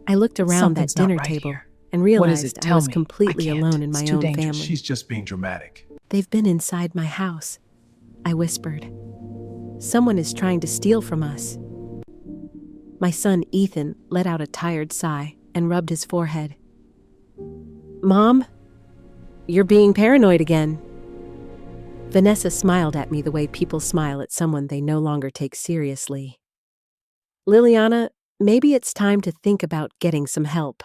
I looked around that Something's not dinner right table here. and What is it? realized I Tell was me. completely I can't. alone in It's my too own dangerous. family. She's just being dramatic. They've been inside my house, I whispered. Someone is trying to steal from us. My son Ethan let out a tired sigh and rubbed his forehead. Mom, you're being paranoid again. Vanessa smiled at me the way people smile at someone they no longer take seriously. Liliana, maybe it's time to think about getting some help.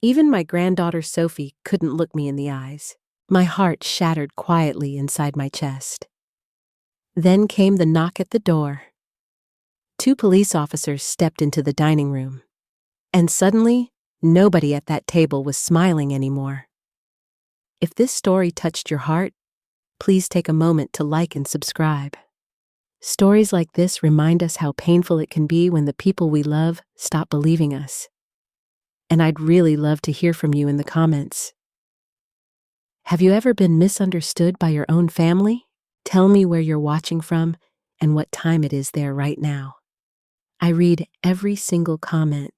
Even my granddaughter Sophie couldn't look me in the eyes. My heart shattered quietly inside my chest. Then came the knock at the door. 2 police officers stepped into the dining room. And suddenly, nobody at that table was smiling anymore. If this story touched your heart, please take a moment to like and subscribe. Stories like this remind us how painful it can be when the people we love stop believing us. And I'd really love to hear from you in the comments. Have you ever been misunderstood by your own family? Tell me where you're watching from and what time it is there right now. I read every single comment.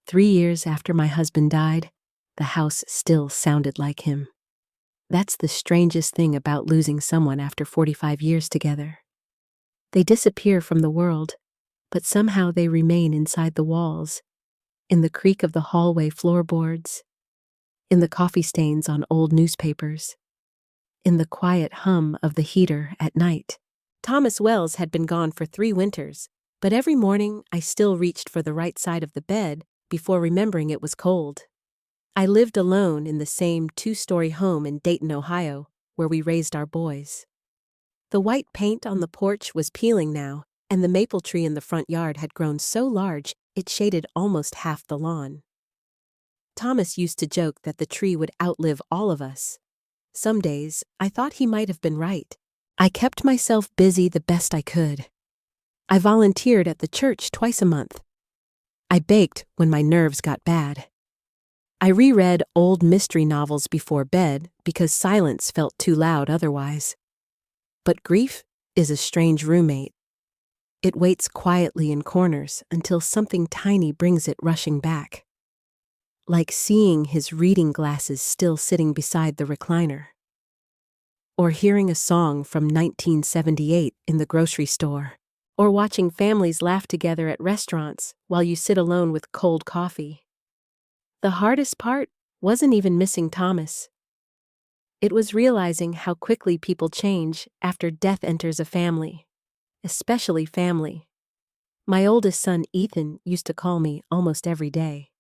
3 years after my husband died, the house still sounded like him. That's the strangest thing about losing someone after 45 years together. They disappear from the world, but somehow they remain inside the walls, in the creak of the hallway floorboards, in the coffee stains on old newspapers, in the quiet hum of the heater at night. Thomas Wells had been gone for 3 winters, but every morning I still reached for the right side of the bed before remembering it was cold. I lived alone in the same 2-story home in Dayton, Ohio, where we raised our boys. The white paint on the porch was peeling now, and the maple tree in the front yard had grown so large it shaded almost half the lawn. Thomas used to joke that the tree would outlive all of us. Some days, I thought he might have been right. I kept myself busy the best I could. I volunteered at the church twice a month. I baked when my nerves got bad. I reread old mystery novels before bed because silence felt too loud otherwise. But grief is a strange roommate. It waits quietly in corners until something tiny brings it rushing back. Like seeing his reading glasses still sitting beside the recliner. Or hearing a song from 1978 in the grocery store. Or watching families laugh together at restaurants while you sit alone with cold coffee. The hardest part wasn't even missing Thomas. It was realizing how quickly people change after death enters a family, especially family. My oldest son, Ethan, used to call me almost every day.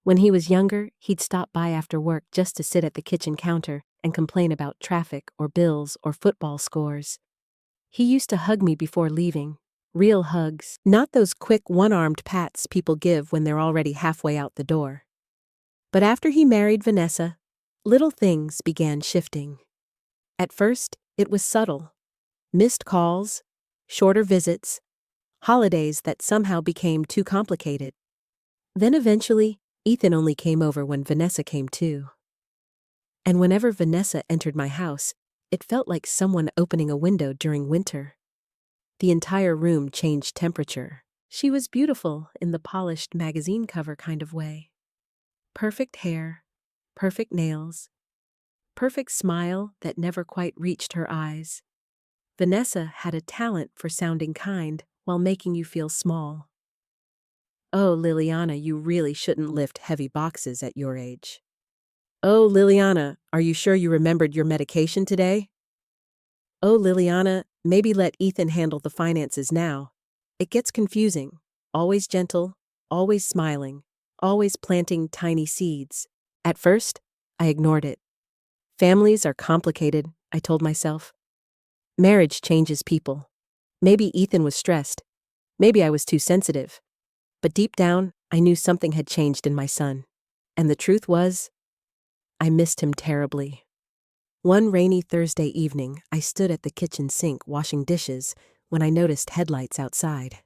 When he was younger, he'd stop by after work just to sit at the kitchen counter and complain about traffic or bills or football scores. He used to hug me before leaving, real hugs, not those quick one-armed pats people give when they're already halfway out the door. But after he married Vanessa, little things began shifting. At first, it was subtle. Missed calls, shorter visits, holidays that somehow became too complicated. Then eventually, Ethan only came over when Vanessa came too. And whenever Vanessa entered my house, it felt like someone opening a window during winter. The entire room changed temperature. She was beautiful in the polished magazine cover kind of way. Perfect hair, perfect nails, perfect smile that never quite reached her eyes. Vanessa had a talent for sounding kind while making you feel small. Oh, Liliana, you really shouldn't lift heavy boxes at your age. Oh, Liliana, are you sure you remembered your medication today? Oh, Liliana, maybe let Ethan handle the finances now. It gets confusing. Always gentle, always smiling, always planting tiny seeds. At first, I ignored it. Families are complicated, I told myself. Marriage changes people. Maybe Ethan was stressed. Maybe I was too sensitive. But deep down, I knew something had changed in my son. And the truth was, I missed him terribly. One rainy Thursday evening, I stood at the kitchen sink washing dishes when I noticed headlights outside.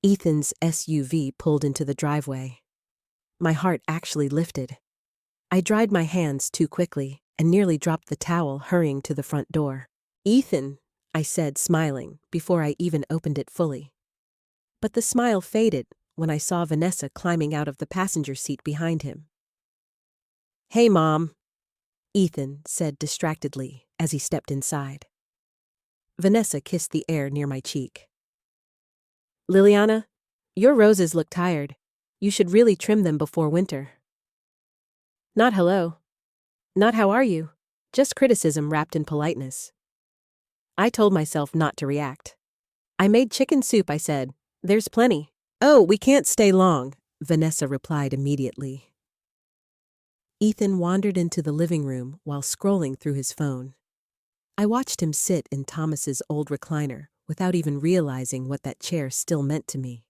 Ethan's SUV pulled into the driveway. My heart actually lifted. I dried my hands too quickly and nearly dropped the towel hurrying to the front door. Ethan, I said, smiling, before I even opened it fully. But the smile faded when I saw Vanessa climbing out of the passenger seat behind him. "Hey, Mom," Ethan said distractedly as he stepped inside. Vanessa kissed the air near my cheek. "Liliana, your roses look tired. You should really trim them before winter." Not hello. Not how are you. Just criticism wrapped in politeness. I told myself not to react. "I made chicken soup," I said. "There's plenty." "Oh, we can't stay long," Vanessa replied immediately. Ethan wandered into the living room while scrolling through his phone. I watched him sit in Thomas's old recliner without even realizing what that chair still meant to me.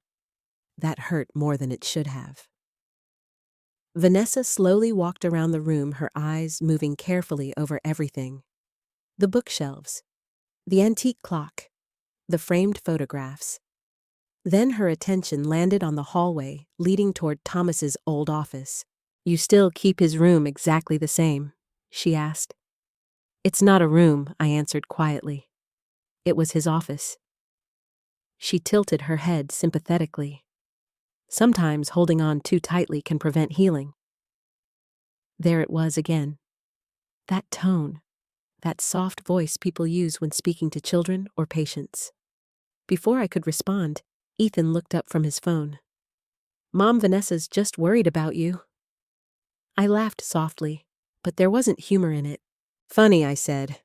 That hurt more than it should have. Vanessa slowly walked around the room, her eyes moving carefully over everything. The bookshelves, the antique clock, the framed photographs. Then her attention landed on the hallway leading toward Thomas's old office. "You still keep his room exactly the same?" she asked. "It's not a room," I answered quietly. "It was his office." She tilted her head sympathetically. Sometimes holding on too tightly can prevent healing. There it was again. That tone, that soft voice people use when speaking to children or patients. Before I could respond, Ethan looked up from his phone. "Mom, Vanessa's just worried about you." I laughed softly, but there wasn't humor in it. "Funny," I said.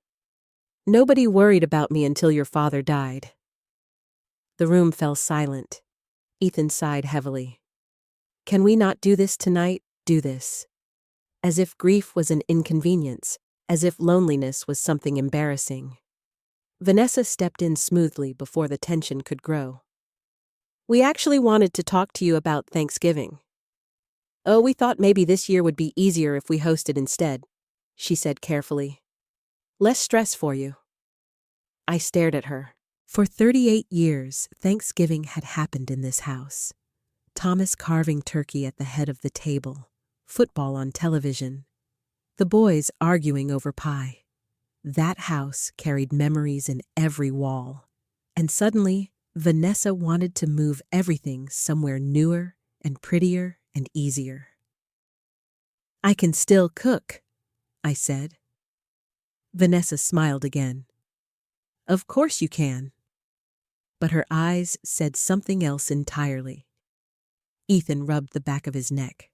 "Nobody worried about me until your father died." The room fell silent. Ethan sighed heavily. "Can we not do this tonight? Do this." As if grief was an inconvenience, as if loneliness was something embarrassing. Vanessa stepped in smoothly before the tension could grow. "We actually wanted to talk to you about Thanksgiving." "Oh, we thought maybe this year would be easier if we hosted instead," she said carefully. "Less stress for you." I stared at her. For 38 years, Thanksgiving had happened in this house. Thomas carving turkey at the head of the table, football on television, the boys arguing over pie. That house carried memories in every wall. And suddenly, Vanessa wanted to move everything somewhere newer and prettier and easier. "I can still cook," I said. Vanessa smiled again. "Of course you can." But her eyes said something else entirely. Ethan rubbed the back of his neck.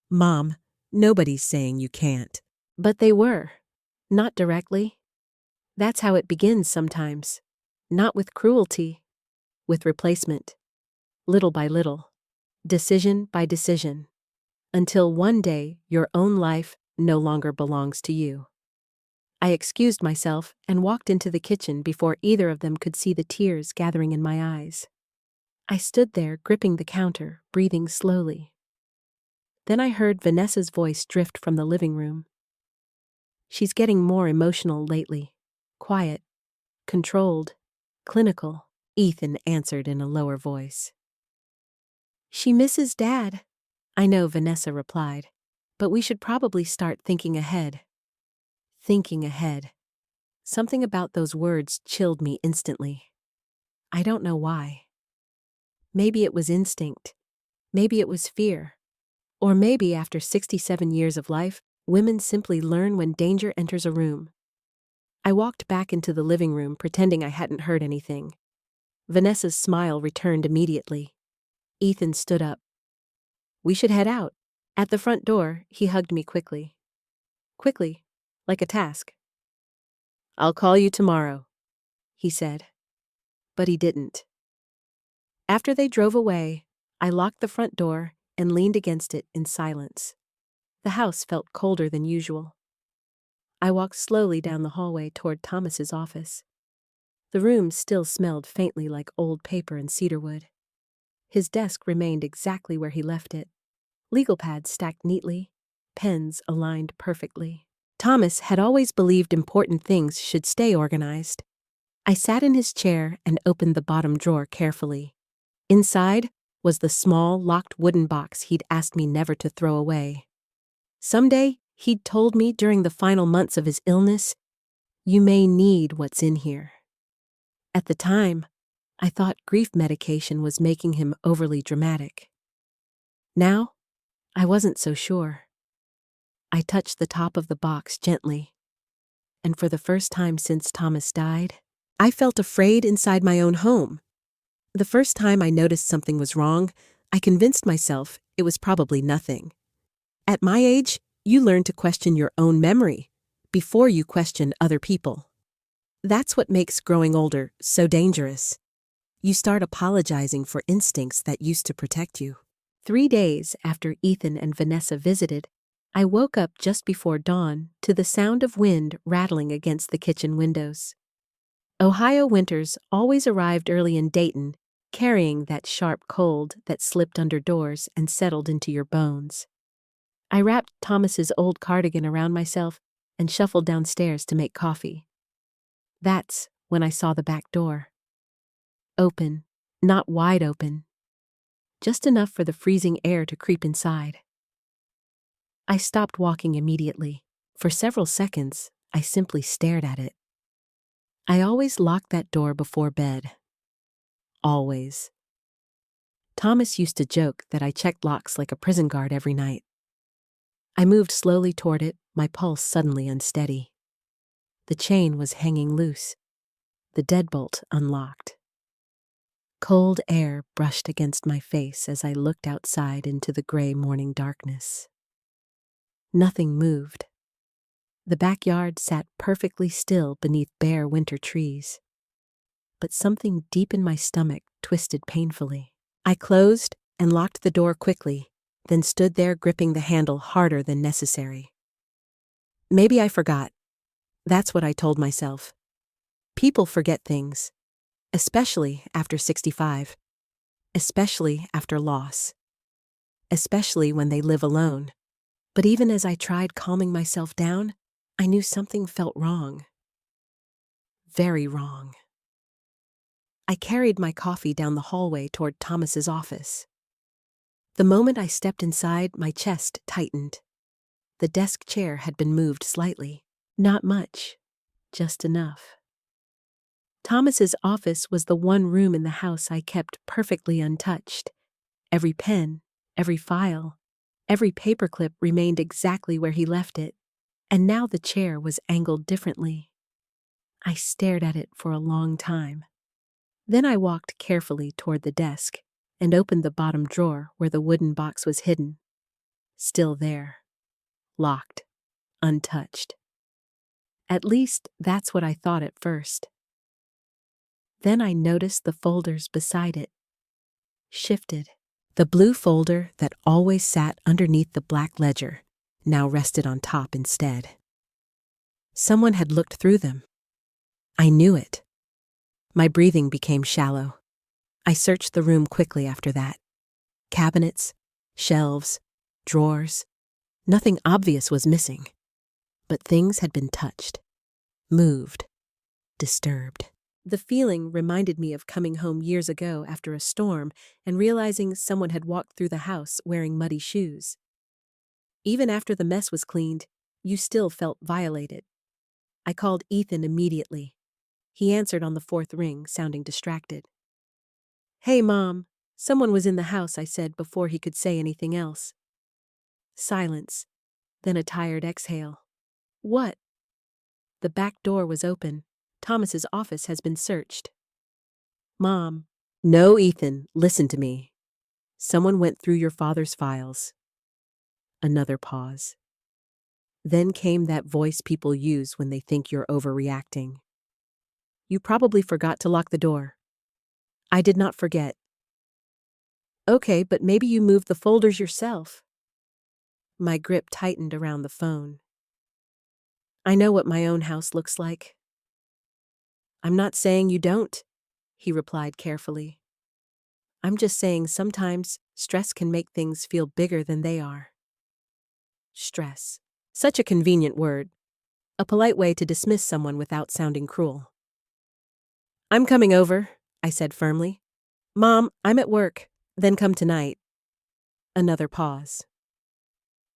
"Mom, nobody's saying you can't." But they were. Not directly. That's how it begins sometimes. Not with cruelty, with replacement. Little by little. Decision by decision. Until one day your own life no longer belongs to you. I excused myself and walked into the kitchen before either of them could see the tears gathering in my eyes. I stood there gripping the counter, breathing slowly. Then I heard Vanessa's voice drift from the living room. "She's getting more emotional lately. Quiet, controlled, clinical," Ethan answered in a lower voice. "She misses Dad." "I know," Vanessa replied, "but we should probably start thinking ahead." Thinking ahead. Something about those words chilled me instantly. I don't know why. Maybe it was instinct. Maybe it was fear. Or maybe after 67 years of life, women simply learn when danger enters a room. I walked back into the living room pretending I hadn't heard anything. Vanessa's smile returned immediately. Ethan stood up. "We should head out." At the front door, he hugged me quickly. Quickly, like a task. "I'll call you tomorrow," he said. But he didn't. After they drove away, I locked the front door and leaned against it in silence. The house felt colder than usual. I walked slowly down the hallway toward Thomas's office. The room still smelled faintly like old paper and cedarwood. His desk remained exactly where he left it. Legal pads stacked neatly, pens aligned perfectly. Thomas had always believed important things should stay organized. I sat in his chair and opened the bottom drawer carefully. Inside was the small, locked wooden box he'd asked me never to throw away. Someday, he'd told me during the final months of his illness, "You may need what's in here." At the time, I thought grief medication was making him overly dramatic. Now, I wasn't so sure. I touched the top of the box gently, and for the first time since Thomas died, I felt afraid inside my own home. The first time I noticed something was wrong, I convinced myself it was probably nothing. At my age, you learn to question your own memory before you question other people. That's what makes growing older so dangerous. You start apologizing for instincts that used to protect you. 3 days after Ethan and Vanessa visited, I woke up just before dawn to the sound of wind rattling against the kitchen windows. Ohio winters always arrived early in Dayton, carrying that sharp cold that slipped under doors and settled into your bones. I wrapped Thomas's old cardigan around myself and shuffled downstairs to make coffee. That's when I saw the back door. Open, not wide open, just enough for the freezing air to creep inside. I stopped walking immediately. For several seconds, I simply stared at it. I always locked that door before bed. Always. Thomas used to joke that I checked locks like a prison guard every night. I moved slowly toward it, my pulse suddenly unsteady. The chain was hanging loose, the deadbolt unlocked. Cold air brushed against my face as I looked outside into the gray morning darkness. Nothing moved. The backyard sat perfectly still beneath bare winter trees. But something deep in my stomach twisted painfully. I closed and locked the door quickly, then stood there gripping the handle harder than necessary. Maybe I forgot. That's what I told myself. People forget things, especially after 65, especially after loss, especially when they live alone. But even as I tried calming myself down, I knew something felt wrong. Very wrong. I carried my coffee down the hallway toward Thomas's office. The moment I stepped inside, my chest tightened. The desk chair had been moved slightly. Not much, just enough. Thomas's office was the one room in the house I kept perfectly untouched. Every pen, every file, every paperclip remained exactly where he left it, and now the chair was angled differently. I stared at it for a long time. Then I walked carefully toward the desk and opened the bottom drawer where the wooden box was hidden. Still there. Locked. Untouched. At least that's what I thought at first. Then I noticed the folders beside it. Shifted. The blue folder that always sat underneath the black ledger now rested on top instead. Someone had looked through them. I knew it. My breathing became shallow. I searched the room quickly after that. Cabinets, shelves, drawers. Nothing obvious was missing. But things had been touched, moved, disturbed. The feeling reminded me of coming home years ago after a storm and realizing someone had walked through the house wearing muddy shoes. Even after the mess was cleaned, you still felt violated. I called Ethan immediately. He answered on the 4th ring, sounding distracted. "Hey, Mom, someone was in the house," I said before he could say anything else. Silence, then a tired exhale. "What?" The back door was open. Thomas's office has been searched. "Mom." "No, Ethan, listen to me. Someone went through your father's files." Another pause. Then came that voice people use when they think you're overreacting. "You probably forgot to lock the door." "I did not forget." "Okay, but maybe you moved the folders yourself." My grip tightened around the phone. "I know what my own house looks like." "I'm not saying you don't," he replied carefully. "I'm just saying sometimes stress can make things feel bigger than they are." Stress. Such a convenient word. A polite way to dismiss someone without sounding cruel. "I'm coming over," I said firmly. "Mom, I'm at work. Then come tonight." Another pause.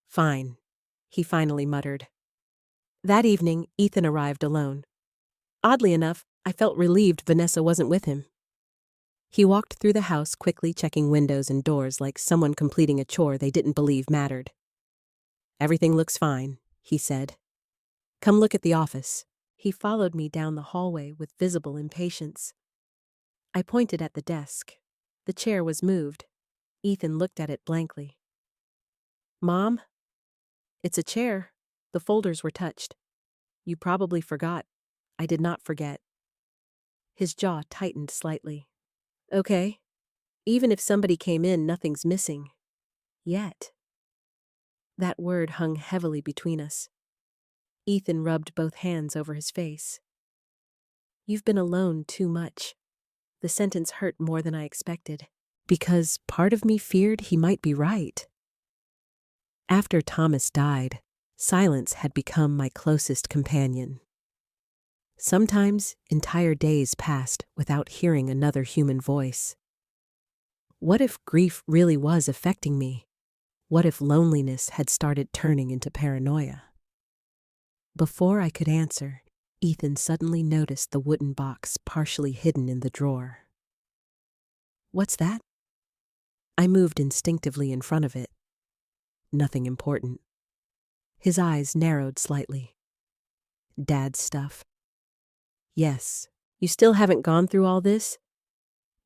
"Fine," he finally muttered. That evening, Ethan arrived alone. Oddly enough, I felt relieved Vanessa wasn't with him. He walked through the house quickly, checking windows and doors like someone completing a chore they didn't believe mattered. "Everything looks fine," he said. "Come look at the office." He followed me down the hallway with visible impatience. I pointed at the desk. The chair was moved. Ethan looked at it blankly. "Mom? It's a chair." The folders were touched. "You probably forgot." I did not forget. His jaw tightened slightly. "Okay. Even if somebody came in, nothing's missing. Yet." That word hung heavily between us. Ethan rubbed both hands over his face. "You've been alone too much." The sentence hurt more than I expected, because part of me feared he might be right. After Thomas died, silence had become my closest companion. Sometimes entire days passed without hearing another human voice. What if grief really was affecting me? What if loneliness had started turning into paranoia? Before I could answer, Ethan suddenly noticed the wooden box partially hidden in the drawer. "What's that?" I moved instinctively in front of it. Nothing important. His eyes narrowed slightly. "Dad's stuff." "Yes. You still haven't gone through all this?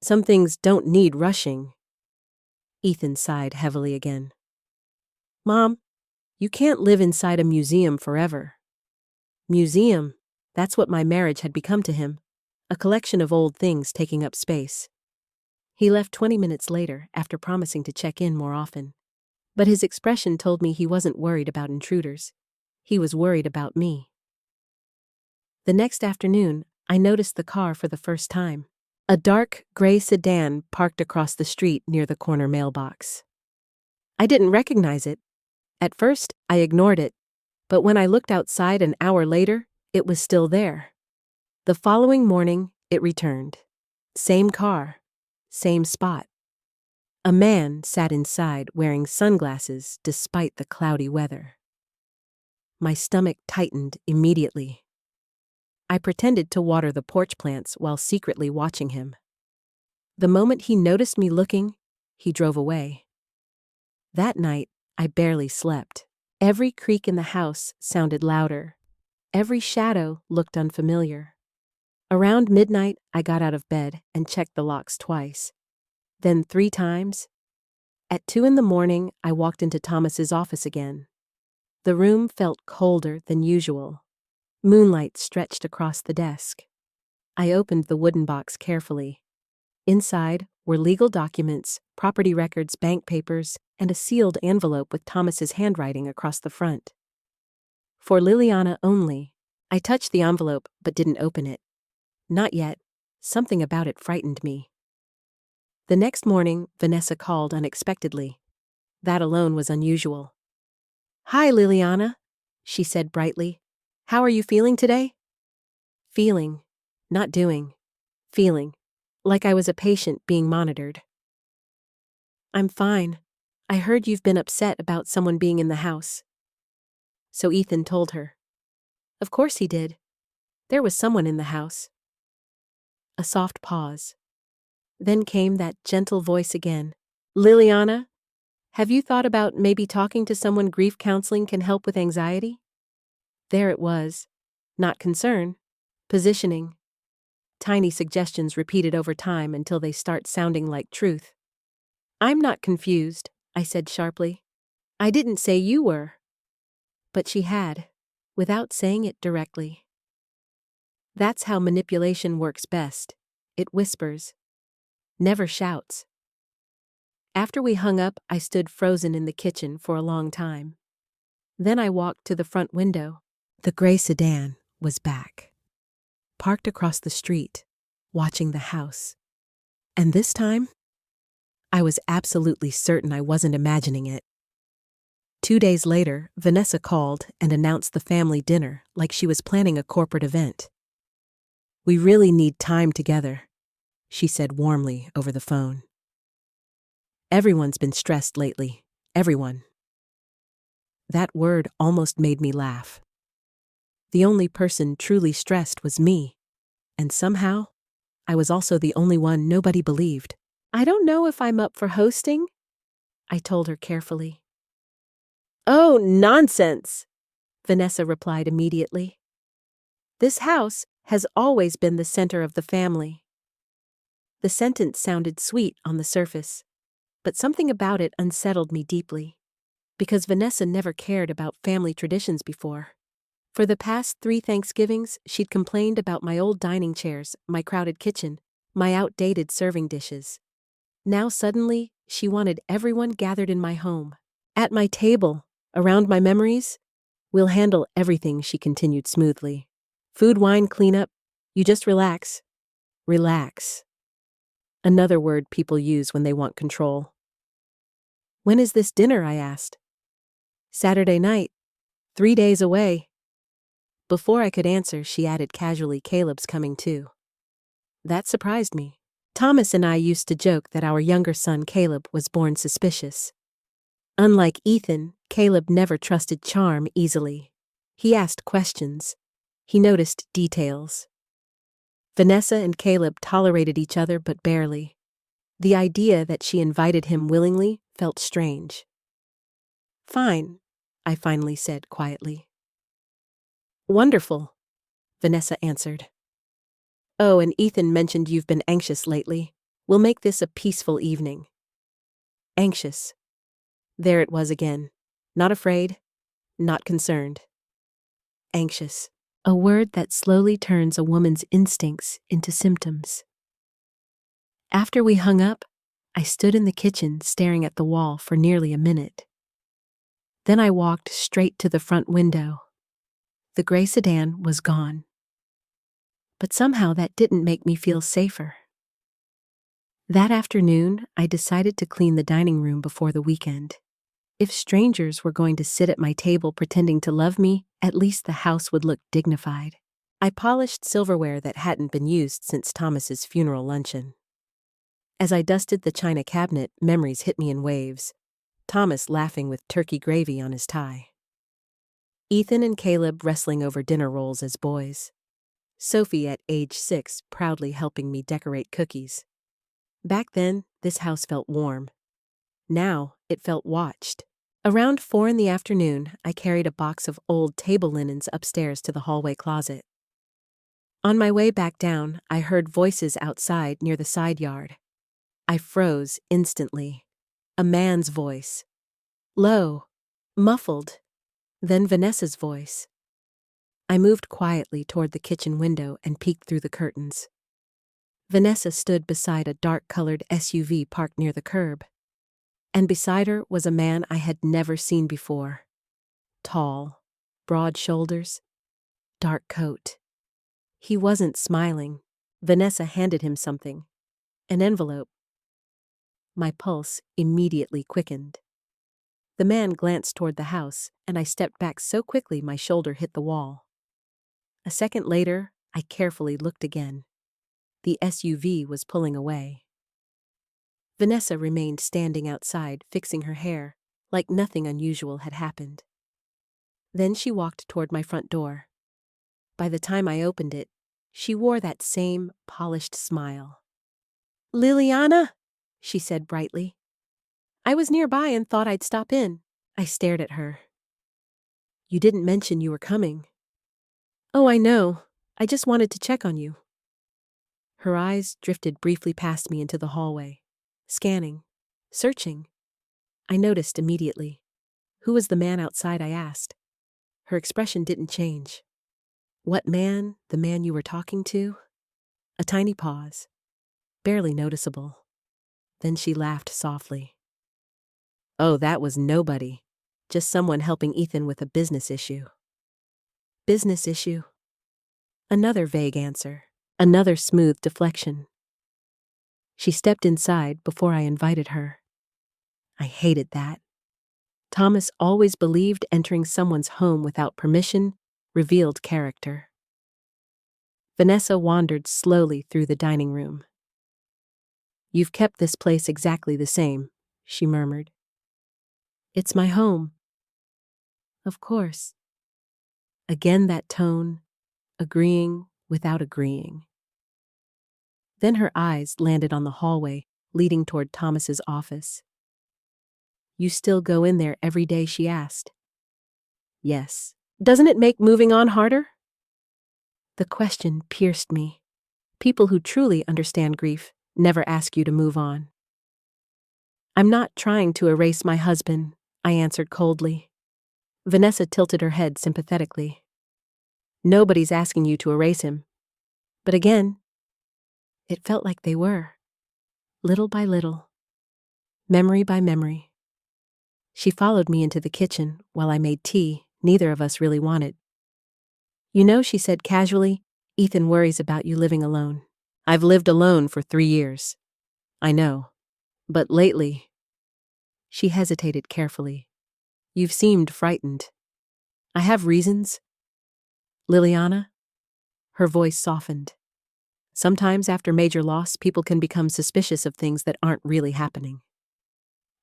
Some things don't need rushing." Ethan sighed heavily again. "Mom, you can't live inside a museum forever." Museum, that's what my marriage had become to him. A collection of old things taking up space. He left 20 minutes later after promising to check in more often. But his expression told me he wasn't worried about intruders. He was worried about me. The next afternoon, I noticed the car for the first time. A dark, gray sedan parked across the street near the corner mailbox. I didn't recognize it. At first, I ignored it, but when I looked outside an hour later, it was still there. The following morning, it returned. Same car, same spot. A man sat inside wearing sunglasses despite the cloudy weather. My stomach tightened immediately. I pretended to water the porch plants while secretly watching him. The moment he noticed me looking, he drove away. That night, I barely slept. Every creak in the house sounded louder. Every shadow looked unfamiliar. Around midnight, I got out of bed and checked the locks twice. Then 3 times. At 2 in the morning, I walked into Thomas's office again. The room felt colder than usual. Moonlight stretched across the desk. I opened the wooden box carefully. Inside were legal documents, property records, bank papers, and a sealed envelope with Thomas's handwriting across the front. "For Liliana only." I touched the envelope but didn't open it. Not yet. Something about it frightened me. The next morning, Vanessa called unexpectedly. That alone was unusual. "Hi, Liliana," she said brightly. "How are you feeling today?" Feeling, not doing. Feeling, like I was a patient being monitored. "I'm fine. I heard you've been upset about someone being in the house." So Ethan told her. Of course he did. There was someone in the house. A soft pause. Then came that gentle voice again. "Liliana, have you thought about maybe talking to someone? Grief counseling can help with anxiety?" There it was. Not concern. Positioning. Tiny suggestions repeated over time until they start sounding like truth. "I'm not confused," I said sharply. "I didn't say you were." But she had, without saying it directly. That's how manipulation works best. It whispers. Never shouts. After we hung up, I stood frozen in the kitchen for a long time. Then I walked to the front window. The gray sedan was back, parked across the street, watching the house. And this time, I was absolutely certain I wasn't imagining it. 2 days later, Vanessa called and announced the family dinner like she was planning a corporate event. "We really need time together," she said warmly over the phone. "Everyone's been stressed lately. Everyone." That word almost made me laugh. The only person truly stressed was me, and somehow, I was also the only one nobody believed. "I don't know if I'm up for hosting," I told her carefully. "Oh, nonsense," Vanessa replied immediately. "This house has always been the center of the family." The sentence sounded sweet on the surface, but something about it unsettled me deeply, because Vanessa never cared about family traditions before. For the past 3 Thanksgivings, she'd complained about my old dining chairs, my crowded kitchen, my outdated serving dishes. Now suddenly, she wanted everyone gathered in my home, at my table, around my memories. "We'll handle everything," she continued smoothly. "Food, wine, cleanup. You just relax." Relax. Another word people use when they want control. "When is this dinner?" I asked. "Saturday night. 3 days away." Before I could answer, she added casually, "Caleb's coming too." That surprised me. Thomas and I used to joke that our younger son Caleb was born suspicious. Unlike Ethan, Caleb never trusted charm easily. He asked questions. He noticed details. Vanessa and Caleb tolerated each other but barely. The idea that she invited him willingly felt strange. "Fine," I finally said quietly. "Wonderful," Vanessa answered. "Oh, and Ethan mentioned you've been anxious lately. We'll make this a peaceful evening." Anxious. There it was again. Not afraid, not concerned. Anxious. A word that slowly turns a woman's instincts into symptoms. After we hung up, I stood in the kitchen staring at the wall for nearly a minute. Then I walked straight to the front window. The gray sedan was gone. But somehow that didn't make me feel safer. That afternoon, I decided to clean the dining room before the weekend. If strangers were going to sit at my table pretending to love me, at least the house would look dignified. I polished silverware that hadn't been used since Thomas's funeral luncheon. As I dusted the china cabinet, memories hit me in waves. Thomas laughing with turkey gravy on his tie. Ethan and Caleb wrestling over dinner rolls as boys. Sophie at age 6 proudly helping me decorate cookies. Back then, this house felt warm. Now, it felt watched. Around 4 in the afternoon, I carried a box of old table linens upstairs to the hallway closet. On my way back down, I heard voices outside near the side yard. I froze instantly. A man's voice. Low, muffled. Then Vanessa's voice. I moved quietly toward the kitchen window and peeked through the curtains. Vanessa stood beside a dark-colored SUV parked near the curb. And beside her was a man I had never seen before. Tall, broad shoulders, dark coat. He wasn't smiling. Vanessa handed him something. An envelope. My pulse immediately quickened. The man glanced toward the house, and I stepped back so quickly my shoulder hit the wall. A second later, I carefully looked again. The SUV was pulling away. Vanessa remained standing outside, fixing her hair, like nothing unusual had happened. Then she walked toward my front door. By the time I opened it, she wore that same polished smile. "Liliana," she said brightly. "I was nearby and thought I'd stop in." I stared at her. "You didn't mention you were coming." "Oh, I know. I just wanted to check on you." Her eyes drifted briefly past me into the hallway. Scanning. Searching. I noticed immediately. "Who was the man outside?" I asked. Her expression didn't change. "What man? The man you were talking to?" A tiny pause. Barely noticeable. Then she laughed softly. "Oh, that was nobody. Just someone helping Ethan with a business issue." Business issue? Another vague answer. Another smooth deflection. She stepped inside before I invited her. I hated that. Thomas always believed entering someone's home without permission revealed character. Vanessa wandered slowly through the dining room. "You've kept this place exactly the same," she murmured. "It's my home." "Of course." Again that tone, agreeing without agreeing. Then her eyes landed on the hallway leading toward Thomas's office. "You still go in there every day?" she asked. "Yes. Doesn't it make moving on harder?" The question pierced me. People who truly understand grief never ask you to move on. "I'm not trying to erase my husband," I answered coldly. Vanessa tilted her head sympathetically. "Nobody's asking you to erase him." But again, it felt like they were. Little by little. Memory by memory. She followed me into the kitchen while I made tea neither of us really wanted. "You know," she said casually, "Ethan worries about you living alone." "I've lived alone for 3 years. I know. But lately—" She hesitated carefully. "You've seemed frightened." "I have reasons." "Liliana?" Her voice softened. "Sometimes after major loss, people can become suspicious of things that aren't really happening."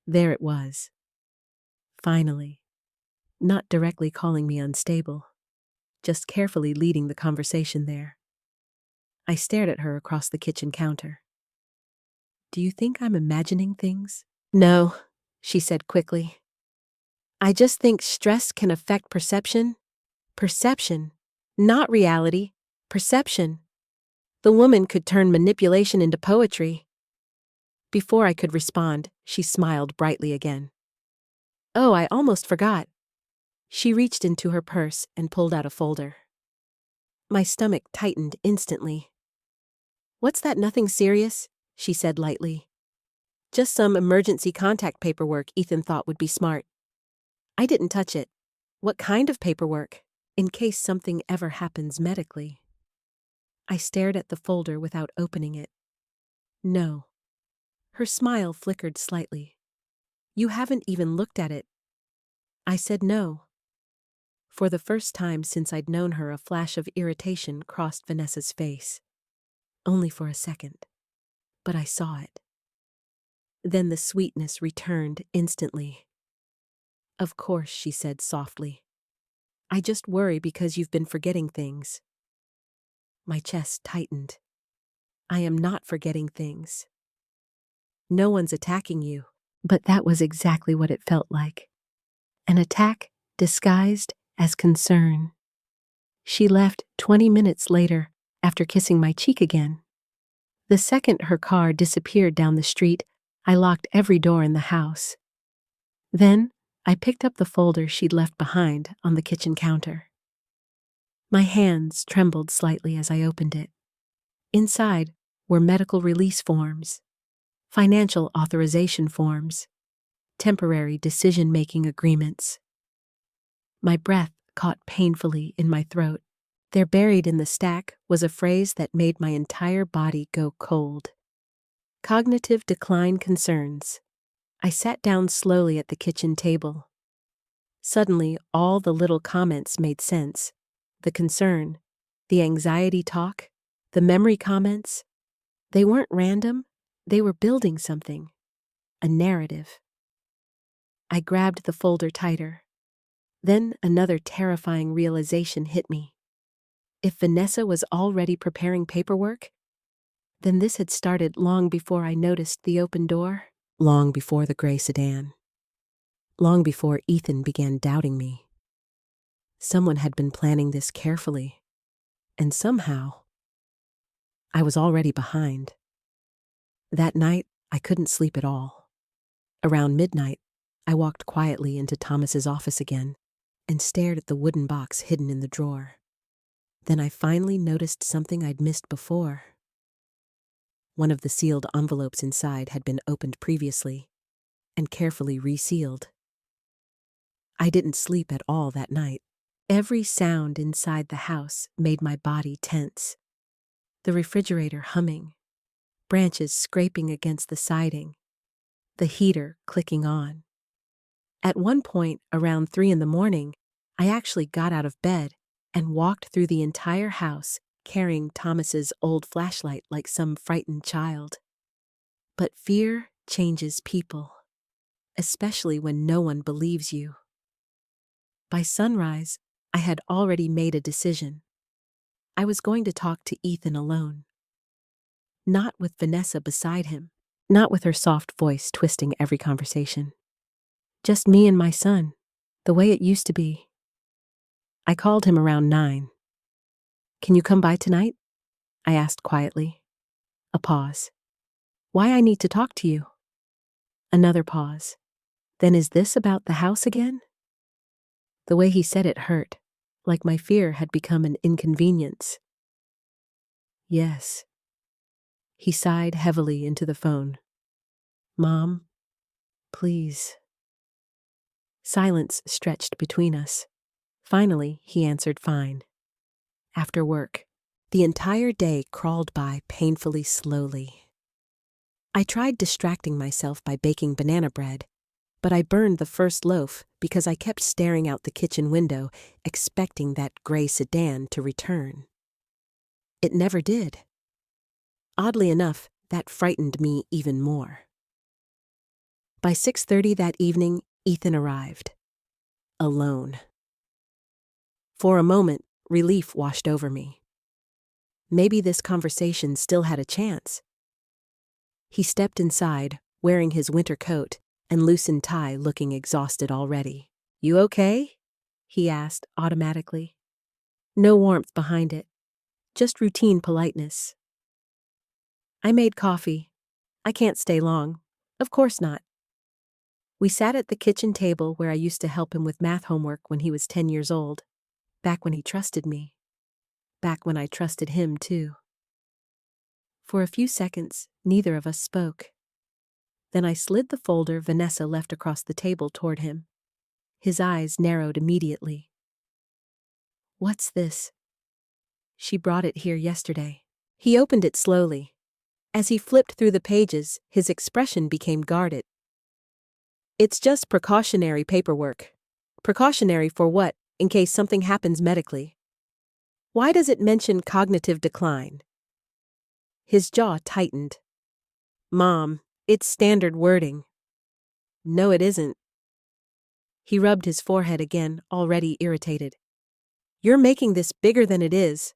There it was. Finally. Not directly calling me unstable, just carefully leading the conversation there. I stared at her across the kitchen counter. "Do you think I'm imagining things?" "No," she said quickly. "I just think stress can affect perception." Perception. Not reality. Perception. The woman could turn manipulation into poetry. Before I could respond, she smiled brightly again. "Oh, I almost forgot." She reached into her purse and pulled out a folder. My stomach tightened instantly. "What's that? Nothing serious?" she said lightly. "Just some emergency contact paperwork Ethan thought would be smart." I didn't touch it. "What kind of paperwork?" "In case something ever happens medically." I stared at the folder without opening it. "No." Her smile flickered slightly. "You haven't even looked at it." I said no. For the first time since I'd known her, a flash of irritation crossed Vanessa's face. Only for a second. But I saw it. Then the sweetness returned instantly. "Of course," she said softly. "I just worry because you've been forgetting things." My chest tightened. "I am not forgetting things. No one's attacking you." But that was exactly what it felt like. An attack disguised as concern. She left 20 minutes later after kissing my cheek again. The second her car disappeared down the street, I locked every door in the house. Then I picked up the folder she'd left behind on the kitchen counter. My hands trembled slightly as I opened it. Inside were medical release forms, financial authorization forms, temporary decision-making agreements. My breath caught painfully in my throat. There, buried in the stack, was a phrase that made my entire body go cold. Cognitive decline concerns. I sat down slowly at the kitchen table. Suddenly, all the little comments made sense. The concern, the anxiety talk, the memory comments. They weren't random. They were building something. A narrative. I grabbed the folder tighter. Then another terrifying realization hit me. If Vanessa was already preparing paperwork, then this had started long before I noticed the open door, long before the gray sedan, long before Ethan began doubting me. Someone had been planning this carefully, and somehow, I was already behind. That night, I couldn't sleep at all. Around midnight, I walked quietly into Thomas's office again and stared at the wooden box hidden in the drawer. Then I finally noticed something I'd missed before. One of the sealed envelopes inside had been opened previously and carefully resealed. I didn't sleep at all that night. Every sound inside the house made my body tense. The refrigerator humming, branches scraping against the siding, the heater clicking on. At one point, around 3 a.m, I actually got out of bed and walked through the entire house, carrying Thomas's old flashlight like some frightened child. But fear changes people, especially when no one believes you. By sunrise, I had already made a decision. I was going to talk to Ethan alone. Not with Vanessa beside him. Not with her soft voice twisting every conversation. Just me and my son, the way it used to be. I called him around 9. "Can you come by tonight?" I asked quietly. A pause. "Why I need to talk to you?" Another pause. "Then is this about the house again?" The way he said it hurt, like my fear had become an inconvenience. "Yes." He sighed heavily into the phone. "Mom, please." Silence stretched between us. Finally, he answered fine. After work. The entire day crawled by painfully slowly. I tried distracting myself by baking banana bread, but I burned the first loaf because I kept staring out the kitchen window, expecting that gray sedan to return. It never did. Oddly enough, that frightened me even more. By 6:30 that evening, Ethan arrived. Alone. For a moment, relief washed over me. Maybe this conversation still had a chance. He stepped inside, wearing his winter coat and loosened tie, looking exhausted already. "You okay?" he asked automatically. No warmth behind it, just routine politeness. "I made coffee. I can't stay long." "Of course not." We sat at the kitchen table where I used to help him with math homework when he was 10 years old. Back when he trusted me. Back when I trusted him, too. For a few seconds, neither of us spoke. Then I slid the folder Vanessa left across the table toward him. His eyes narrowed immediately. "What's this?" "She brought it here yesterday." He opened it slowly. As he flipped through the pages, his expression became guarded. "It's just precautionary paperwork." "Precautionary for what? In case something happens medically." "Why does it mention cognitive decline?" His jaw tightened. "Mom, it's standard wording." "No, it isn't." He rubbed his forehead again, already irritated. "You're making this bigger than it is."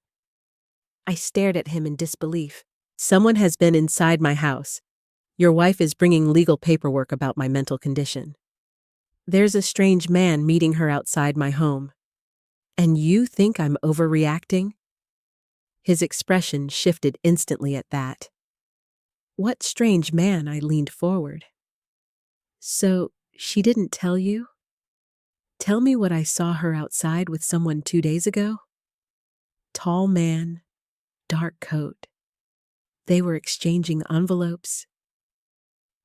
I stared at him in disbelief. "Someone has been inside my house. Your wife is bringing legal paperwork about my mental condition. There's a strange man meeting her outside my home. And you think I'm overreacting?" His expression shifted instantly at that. "What strange man?" I leaned forward. "So, she didn't tell you? Tell me what I saw her outside with someone 2 days ago?" Tall man, dark coat. They were exchanging envelopes.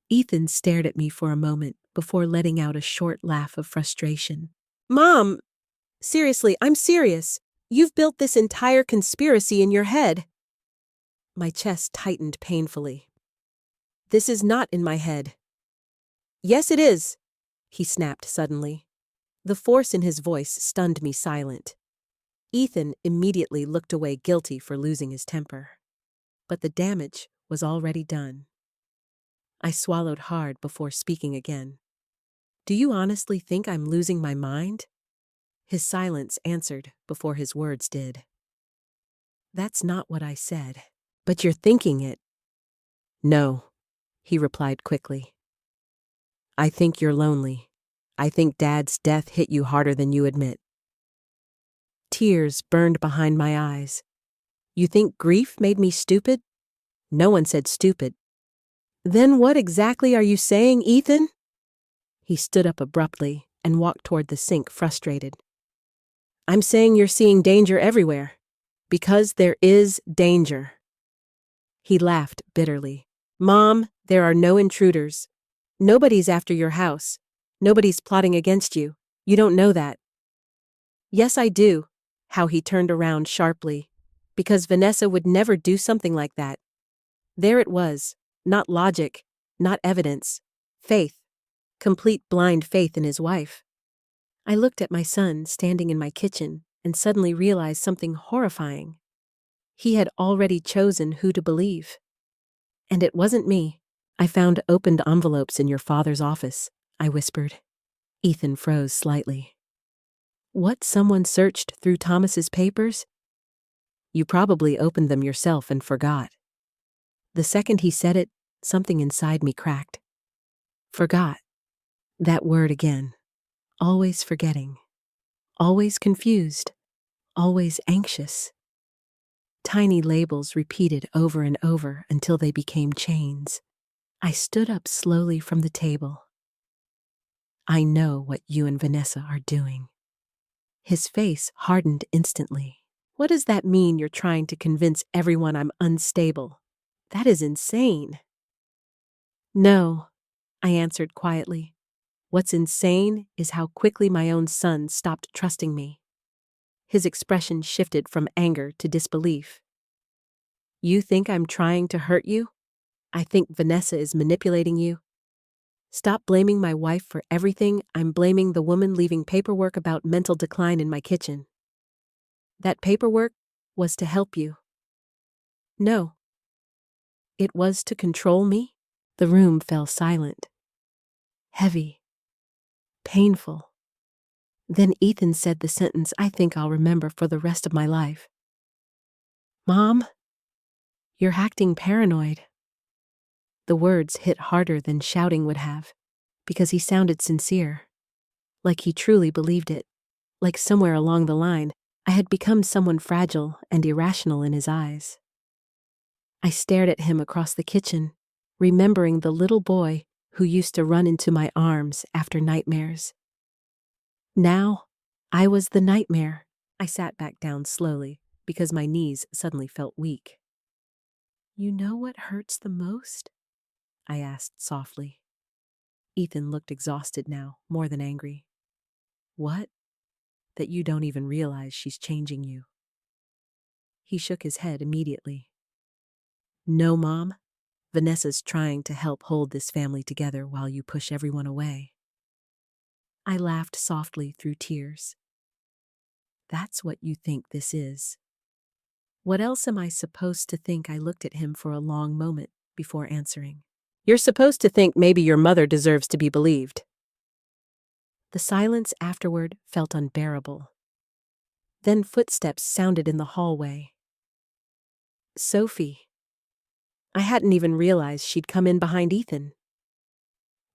Ethan stared at me for a moment before letting out a short laugh of frustration. "Mom, seriously, I'm serious. You've built this entire conspiracy in your head." My chest tightened painfully. "This is not in my head." "Yes, it is," he snapped suddenly. The force in his voice stunned me silent. Ethan immediately looked away, guilty for losing his temper. But the damage was already done. I swallowed hard before speaking again. "Do you honestly think I'm losing my mind?" His silence answered before his words did. "That's not what I said." "But you're thinking it." "No," he replied quickly. "I think you're lonely. I think Dad's death hit you harder than you admit." Tears burned behind my eyes. "You think grief made me stupid?" "No one said stupid." "Then what exactly are you saying, Ethan?" He stood up abruptly and walked toward the sink, frustrated. "I'm saying you're seeing danger everywhere. Because there is danger." He laughed bitterly. "Mom, there are no intruders. Nobody's after your house. Nobody's plotting against you. You don't know that." "Yes, I do." How he turned around sharply. "Because Vanessa would never do something like that." There it was. Not logic, not evidence. Faith. Complete blind faith in his wife. I looked at my son standing in my kitchen and suddenly realized something horrifying. He had already chosen who to believe. And it wasn't me. "I found opened envelopes in your father's office," I whispered. Ethan froze slightly. "What, someone searched through Thomas's papers?" "You probably opened them yourself and forgot." The second he said it, something inside me cracked. Forgot. That word again. Always forgetting. Always confused. Always anxious. Tiny labels repeated over and over until they became chains. I stood up slowly from the table. I know what you and Vanessa are doing. His face hardened instantly. What does that mean you're trying to convince everyone I'm unstable? That is insane. No, I answered quietly. What's insane is how quickly my own son stopped trusting me. His expression shifted from anger to disbelief. You think I'm trying to hurt you? I think Vanessa is manipulating you. Stop blaming my wife for everything. I'm blaming the woman leaving paperwork about mental decline in my kitchen. That paperwork was to help you. No. It was to control me? The room fell silent. Heavy. Painful. Then Ethan said the sentence I think I'll remember for the rest of my life. Mom, you're acting paranoid. The words hit harder than shouting would have, because he sounded sincere. Like he truly believed it. Like somewhere along the line, I had become someone fragile and irrational in his eyes. I stared at him across the kitchen, remembering the little boy who used to run into my arms after nightmares. Now, I was the nightmare. I sat back down slowly because my knees suddenly felt weak. You know what hurts the most? I asked softly. Ethan looked exhausted now, more than angry. What? That you don't even realize she's changing you. He shook his head immediately. No, Mom. Vanessa's trying to help hold this family together while you push everyone away. I laughed softly through tears. That's what you think this is. What else am I supposed to think? I looked at him for a long moment before answering. You're supposed to think maybe your mother deserves to be believed. The silence afterward felt unbearable. Then footsteps sounded in the hallway. Sophie. I hadn't even realized she'd come in behind Ethan.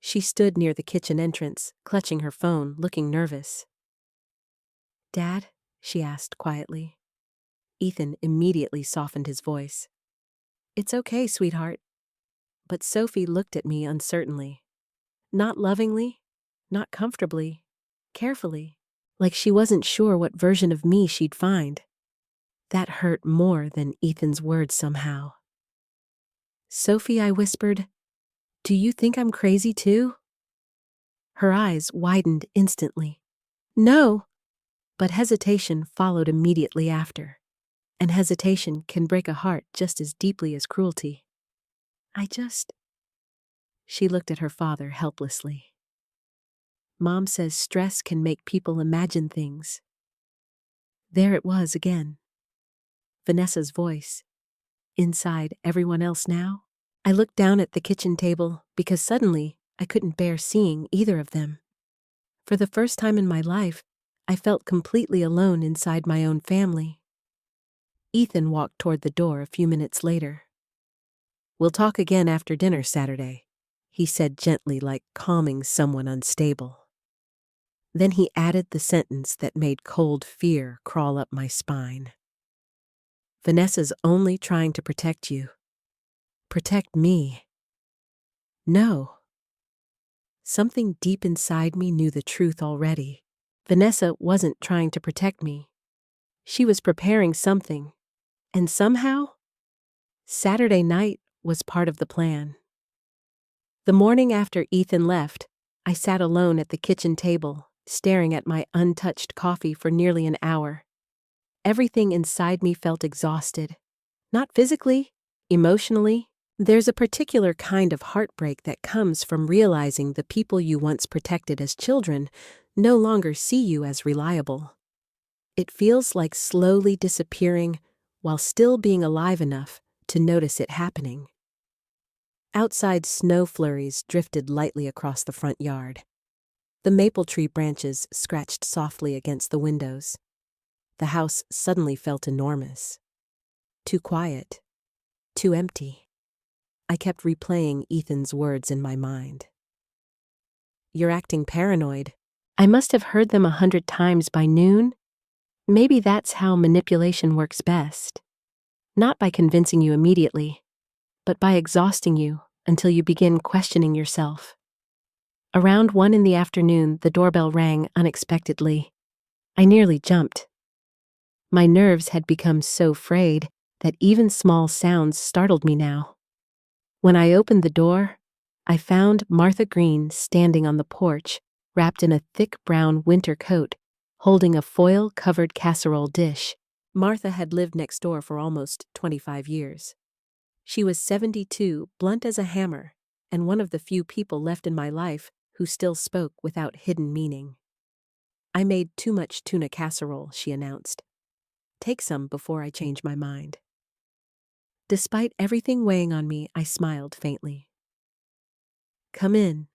She stood near the kitchen entrance, clutching her phone, looking nervous. Dad? She asked quietly. Ethan immediately softened his voice. It's okay, sweetheart. But Sophie looked at me uncertainly. Not lovingly, not comfortably, carefully, like she wasn't sure what version of me she'd find. That hurt more than Ethan's words somehow. Sophie, I whispered, do you think I'm crazy too? Her eyes widened instantly. No, but hesitation followed immediately after. And hesitation can break a heart just as deeply as cruelty. She looked at her father helplessly. Mom says stress can make people imagine things. There it was again. Vanessa's voice. Inside everyone else now? I looked down at the kitchen table because suddenly I couldn't bear seeing either of them. For the first time in my life, I felt completely alone inside my own family. Ethan walked toward the door a few minutes later. We'll talk again after dinner Saturday, he said gently, like calming someone unstable. Then he added the sentence that made cold fear crawl up my spine. Vanessa's only trying to protect you. Protect me. No. Something deep inside me knew the truth already. Vanessa wasn't trying to protect me. She was preparing something. And somehow, Saturday night was part of the plan. The morning after Ethan left, I sat alone at the kitchen table, staring at my untouched coffee for nearly an hour. Everything inside me felt exhausted. Not physically, emotionally. There's a particular kind of heartbreak that comes from realizing the people you once protected as children no longer see you as reliable. It feels like slowly disappearing while still being alive enough to notice it happening. Outside, snow flurries drifted lightly across the front yard. The maple tree branches scratched softly against the windows. The house suddenly felt enormous. Too quiet. Too empty. I kept replaying Ethan's words in my mind. "You're acting paranoid." I must have heard them 100 times by noon. Maybe that's how manipulation works best. Not by convincing you immediately, but by exhausting you until you begin questioning yourself. Around 1 in the afternoon, the doorbell rang unexpectedly. I nearly jumped. My nerves had become so frayed that even small sounds startled me now. When I opened the door, I found Martha Green standing on the porch, wrapped in a thick brown winter coat, holding a foil-covered casserole dish. Martha had lived next door for almost 25 years. She was 72, blunt as a hammer, and one of the few people left in my life who still spoke without hidden meaning. "I made too much tuna casserole," she announced. "Take some before I change my mind." Despite everything weighing on me, I smiled faintly. "Come in."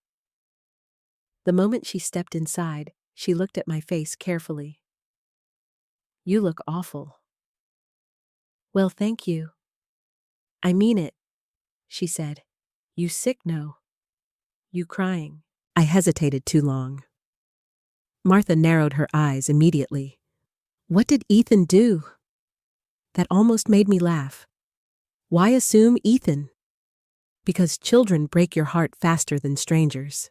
The moment she stepped inside, she looked at my face carefully. "You look awful." "Well, thank you." "I mean it," she said. "You sick, no? You crying?" I hesitated too long. Martha narrowed her eyes immediately. "What did Ethan do?" That almost made me laugh. Why assume Ethan? Because children break your heart faster than strangers.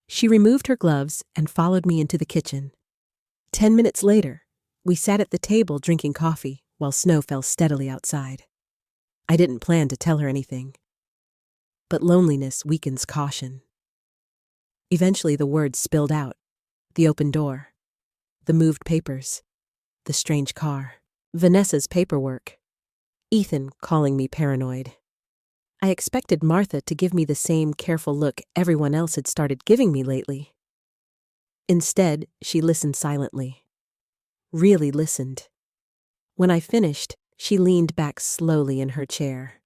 She removed her gloves and followed me into the kitchen. 10 minutes later, we sat at the table drinking coffee while snow fell steadily outside. I didn't plan to tell her anything. But loneliness weakens caution. Eventually the words spilled out. The open door. The moved papers. The strange car. Vanessa's paperwork. Ethan calling me paranoid. I expected Martha to give me the same careful look everyone else had started giving me lately. Instead, she listened silently. Really listened. When I finished, she leaned back slowly in her chair.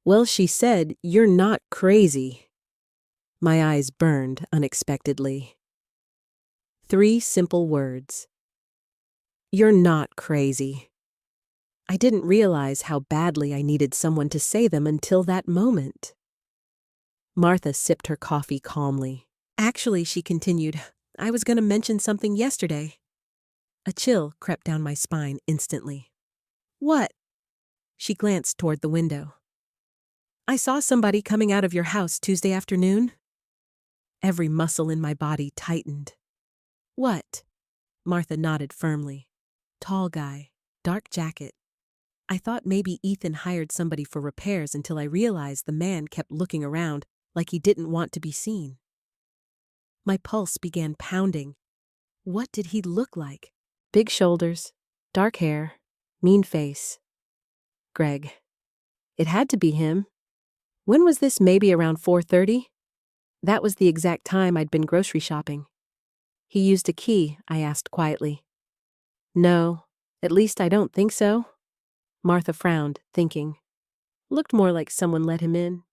"Well, she said, you're not crazy." My eyes burned unexpectedly. 3 simple words. You're not crazy. I didn't realize how badly I needed someone to say them until that moment. Martha sipped her coffee calmly. "Actually," she continued, "I was going to mention something yesterday." A chill crept down my spine instantly. "What?" She glanced toward the window. "I saw somebody coming out of your house Tuesday afternoon." Every muscle in my body tightened. "What?" Martha nodded firmly. "Tall guy, dark jacket." I thought maybe Ethan hired somebody for repairs until I realized the man kept looking around like he didn't want to be seen. My pulse began pounding. What did he look like? Big shoulders, dark hair, mean face. Greg. It had to be him. When was this? Maybe around 4:30? That was the exact time I'd been grocery shopping. "He used a key?" I asked quietly. "No, at least I don't think so." Martha frowned, thinking. Looked more like someone let him in.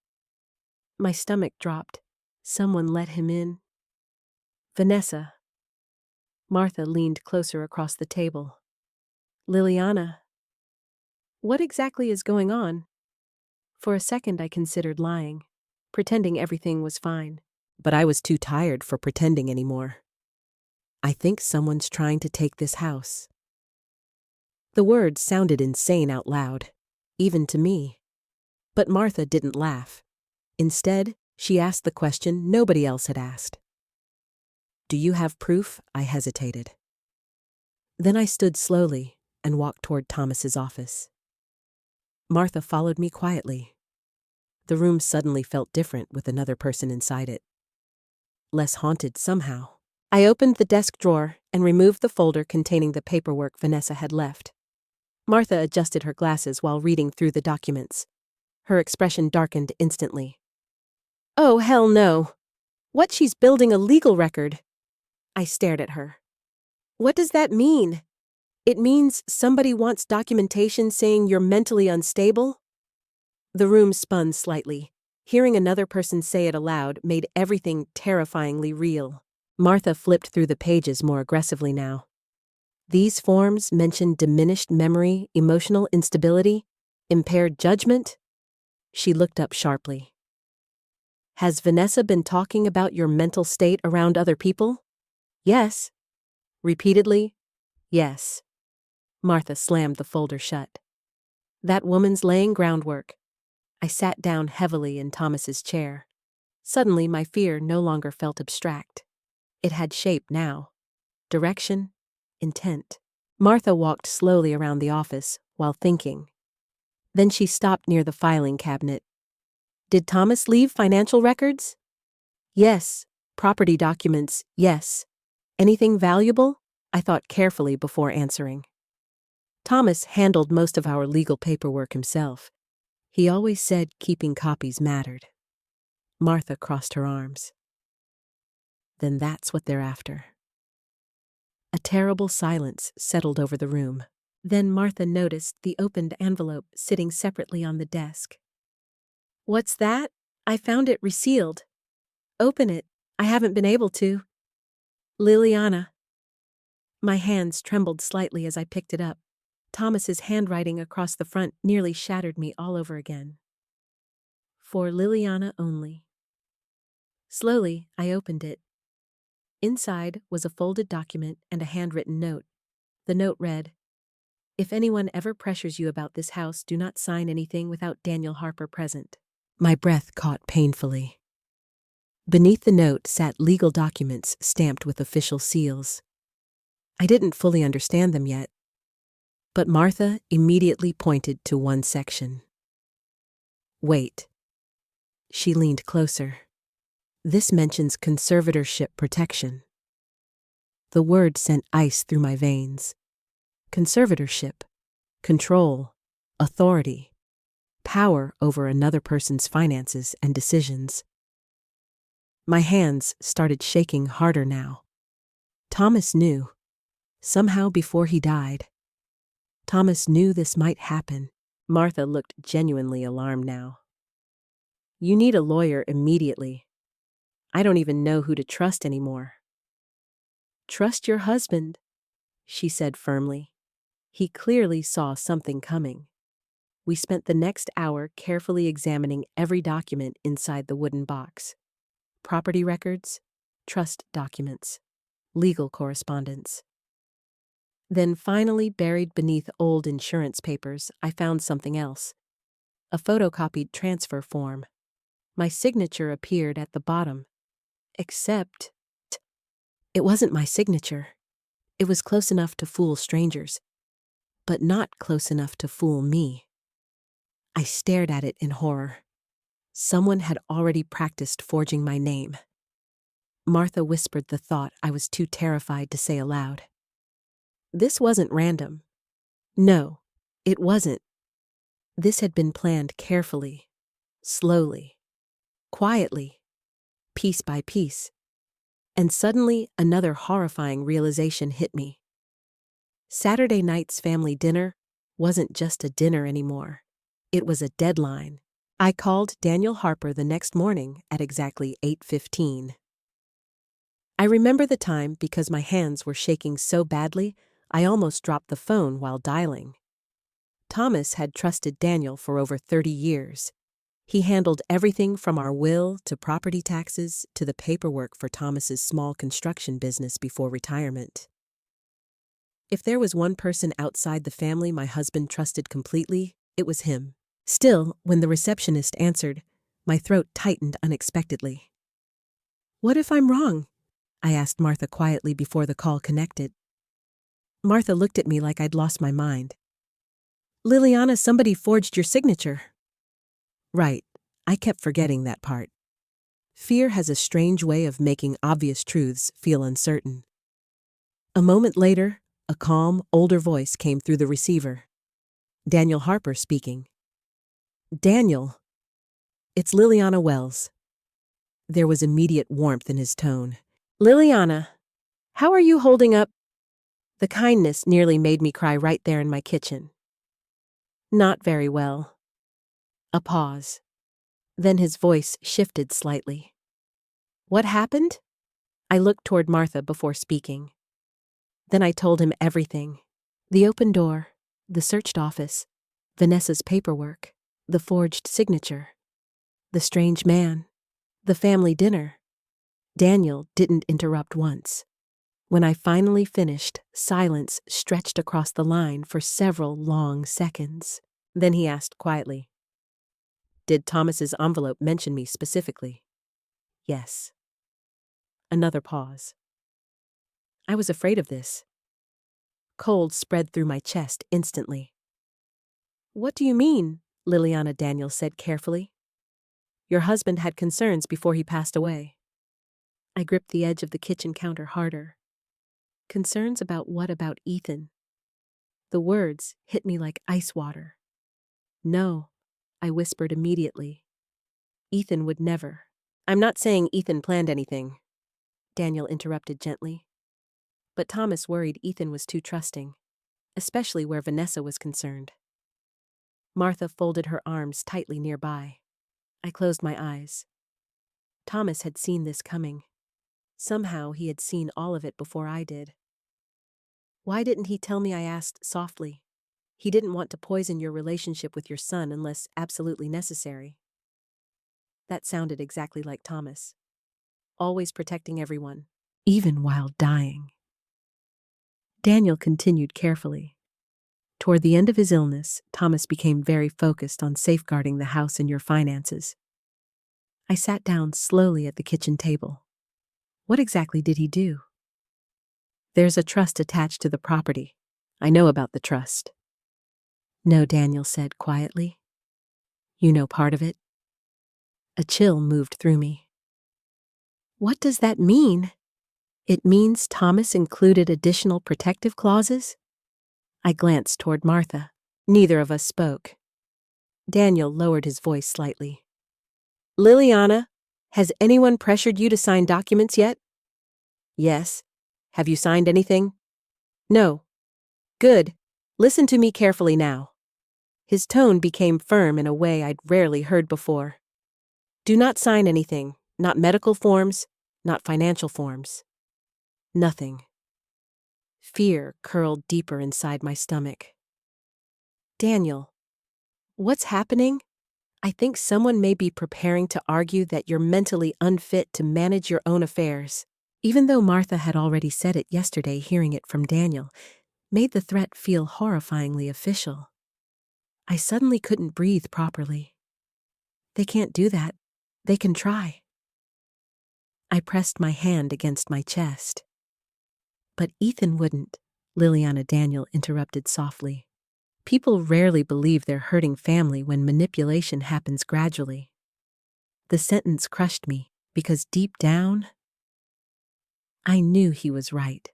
My stomach dropped. Someone let him in. Vanessa. Martha leaned closer across the table. "Liliana. What exactly is going on?" For a second I considered lying, pretending everything was fine. But I was too tired for pretending anymore. "I think someone's trying to take this house." The words sounded insane out loud, even to me. But Martha didn't laugh. Instead, she asked the question nobody else had asked. "Do you have proof?" I hesitated. Then I stood slowly and walked toward Thomas's office. Martha followed me quietly. The room suddenly felt different with another person inside it. Less haunted somehow. I opened the desk drawer and removed the folder containing the paperwork Vanessa had left. Martha adjusted her glasses while reading through the documents. Her expression darkened instantly. "Oh, hell no. What, she's building a legal record?" I stared at her. "What does that mean? It means somebody wants documentation saying you're mentally unstable?" The room spun slightly. Hearing another person say it aloud made everything terrifyingly real. Martha flipped through the pages more aggressively now. These forms mentioned diminished memory, emotional instability, impaired judgment. She looked up sharply. Has Vanessa been talking about your mental state around other people? Yes. Repeatedly? Yes. Martha slammed the folder shut. That woman's laying groundwork. I sat down heavily in Thomas's chair. Suddenly my fear no longer felt abstract. It had shape now. Direction, intent. Martha walked slowly around the office while thinking. Then she stopped near the filing cabinet. Did Thomas leave financial records? Yes. Property documents, yes. Anything valuable? I thought carefully before answering. Thomas handled most of our legal paperwork himself. He always said keeping copies mattered. Martha crossed her arms. Then that's what they're after. A terrible silence settled over the room. Then Martha noticed the opened envelope sitting separately on the desk. What's that? I found it resealed. Open it. I haven't been able to. Liliana. My hands trembled slightly as I picked it up. Thomas's handwriting across the front nearly shattered me all over again. For Liliana only. Slowly, I opened it. Inside was a folded document and a handwritten note. The note read, "If anyone ever pressures you about this house, do not sign anything without Daniel Harper present." My breath caught painfully. Beneath the note sat legal documents stamped with official seals. I didn't fully understand them yet, but Martha immediately pointed to one section. Wait. She leaned closer. This mentions conservatorship protection. The word sent ice through my veins. Conservatorship, control, authority, power over another person's finances and decisions. My hands started shaking harder now. Thomas knew. Somehow before he died. Thomas knew this might happen. Martha looked genuinely alarmed now. You need a lawyer immediately. I don't even know who to trust anymore. Trust your husband, she said firmly. He clearly saw something coming. We spent the next hour carefully examining every document inside the wooden box. Property records, trust documents, legal correspondence. Then finally, buried beneath old insurance papers, I found something else. A photocopied transfer form. My signature appeared at the bottom. Except, it wasn't my signature. It was close enough to fool strangers, but not close enough to fool me. I stared at it in horror. Someone had already practiced forging my name. Martha whispered the thought I was too terrified to say aloud. This wasn't random. No, it wasn't. This had been planned carefully, slowly, quietly, piece by piece. And suddenly another horrifying realization hit me. Saturday night's family dinner wasn't just a dinner anymore. It was a deadline. I called Daniel Harper the next morning at exactly 8:15. I remember the time because my hands were shaking so badly, I almost dropped the phone while dialing. Thomas had trusted Daniel for over 30 years. He handled everything from our will to property taxes to the paperwork for Thomas's small construction business before retirement. If there was one person outside the family my husband trusted completely, it was him. Still, when the receptionist answered, my throat tightened unexpectedly. What if I'm wrong? I asked Martha quietly before the call connected. Martha looked at me like I'd lost my mind. Liliana, somebody forged your signature. Right, I kept forgetting that part. Fear has a strange way of making obvious truths feel uncertain. A moment later, a calm, older voice came through the receiver. Daniel Harper speaking. Daniel. It's Liliana Wells. There was immediate warmth in his tone. Liliana, how are you holding up? The kindness nearly made me cry right there in my kitchen. Not very well. A pause. Then his voice shifted slightly. What happened? I looked toward Martha before speaking. Then I told him everything. The open door, the searched office, Vanessa's paperwork. the forged signature, the strange man, the family dinner. Daniel didn't interrupt once. When I finally finished, silence stretched across the line for several long seconds. Then he asked quietly, "Did Thomas's envelope mention me specifically?" "Yes." Another pause. I was afraid of this. Cold spread through my chest instantly. "What do you mean?" Liliana Daniel said carefully. "Your husband had concerns before he passed away." I gripped the edge of the kitchen counter harder. Concerns about what about Ethan? The words hit me like ice water. "No," I whispered immediately. "Ethan would never." "I'm not saying Ethan planned anything," Daniel interrupted gently. But Thomas worried Ethan was too trusting, especially where Vanessa was concerned. Martha folded her arms tightly nearby. I closed my eyes. Thomas had seen this coming. Somehow he had seen all of it before I did. "Why didn't he tell me?" I asked softly. "He didn't want to poison your relationship with your son unless absolutely necessary." That sounded exactly like Thomas. Always protecting everyone, even while dying. Daniel continued carefully. "Toward the end of his illness, Thomas became very focused on safeguarding the house and your finances." I sat down slowly at the kitchen table. "What exactly did he do?" "There's a trust attached to the property. I know about the trust." "No," Daniel said quietly. "You know part of it?" A chill moved through me. "What does that mean?" "It means Thomas included additional protective clauses?" I glanced toward Martha. Neither of us spoke. Daniel lowered his voice slightly. "Liliana, has anyone pressured you to sign documents yet?" "Yes. Have you signed anything?" "No." "Good. Listen to me carefully now." His tone became firm in a way I'd rarely heard before. "Do not sign anything, not medical forms, not financial forms. Nothing." Fear curled deeper inside my stomach. "Daniel, what's happening? I think someone may be preparing to argue that you're mentally unfit to manage your own affairs." Even though Martha had already said it yesterday, hearing it from Daniel made the threat feel horrifyingly official. I suddenly couldn't breathe properly. "They can't do that. They can try." I pressed my hand against my chest. "But Ethan wouldn't," Liliana Daniel interrupted softly. "People rarely believe they're hurting family when manipulation happens gradually." The sentence crushed me because deep down, I knew he was right.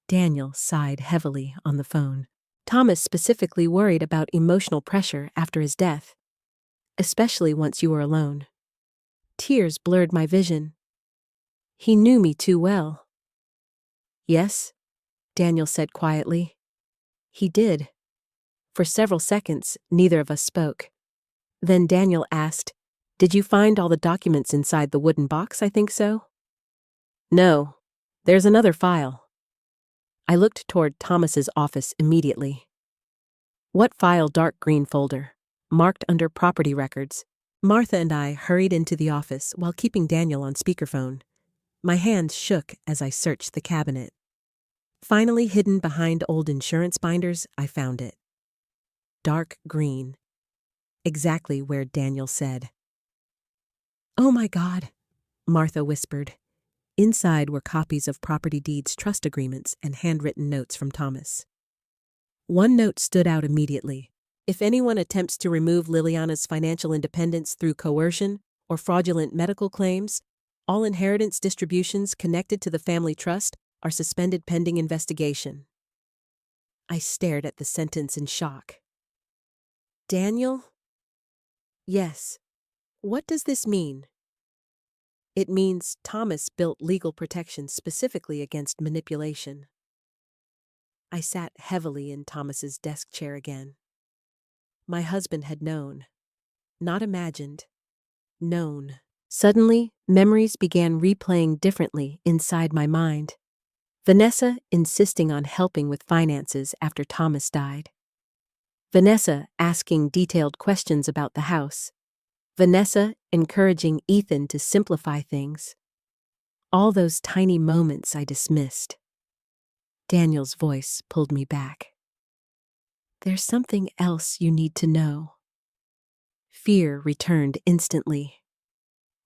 Daniel sighed heavily on the phone. "Thomas specifically worried about emotional pressure after his death, especially once you were alone." Tears blurred my vision. He knew me too well. "Yes," Daniel said quietly. "He did." For several seconds, neither of us spoke. Then Daniel asked, "Did you find all the documents inside the wooden box?" "I think so." "No. There's another file." I looked toward Thomas's office immediately. "What file?" "Dark green folder, marked under property records." Martha and I hurried into the office while keeping Daniel on speakerphone. My hands shook as I searched the cabinet. Finally hidden behind old insurance binders, I found it. Dark green. Exactly where Daniel said. "Oh my God," Martha whispered. Inside were copies of property deeds, trust agreements, and handwritten notes from Thomas. One note stood out immediately. "If anyone attempts to remove Liliana's financial independence through coercion or fraudulent medical claims, all inheritance distributions connected to the family trust are suspended pending investigation." I stared at the sentence in shock. "Daniel?" "Yes. What does this mean?" "It means Thomas built legal protections specifically against manipulation." I sat heavily in Thomas's desk chair again. My husband had known. Not imagined. Known. Suddenly, memories began replaying differently inside my mind. Vanessa insisting on helping with finances after Thomas died. Vanessa asking detailed questions about the house. Vanessa encouraging Ethan to simplify things. All those tiny moments I dismissed. Daniel's voice pulled me back. There's something else you need to know. Fear returned instantly.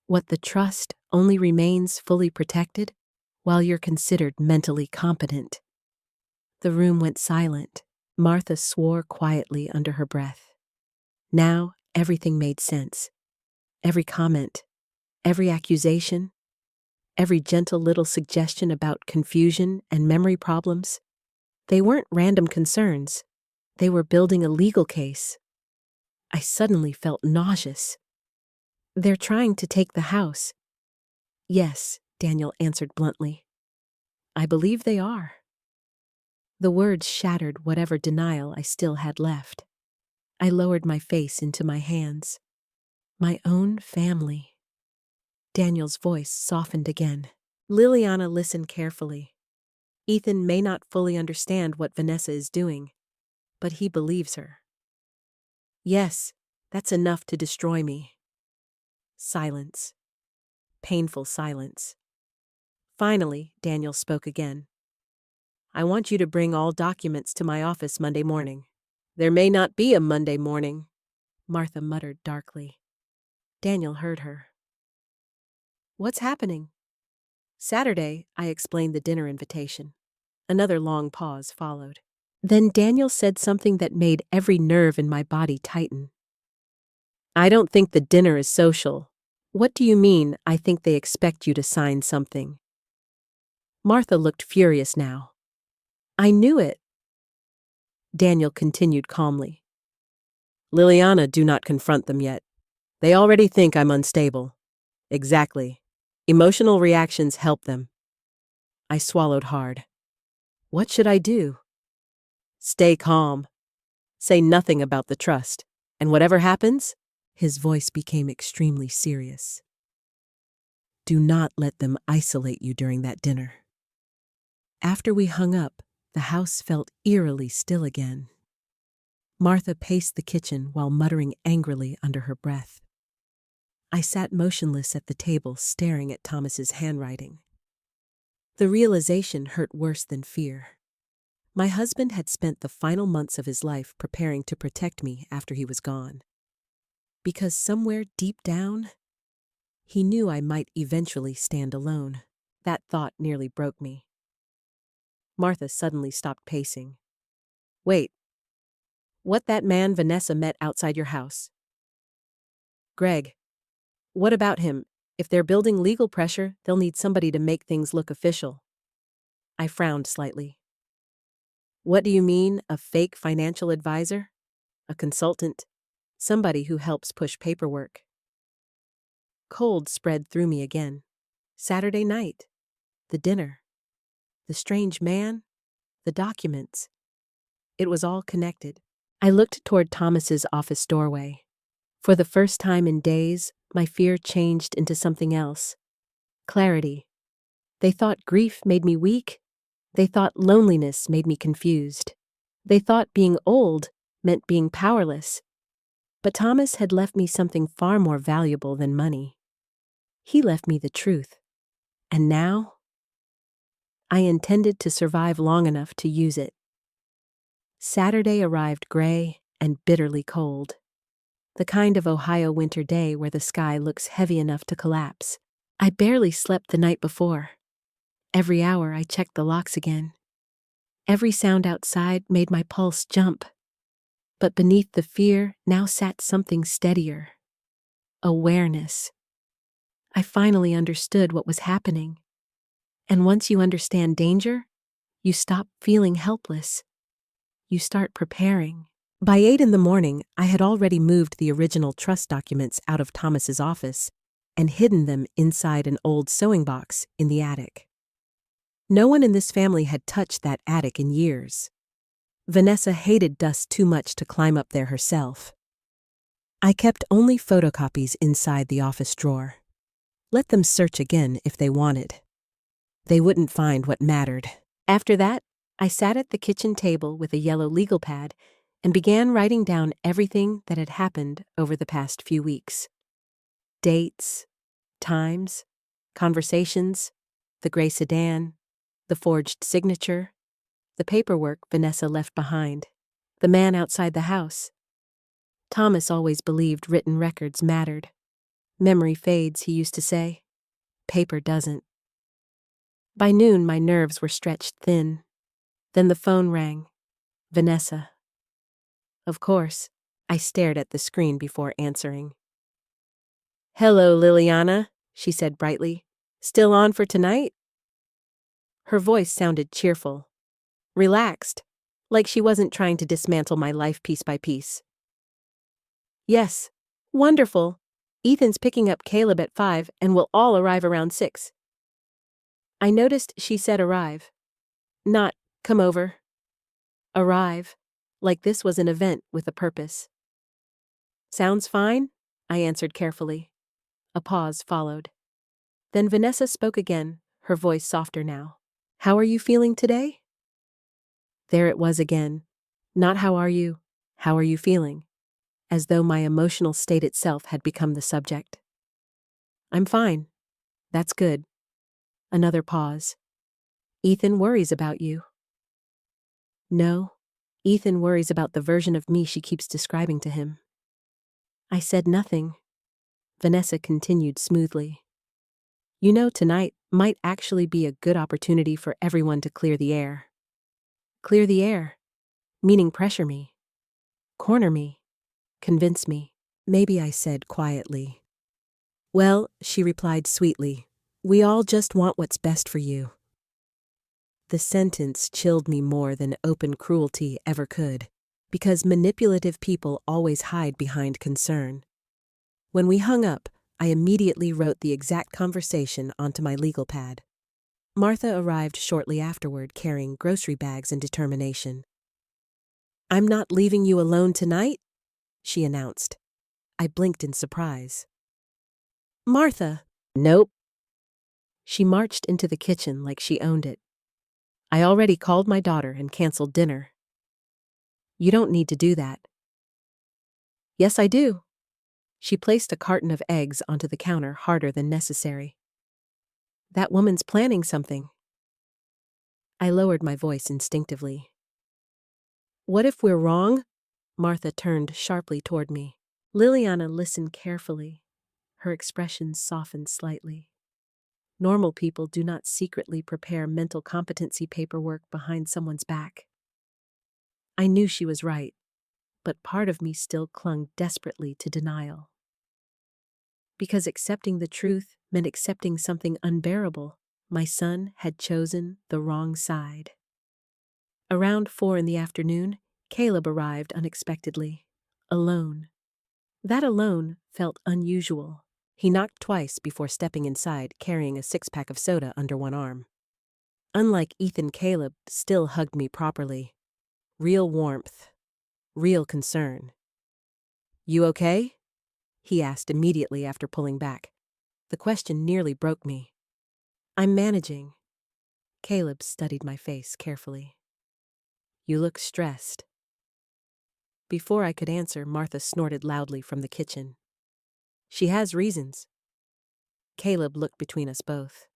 What the trust only remains fully protected while you're considered mentally competent. The room went silent. Martha swore quietly under her breath. Now everything made sense. Every comment, every accusation, every gentle little suggestion about confusion and memory problems. They weren't random concerns. They were building a legal case. I suddenly felt nauseous. They're trying to take the house. Yes, Daniel answered bluntly. I believe they are. The words shattered whatever denial I still had left. I lowered my face into my hands. My own family. Daniel's voice softened again. Liliana listened carefully. Ethan may not fully understand what Vanessa is doing, but he believes her. Yes, that's enough to destroy me. Silence. Painful silence. Finally, Daniel spoke again. I want you to bring all documents to my office Monday morning. There may not be a Monday morning, Martha muttered darkly. Daniel heard her. What's happening? Saturday, I explained the dinner invitation. Another long pause followed. Then Daniel said something that made every nerve in my body tighten. I don't think the dinner is social. What do you mean, I think they expect you to sign something? Martha looked furious now. I knew it. Daniel continued calmly. Liliana, do not confront them yet. They already think I'm unstable. Exactly. Emotional reactions help them. I swallowed hard. What should I do? Stay calm. Say nothing about the trust. And whatever happens, his voice became extremely serious. Do not let them isolate you during that dinner. After we hung up, the house felt eerily still again. Martha paced the kitchen while muttering angrily under her breath. I sat motionless at the table, staring at Thomas's handwriting. The realization hurt worse than fear. My husband had spent the final months of his life preparing to protect me after he was gone. Because somewhere deep down, he knew I might eventually stand alone. That thought nearly broke me. Martha suddenly stopped pacing. Wait. What that man Vanessa met outside your house? Greg. What about him? If they're building legal pressure, they'll need somebody to make things look official. I frowned slightly. What do you mean, a fake financial advisor? A consultant? Somebody who helps push paperwork? Cold spread through me again. Saturday night. The dinner. The strange man. The documents. It was all connected. I looked toward Thomas's office doorway. For the first time in days, my fear changed into something else. Clarity. They thought grief made me weak. They thought loneliness made me confused. They thought being old meant being powerless. But Thomas had left me something far more valuable than money. He left me the truth. And now? I intended to survive long enough to use it. Saturday arrived gray and bitterly cold. The kind of Ohio winter day where the sky looks heavy enough to collapse. I barely slept the night before. Every hour I checked the locks again. Every sound outside made my pulse jump. But beneath the fear now sat something steadier. Awareness. I finally understood what was happening. And once you understand danger, you stop feeling helpless. You start preparing. By 8 in the morning, I had already moved the original trust documents out of Thomas's office and hidden them inside an old sewing box in the attic. No one in this family had touched that attic in years. Vanessa hated dust too much to climb up there herself. I kept only photocopies inside the office drawer. Let them search again if they wanted. They wouldn't find what mattered. After that, I sat at the kitchen table with a yellow legal pad and began writing down everything that had happened over the past few weeks. Dates, times, conversations, the gray sedan, the forged signature, the paperwork Vanessa left behind, the man outside the house. Thomas always believed written records mattered. Memory fades, he used to say. Paper doesn't. By noon, my nerves were stretched thin. Then the phone rang. Vanessa. Of course, I stared at the screen before answering. "Hello, Liliana," she said brightly. "Still on for tonight?" Her voice sounded cheerful, relaxed, like she wasn't trying to dismantle my life piece by piece. "Yes, wonderful. Ethan's picking up Caleb at 5 and we'll all arrive around 6. I noticed she said arrive, not come over. Arrive, like this was an event with a purpose. "Sounds fine," I answered carefully. A pause followed. Then Vanessa spoke again, her voice softer now. "How are you feeling today?" There it was again. Not how are you feeling? As though my emotional state itself had become the subject. "I'm fine." "That's good." Another pause. "Ethan worries about you." "No, Ethan worries about the version of me she keeps describing to him." I said nothing. Vanessa continued smoothly. "You know, tonight might actually be a good opportunity for everyone to clear the air." Clear the air, meaning pressure me, corner me, convince me. "Maybe," I said quietly. "Well," she replied sweetly, "we all just want what's best for you." The sentence chilled me more than open cruelty ever could, because manipulative people always hide behind concern. When we hung up, I immediately wrote the exact conversation onto my legal pad. Martha arrived shortly afterward carrying grocery bags and determination. "I'm not leaving you alone tonight," she announced. I blinked in surprise. "Martha!" "Nope." She marched into the kitchen like she owned it. "I already called my daughter and canceled dinner." "You don't need to do that." "Yes, I do." She placed a carton of eggs onto the counter harder than necessary. "That woman's planning something." I lowered my voice instinctively. "What if we're wrong?" Martha turned sharply toward me. Liliana listened carefully. Her expression softened slightly. Normal people do not secretly prepare mental competency paperwork behind someone's back. I knew she was right, but part of me still clung desperately to denial. Because accepting the truth meant accepting something unbearable. My son had chosen the wrong side. Around 4 in the afternoon, Caleb arrived unexpectedly, alone. That alone felt unusual. He knocked twice before stepping inside, carrying a 6-pack of soda under one arm. Unlike Ethan, Caleb still hugged me properly. Real warmth. Real concern. "You okay?" he asked immediately after pulling back. The question nearly broke me. "I'm managing." Caleb studied my face carefully. "You look stressed." Before I could answer, Martha snorted loudly from the kitchen. "She has reasons." Caleb looked between us both.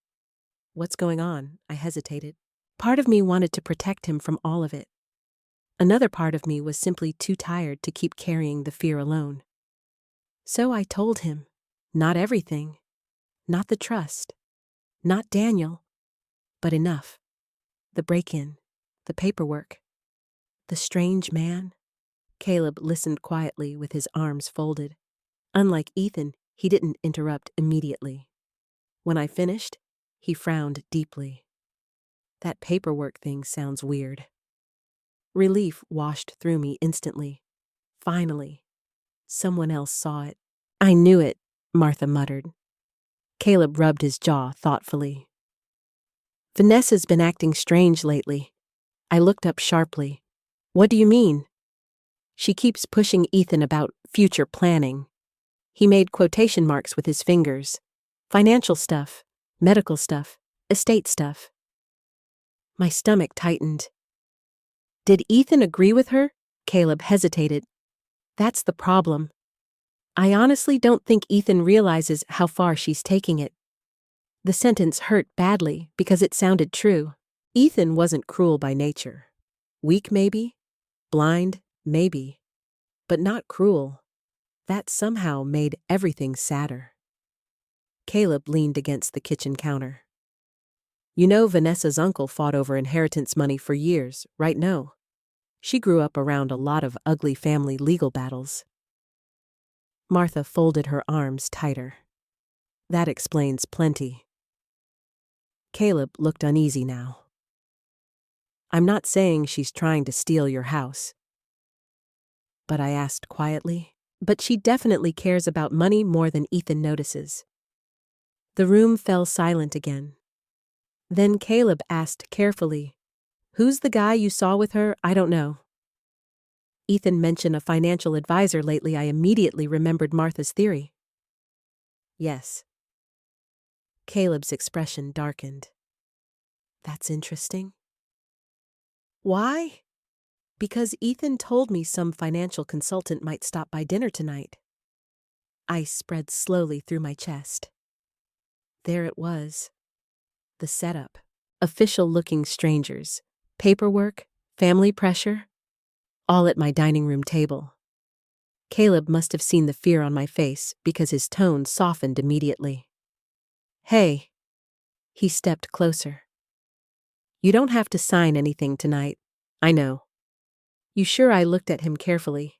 "What's going on?" I hesitated. Part of me wanted to protect him from all of it. Another part of me was simply too tired to keep carrying the fear alone. So I told him, not everything, not the trust, not Daniel, but enough. The break-in, the paperwork, the strange man. Caleb listened quietly with his arms folded. Unlike Ethan, he didn't interrupt immediately. When I finished, he frowned deeply. "That paperwork thing sounds weird." Relief washed through me instantly. Finally, someone else saw it. "I knew it," Martha muttered. Caleb rubbed his jaw thoughtfully. "Vanessa's been acting strange lately." I looked up sharply. "What do you mean?" "She keeps pushing Ethan about future planning." He made quotation marks with his fingers. "Financial stuff, medical stuff, estate stuff." My stomach tightened. "Did Ethan agree with her?" Caleb hesitated. That's the problem. I honestly don't think Ethan realizes how far she's taking it. The sentence hurt badly because it sounded true. Ethan wasn't cruel by nature. Weak maybe, blind maybe, but not cruel. That somehow made everything sadder. Caleb leaned against the kitchen counter. You know Vanessa's uncle fought over inheritance money for years, right? No. She grew up around a lot of ugly family legal battles. Martha folded her arms tighter. That explains plenty. Caleb looked uneasy now. I'm not saying she's trying to steal your house. But I asked quietly, but she definitely cares about money more than Ethan notices. The room fell silent again. Then Caleb asked carefully, Who's the guy you saw with her? I don't know. Ethan mentioned a financial advisor lately. I immediately remembered Martha's theory. Yes. Caleb's expression darkened. That's interesting. Why? Because Ethan told me some financial consultant might stop by dinner tonight. Ice spread slowly through my chest. There it was. The setup. Official-looking strangers. Paperwork. Family pressure. All at my dining room table. Caleb must have seen the fear on my face because his tone softened immediately. Hey. He stepped closer. You don't have to sign anything tonight. I know. You sure? I looked at him carefully.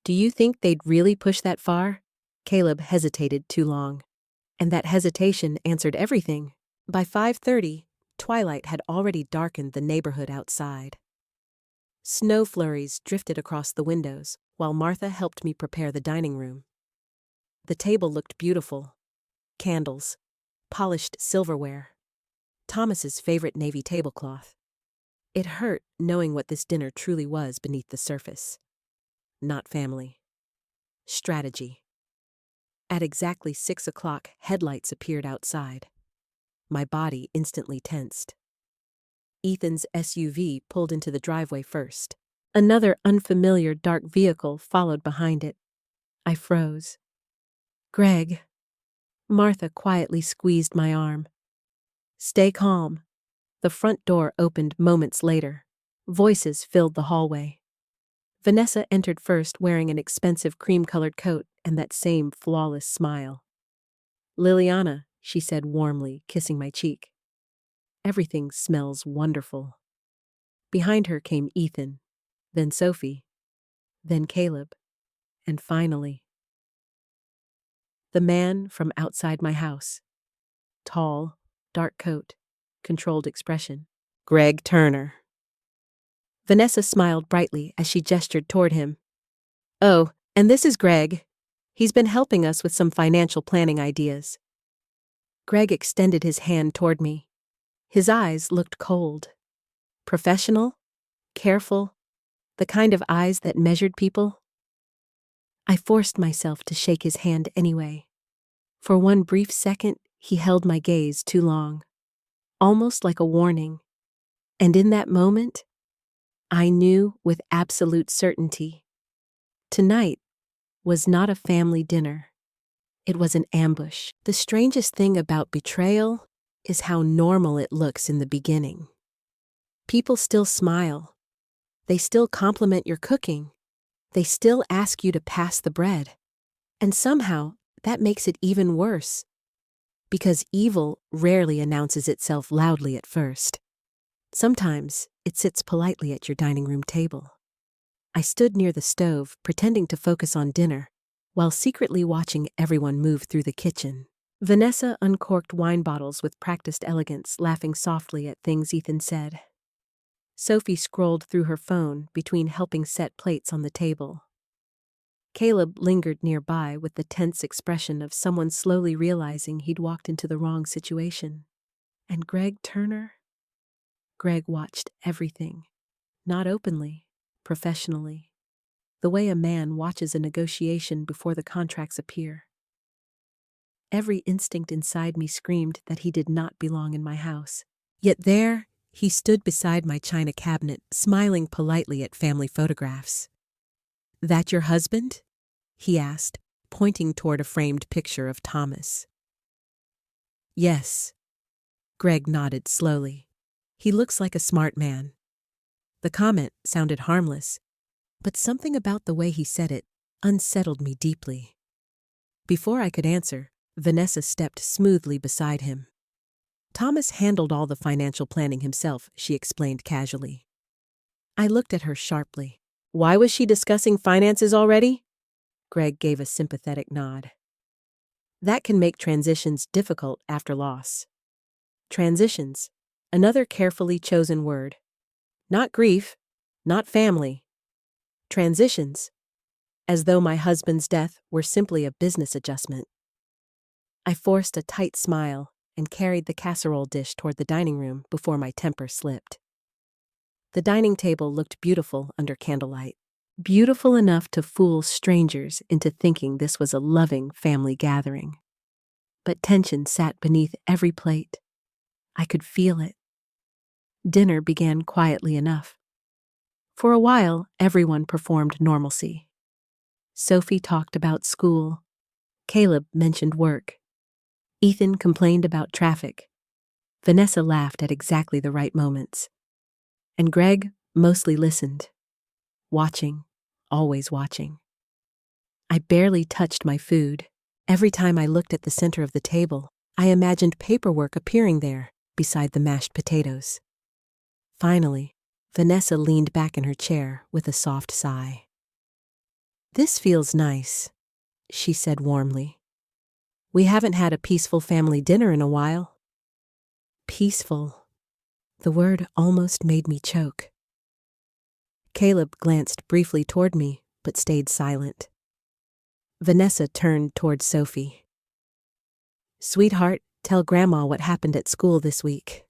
Do you think they'd really push that far? Caleb hesitated too long. And that hesitation answered everything. By 5:30, twilight had already darkened the neighborhood outside. Snow flurries drifted across the windows while Martha helped me prepare the dining room. The table looked beautiful. Candles, polished silverware, Thomas's favorite navy tablecloth. It hurt knowing what this dinner truly was beneath the surface. Not family. Strategy. At exactly 6 o'clock, headlights appeared outside. My body instantly tensed. Ethan's SUV pulled into the driveway first. Another unfamiliar dark vehicle followed behind it. I froze. Greg. Martha quietly squeezed my arm. Stay calm. The front door opened moments later. Voices filled the hallway. Vanessa entered first wearing an expensive cream-colored coat and that same flawless smile. Liliana, she said warmly, kissing my cheek. Everything smells wonderful. Behind her came Ethan, then Sophie, then Caleb, and finally, the man from outside my house. Tall, dark coat, controlled expression. Greg Turner. Vanessa smiled brightly as she gestured toward him. Oh, and this is Greg. He's been helping us with some financial planning ideas. Greg extended his hand toward me. His eyes looked cold. Professional, careful, the kind of eyes that measured people. I forced myself to shake his hand anyway. For one brief second, he held my gaze too long, almost like a warning. And in that moment, I knew with absolute certainty. Tonight was not a family dinner. It was an ambush. The strangest thing about betrayal is how normal it looks in the beginning. People still smile. They still compliment your cooking. They still ask you to pass the bread. And somehow, that makes it even worse. Because evil rarely announces itself loudly at first. Sometimes, it sits politely at your dining room table. I stood near the stove, pretending to focus on dinner, while secretly watching everyone move through the kitchen. Vanessa uncorked wine bottles with practiced elegance, laughing softly at things Ethan said. Sophie scrolled through her phone between helping set plates on the table. Caleb lingered nearby with the tense expression of someone slowly realizing he'd walked into the wrong situation. And Greg Turner? Greg watched everything. Not openly, professionally. The way a man watches a negotiation before the contracts appear. Every instinct inside me screamed that he did not belong in my house. Yet there, He stood beside my china cabinet, smiling politely at family photographs. "That your husband?" he asked, pointing toward a framed picture of Thomas. "Yes." Greg nodded slowly. "He looks like a smart man." The comment sounded harmless, but something about the way he said it unsettled me deeply. Before I could answer, Vanessa stepped smoothly beside him. "Thomas handled all the financial planning himself," she explained casually. I looked at her sharply. "Why was she discussing finances already?" Greg gave a sympathetic nod. "That can make transitions difficult after loss." Transitions, another carefully chosen word. Not grief, not family. Transitions, as though my husband's death were simply a business adjustment. I forced a tight smile and carried the casserole dish toward the dining room before my temper slipped. The dining table looked beautiful under candlelight. Beautiful enough to fool strangers into thinking this was a loving family gathering. But tension sat beneath every plate. I could feel it. Dinner began quietly enough. For a while, everyone performed normalcy. Sophie talked about school. Caleb mentioned work. Ethan complained about traffic. Vanessa laughed at exactly the right moments. And Greg mostly listened. Watching, always watching. I barely touched my food. Every time I looked at the center of the table, I imagined paperwork appearing there beside the mashed potatoes. Finally, Vanessa leaned back in her chair with a soft sigh. "This feels nice," she said warmly. "We haven't had a peaceful family dinner in a while." Peaceful. The word almost made me choke. Caleb glanced briefly toward me, but stayed silent. Vanessa turned toward Sophie. "Sweetheart, tell Grandma what happened at school this week."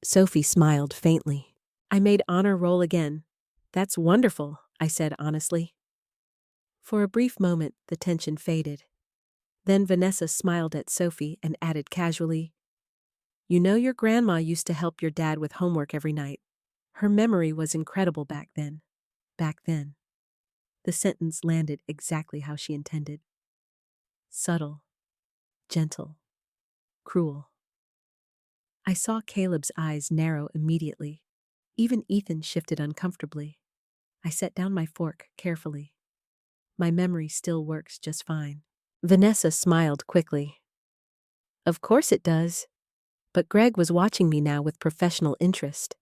Sophie smiled faintly. "I made honor roll again." "That's wonderful," I said honestly. For a brief moment, the tension faded. Then Vanessa smiled at Sophie and added casually, "You know your grandma used to help your dad with homework every night. Her memory was incredible back then." Back then. The sentence landed exactly how she intended. Subtle, gentle, cruel. I saw Caleb's eyes narrow immediately. Even Ethan shifted uncomfortably. I set down my fork carefully. My memory still works just fine. Vanessa smiled quickly. "Of course it does." But Greg was watching me now with professional interest,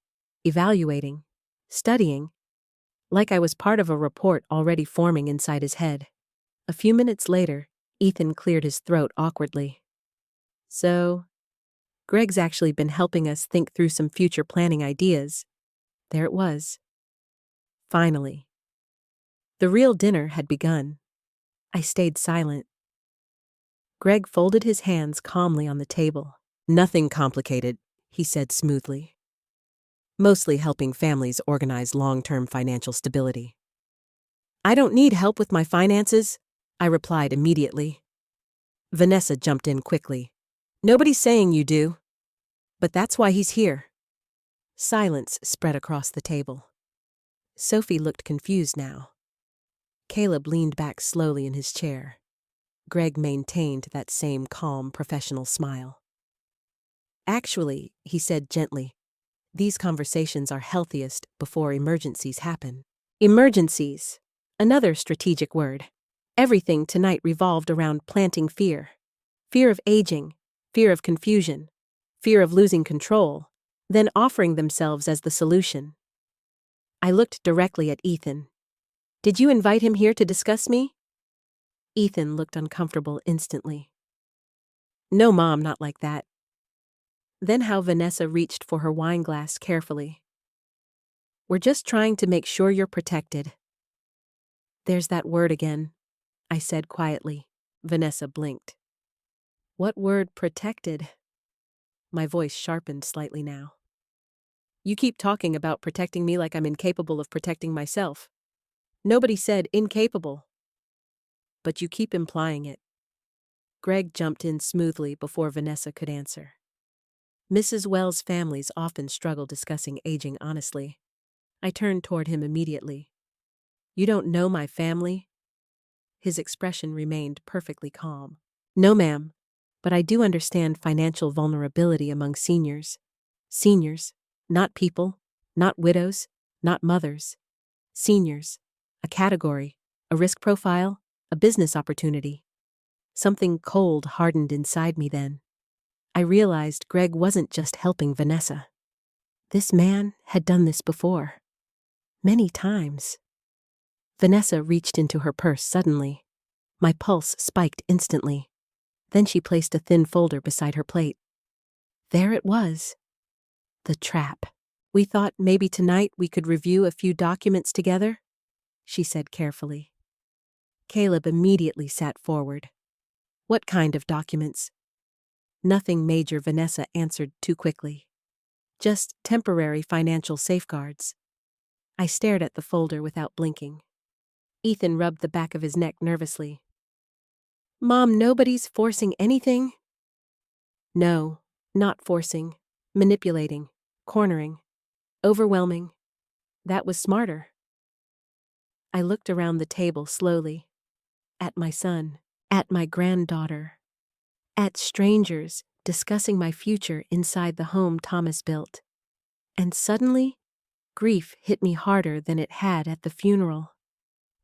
evaluating, studying, like I was part of a report already forming inside his head. A few minutes later, Ethan cleared his throat awkwardly. "So, Greg's actually been helping us think through some future planning ideas." There it was. Finally. The real dinner had begun. I stayed silent. Greg folded his hands calmly on the table. "Nothing complicated," he said smoothly. "Mostly helping families organize long-term financial stability." "I don't need help with my finances," I replied immediately. Vanessa jumped in quickly. "Nobody's saying you do. But that's why he's here." Silence spread across the table. Sophie looked confused now. Caleb leaned back slowly in his chair. Greg maintained that same calm, professional smile. "Actually," he said gently, "these conversations are healthiest before emergencies happen." Emergencies. Another strategic word. Everything tonight revolved around planting fear. Fear of aging, fear of confusion, fear of losing control, then offering themselves as the solution. I looked directly at Ethan. "Did you invite him here to discuss me?" Ethan looked uncomfortable instantly. "No, Mom, not like that." Then how Vanessa reached for her wine glass carefully. "We're just trying to make sure you're protected." "There's that word again," I said quietly. Vanessa blinked. "What word, protected?" My voice sharpened slightly now. "You keep talking about protecting me like I'm incapable of protecting myself. Nobody said incapable. But you keep implying it." Greg jumped in smoothly before Vanessa could answer. Mrs. Wells' families often struggle discussing aging honestly. I turned toward him immediately. You don't know my family? His expression remained perfectly calm. No, ma'am, but I do understand financial vulnerability among seniors. Seniors, not people, not widows, not mothers. Seniors, a category, a risk profile, a business opportunity. Something cold hardened inside me then. I realized Greg wasn't just helping Vanessa. This man had done this before. Many times. Vanessa reached into her purse suddenly. My pulse spiked instantly. Then she placed a thin folder beside her plate. There it was. The trap. We thought maybe tonight we could review a few documents together, she said carefully. Caleb immediately sat forward. What kind of documents? Nothing major, Vanessa answered too quickly. Just temporary financial safeguards. I stared at the folder without blinking. Ethan rubbed the back of his neck nervously. Mom, nobody's forcing anything? No, not forcing. Manipulating. Cornering. Overwhelming. That was smarter. I looked around the table slowly. At my son. At my granddaughter. At strangers discussing my future inside the home Thomas built. And suddenly, grief hit me harder than it had at the funeral.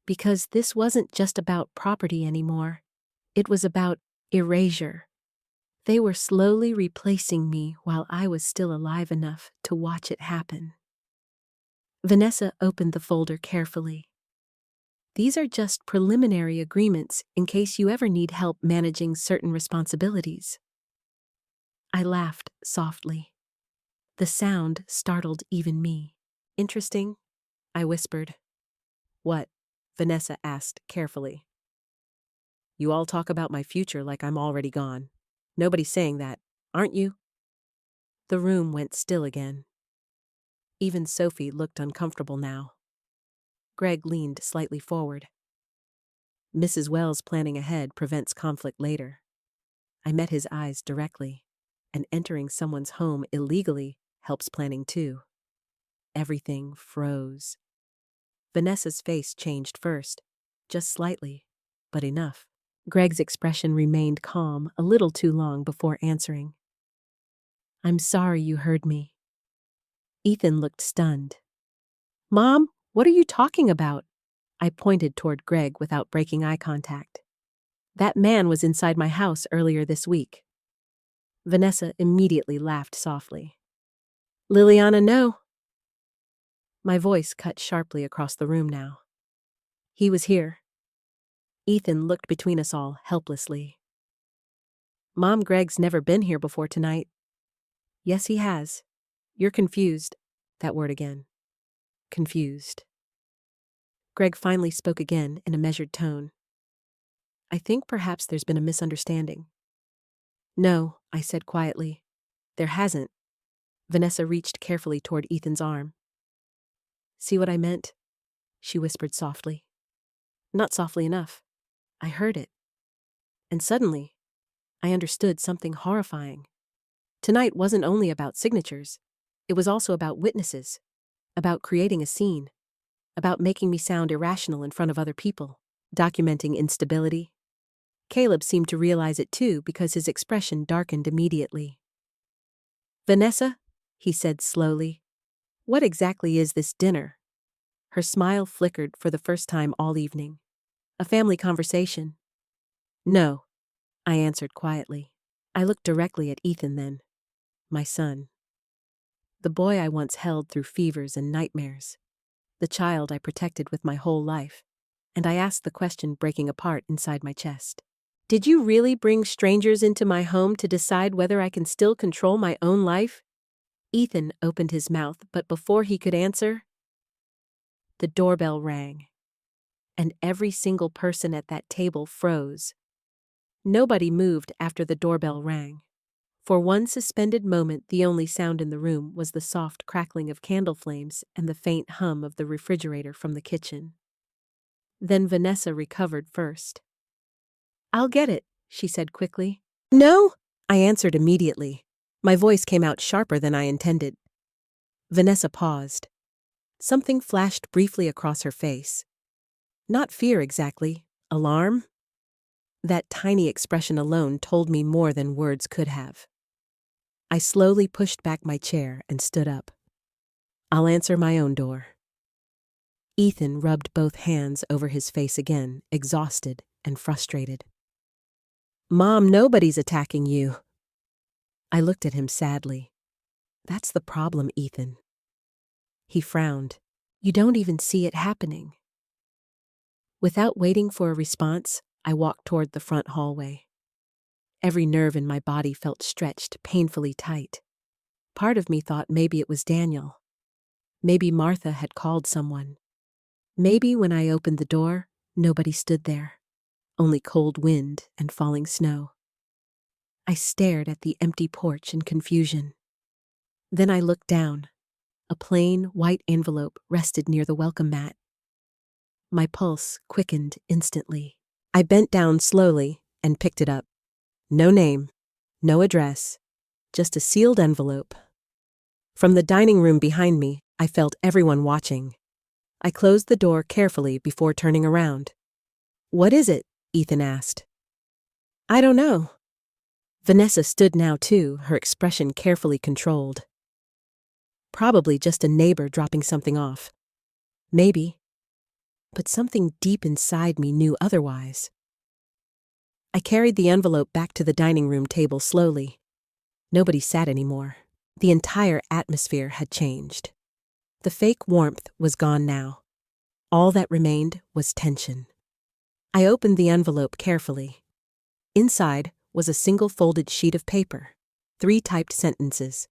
Because this wasn't just about property anymore. It was about erasure. They were slowly replacing me while I was still alive enough to watch it happen. Vanessa opened the folder carefully. These are just preliminary agreements in case you ever need help managing certain responsibilities. I laughed softly. The sound startled even me. Interesting, I whispered. What? Vanessa asked carefully. You all talk about my future like I'm already gone. Nobody's saying that, aren't you? The room went still again. Even Sophie looked uncomfortable now. Greg leaned slightly forward. Mrs. Wells' planning ahead prevents conflict later. I met his eyes directly, and entering someone's home illegally helps planning too. Everything froze. Vanessa's face changed first, just slightly, but enough. Greg's expression remained calm a little too long before answering. I'm sorry you heard me. Ethan looked stunned. Mom, what are you talking about? I pointed toward Greg without breaking eye contact. That man was inside my house earlier this week. Vanessa immediately laughed softly. Liliana, no. My voice cut sharply across the room now. He was here. Ethan looked between us all helplessly. Mom, Greg's never been here before tonight. Yes, he has. You're confused. That word again. Confused. Greg finally spoke again in a measured tone. I think perhaps there's been a misunderstanding. No, I said quietly. There hasn't. Vanessa reached carefully toward Ethan's arm. See what I meant? She whispered softly. Not softly enough. I heard it. And suddenly, I understood something horrifying. Tonight wasn't only about signatures. It was also about witnesses, about creating a scene, about making me sound irrational in front of other people, documenting instability. Caleb seemed to realize it too because his expression darkened immediately. Vanessa, he said slowly, what exactly is this dinner? Her smile flickered for the first time all evening. A family conversation. No, I answered quietly. I looked directly at Ethan then. My son. The boy I once held through fevers and nightmares. The child I protected with my whole life. And I asked the question breaking apart inside my chest. Did you really bring strangers into my home to decide whether I can still control my own life? Ethan opened his mouth, but before he could answer, the doorbell rang. And every single person at that table froze. Nobody moved after the doorbell rang. For one suspended moment, the only sound in the room was the soft crackling of candle flames and the faint hum of the refrigerator from the kitchen. Then Vanessa recovered first. I'll get it, she said quickly. No, I answered immediately. My voice came out sharper than I intended. Vanessa paused. Something flashed briefly across her face. Not fear exactly, alarm? That tiny expression alone told me more than words could have. I slowly pushed back my chair and stood up. I'll answer my own door. Ethan rubbed both hands over his face again, exhausted and frustrated. Mom, nobody's attacking you. I looked at him sadly. That's the problem, Ethan. He frowned. You don't even see it happening. Without waiting for a response, I walked toward the front hallway. Every nerve in my body felt stretched painfully tight. Part of me thought maybe it was Daniel. Maybe Martha had called someone. Maybe when I opened the door, nobody stood there. Only cold wind and falling snow. I stared at the empty porch in confusion. Then I looked down. A plain, white envelope rested near the welcome mat. My pulse quickened instantly. I bent down slowly and picked it up. No name, no address, just a sealed envelope. From the dining room behind me, I felt everyone watching. I closed the door carefully before turning around. What is it? Ethan asked. I don't know. Vanessa stood now too, her expression carefully controlled. Probably just a neighbor dropping something off. Maybe. But something deep inside me knew otherwise. I carried the envelope back to the dining room table slowly. Nobody sat anymore. The entire atmosphere had changed. The fake warmth was gone now. All that remained was tension. I opened the envelope carefully. Inside was a single folded sheet of paper, 3 typed sentences.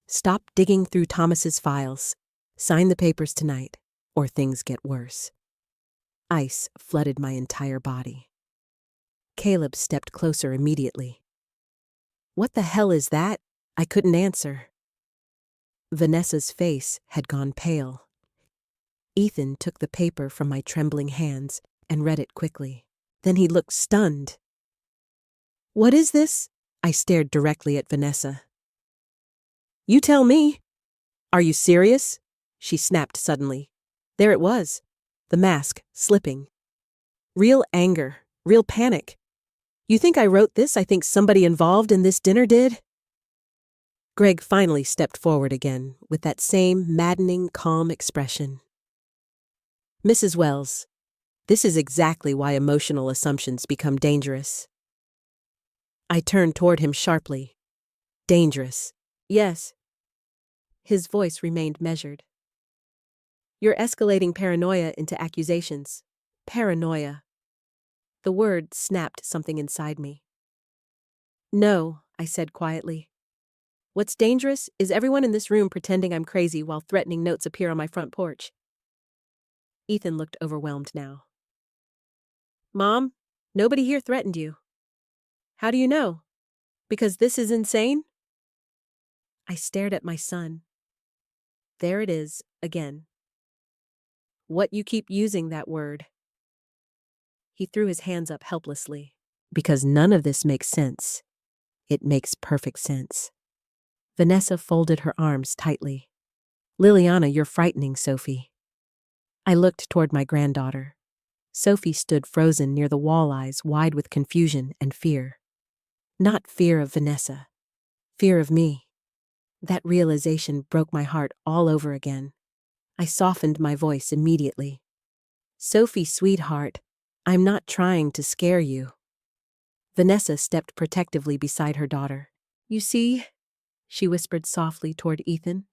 Stop digging through Thomas's files. Sign the papers tonight, or things get worse. Ice flooded my entire body. Caleb stepped closer immediately. What the hell is that? I couldn't answer. Vanessa's face had gone pale. Ethan took the paper from my trembling hands and read it quickly. Then he looked stunned. What is this? I stared directly at Vanessa. You tell me. Are you serious? She snapped suddenly. There it was, the mask slipping. Real anger, real panic. You think I wrote this? I think somebody involved in this dinner did? Greg finally stepped forward again with that same maddening, calm expression. Mrs. Wells, this is exactly why emotional assumptions become dangerous. I turned toward him sharply. Dangerous. Yes. His voice remained measured. You're escalating paranoia into accusations. Paranoia. The word snapped something inside me. No, I said quietly. What's dangerous is everyone in this room pretending I'm crazy while threatening notes appear on my front porch. Ethan looked overwhelmed now. Mom, nobody here threatened you. How do you know? Because this is insane? I stared at my son. There it is, again. What you keep using that word. He threw his hands up helplessly. Because none of this makes sense. It makes perfect sense. Vanessa folded her arms tightly. Liliana, you're frightening, Sophie. I looked toward my granddaughter. Sophie stood frozen near the wall, eyes wide with confusion and fear. Not fear of Vanessa. Fear of me. That realization broke my heart all over again. I softened my voice immediately. Sophie, sweetheart, I'm not trying to scare you. Vanessa stepped protectively beside her daughter. You see, she whispered softly toward Ethan.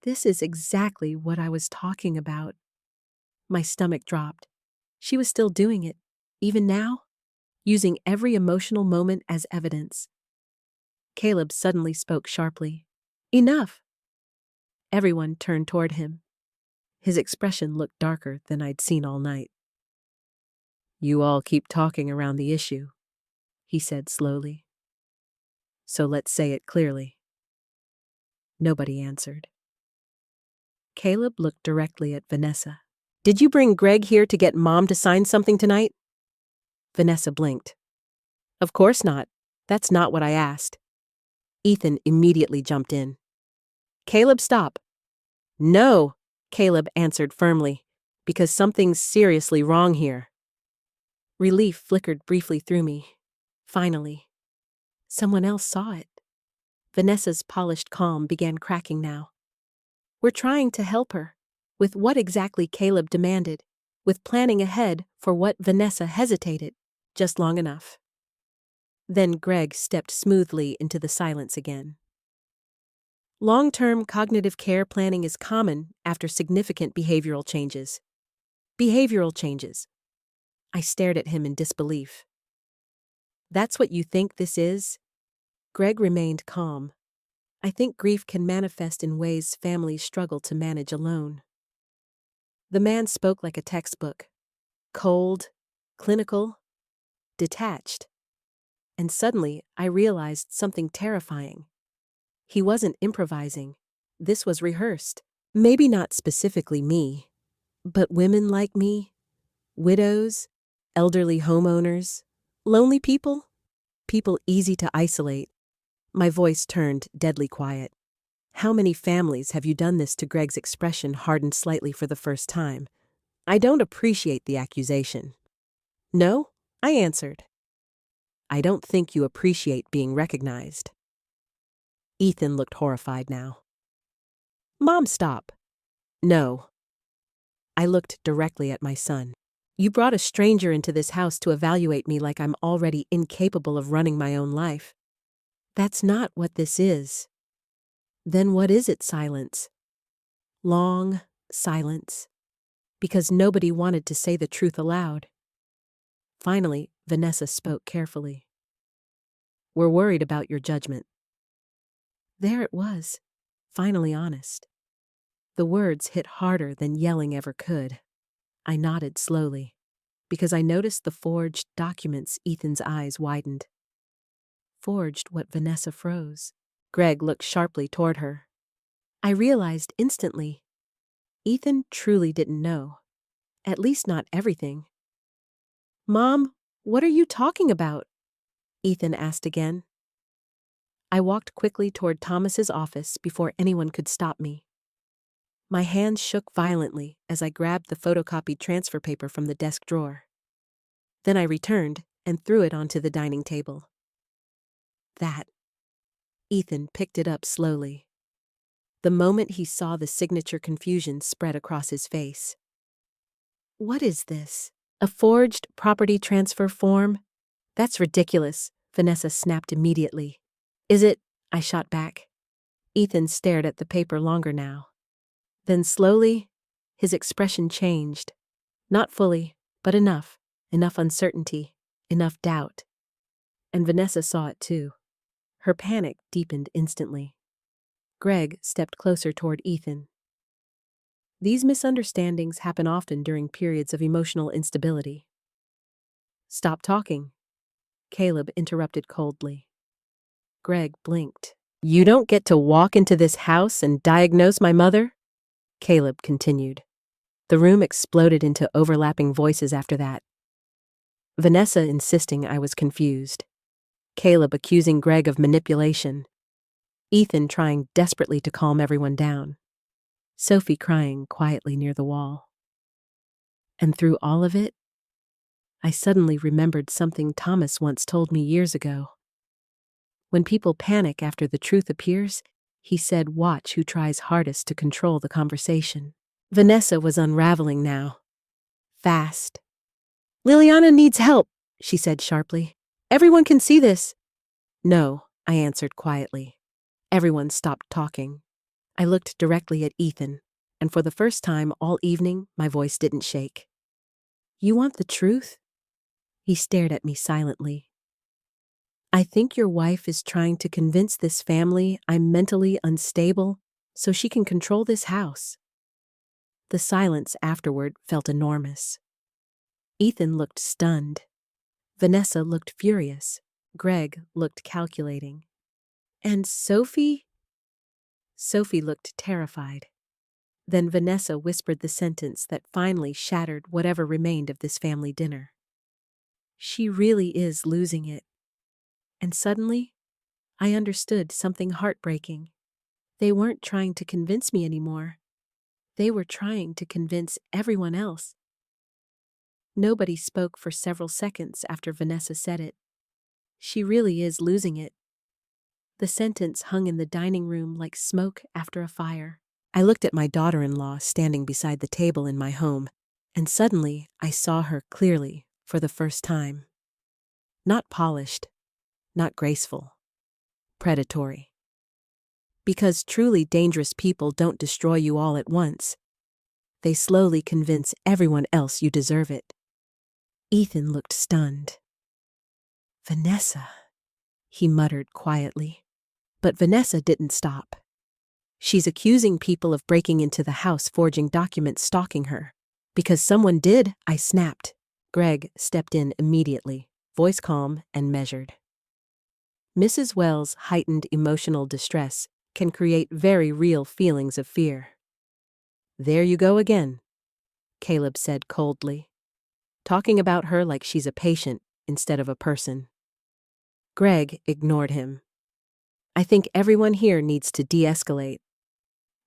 This is exactly what I was talking about. My stomach dropped. She was still doing it, even now, using every emotional moment as evidence. Caleb suddenly spoke sharply. Enough! Everyone turned toward him. His expression looked darker than I'd seen all night. You all keep talking around the issue, he said slowly. So let's say it clearly. Nobody answered. Caleb looked directly at Vanessa. Did you bring Greg here to get Mom to sign something tonight? Vanessa blinked. Of course not. That's not what I asked. Ethan immediately jumped in. "Caleb, stop." "No," Caleb answered firmly, "because something's seriously wrong here." Relief flickered briefly through me. Finally, someone else saw it. Vanessa's polished calm began cracking now. "We're trying to help her." With what exactly Caleb demanded, with planning ahead for what Vanessa hesitated, just long enough. Then Greg stepped smoothly into the silence again. Long-term cognitive care planning is common after significant behavioral changes. Behavioral changes. I stared at him in disbelief. "That's what you think this is?" Greg remained calm. "I think grief can manifest in ways families struggle to manage alone." The man spoke like a textbook. Cold, clinical, detached. And suddenly I realized something terrifying. He wasn't improvising. This was rehearsed. Maybe not specifically me, but women like me, widows, elderly homeowners, lonely people, people easy to isolate. My voice turned deadly quiet. "How many families have you done this to?" Greg's expression hardened slightly for the first time. "I don't appreciate the accusation." "No?" I answered. "I don't think you appreciate being recognized." Ethan looked horrified now. "Mom, stop." "No." I looked directly at my son. "You brought a stranger into this house to evaluate me like I'm already incapable of running my own life. That's not what this is." "Then what is it?" Silence. Long silence. Because nobody wanted to say the truth aloud. Finally, Vanessa spoke carefully. "We're worried about your judgment." There it was, finally honest. The words hit harder than yelling ever could. I nodded slowly, because I noticed the forged documents. Ethan's eyes widened. Forged what? Vanessa froze. Greg looked sharply toward her. I realized instantly, Ethan truly didn't know. At least not everything. "Mom, what are you talking about?" Ethan asked again. I walked quickly toward Thomas's office before anyone could stop me. My hands shook violently as I grabbed the photocopied transfer paper from the desk drawer. Then I returned and threw it onto the dining table. That. Ethan picked it up slowly. The moment he saw the signature, confusion spread across his face. "What is this? A forged property transfer form? That's ridiculous," Vanessa snapped immediately. "Is it?" I shot back. Ethan stared at the paper longer now. Then slowly, his expression changed. Not fully, but enough. Enough uncertainty. Enough doubt. And Vanessa saw it too. Her panic deepened instantly. Greg stepped closer toward Ethan. "These misunderstandings happen often during periods of emotional instability." "Stop talking," Caleb interrupted coldly. Greg blinked. "You don't get to walk into this house and diagnose my mother?" Caleb continued. The room exploded into overlapping voices after that. Vanessa insisting I was confused. Caleb accusing Greg of manipulation. Ethan trying desperately to calm everyone down. Sophie crying quietly near the wall. And through all of it, I suddenly remembered something Thomas once told me years ago. When people panic after the truth appears, he said, watch who tries hardest to control the conversation. Vanessa was unraveling now. Fast. "Liliana needs help," she said sharply. "Everyone can see this." "No," I answered quietly. Everyone stopped talking. I looked directly at Ethan, and for the first time all evening, my voice didn't shake. "You want the truth?" He stared at me silently. "I think your wife is trying to convince this family I'm mentally unstable so she can control this house." The silence afterward felt enormous. Ethan looked stunned. Vanessa looked furious. Greg looked calculating. And Sophie? Sophie looked terrified. Then Vanessa whispered the sentence that finally shattered whatever remained of this family dinner. "She really is losing it." And suddenly, I understood something heartbreaking. They weren't trying to convince me anymore. They were trying to convince everyone else. Nobody spoke for several seconds after Vanessa said it. She really is losing it. The sentence hung in the dining room like smoke after a fire. I looked at my daughter-in-law standing beside the table in my home, and suddenly I saw her clearly for the first time. Not polished, not graceful, predatory. Because truly dangerous people don't destroy you all at once. They slowly convince everyone else you deserve it. Ethan looked stunned. "Vanessa," he muttered quietly. But Vanessa didn't stop. "She's accusing people of breaking into the house, forging documents, stalking her. Because someone did," I snapped. Greg stepped in immediately, voice calm and measured. Mrs. Wells' heightened emotional distress can create very real feelings of fear. "There you go again," Caleb said coldly, talking about her like she's a patient instead of a person. Greg ignored him. "I think everyone here needs to de-escalate."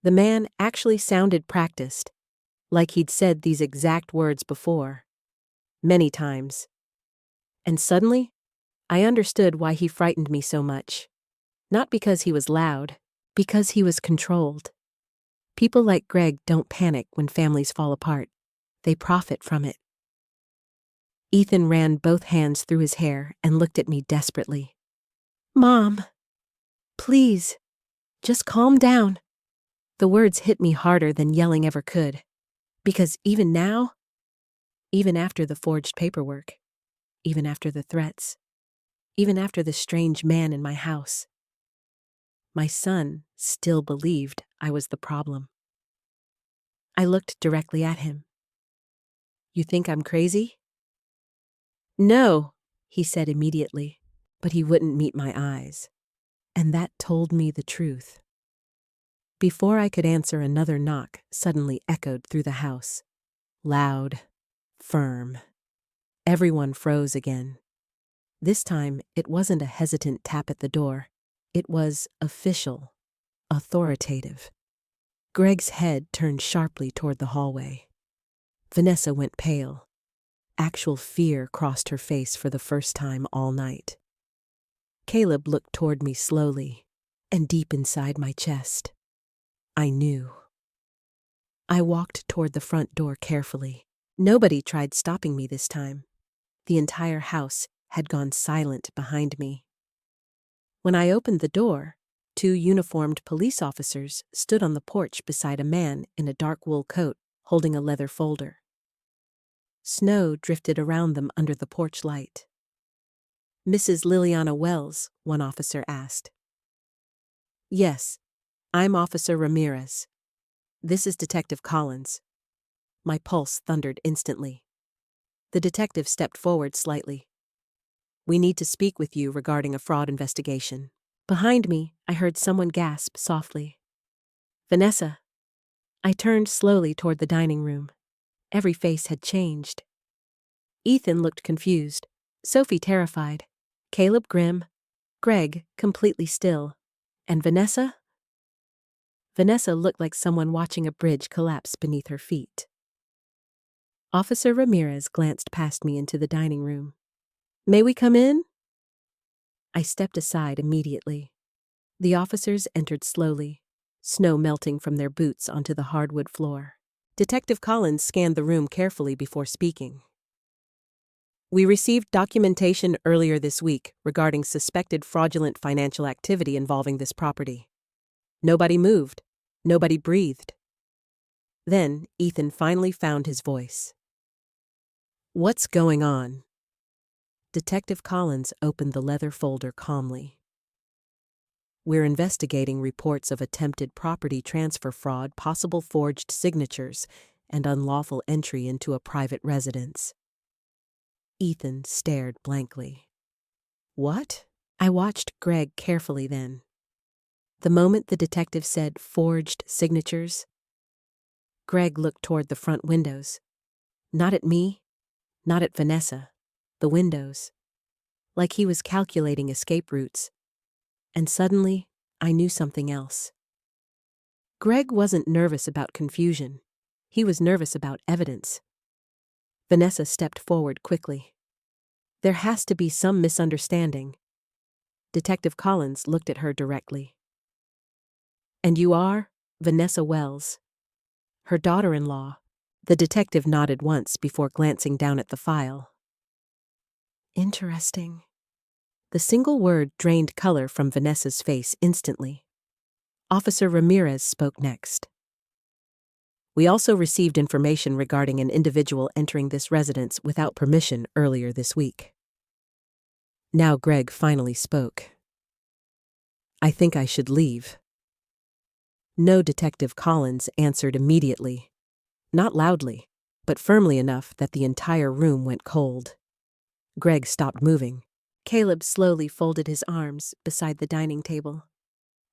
The man actually sounded practiced, like he'd said these exact words before, many times. And suddenly, I understood why he frightened me so much. Not because he was loud, because he was controlled. People like Greg don't panic when families fall apart. They profit from it. Ethan ran both hands through his hair and looked at me desperately. "Mom, please, just calm down." The words hit me harder than yelling ever could. Because even now, even after the forged paperwork, even after the threats, even after the strange man in my house, my son still believed I was the problem. I looked directly at him. "You think I'm crazy?" "No," he said immediately, but he wouldn't meet my eyes. And that told me the truth. Before I could answer, another knock suddenly echoed through the house. Loud, firm. Everyone froze again. This time, it wasn't a hesitant tap at the door. It was official, authoritative. Greg's head turned sharply toward the hallway. Vanessa went pale. Actual fear crossed her face for the first time all night. Caleb looked toward me slowly, and deep inside my chest, I knew. I walked toward the front door carefully. Nobody tried stopping me this time. The entire house had gone silent behind me. When I opened the door, 2 uniformed police officers stood on the porch beside a man in a dark wool coat holding a leather folder. Snow drifted around them under the porch light. "Mrs. Liliana Wells?" one officer asked. "Yes, I'm Officer Ramirez. This is Detective Collins." My pulse thundered instantly. The detective stepped forward slightly. "We need to speak with you regarding a fraud investigation." Behind me, I heard someone gasp softly. "Vanessa." I turned slowly toward the dining room. Every face had changed. Ethan looked confused, Sophie terrified, Caleb grim, Greg completely still, and Vanessa? Vanessa looked like someone watching a bridge collapse beneath her feet. Officer Ramirez glanced past me into the dining room. "May we come in?" I stepped aside immediately. The officers entered slowly, snow melting from their boots onto the hardwood floor. Detective Collins scanned the room carefully before speaking. "We received documentation earlier this week regarding suspected fraudulent financial activity involving this property. Nobody moved. Nobody breathed." Then Ethan finally found his voice. "What's going on?" Detective Collins opened the leather folder calmly. "We're investigating reports of attempted property transfer fraud, possible forged signatures, and unlawful entry into a private residence." Ethan stared blankly. "What?" I watched Greg carefully then. The moment the detective said forged signatures, Greg looked toward the front windows. Not at me, not at Vanessa, the windows. Like he was calculating escape routes. And suddenly, I knew something else. Greg wasn't nervous about confusion. He was nervous about evidence. Vanessa stepped forward quickly. There has to be some misunderstanding. Detective Collins looked at her directly. And you are Vanessa Wells, her daughter-in-law. The detective nodded once before glancing down at the file. Interesting. The single word drained color from Vanessa's face instantly. Officer Ramirez spoke next. We also received information regarding an individual entering this residence without permission earlier this week. Now Greg finally spoke. I think I should leave. No, Detective Collins answered immediately. Not loudly, but firmly enough that the entire room went cold. Greg stopped moving. Caleb slowly folded his arms beside the dining table.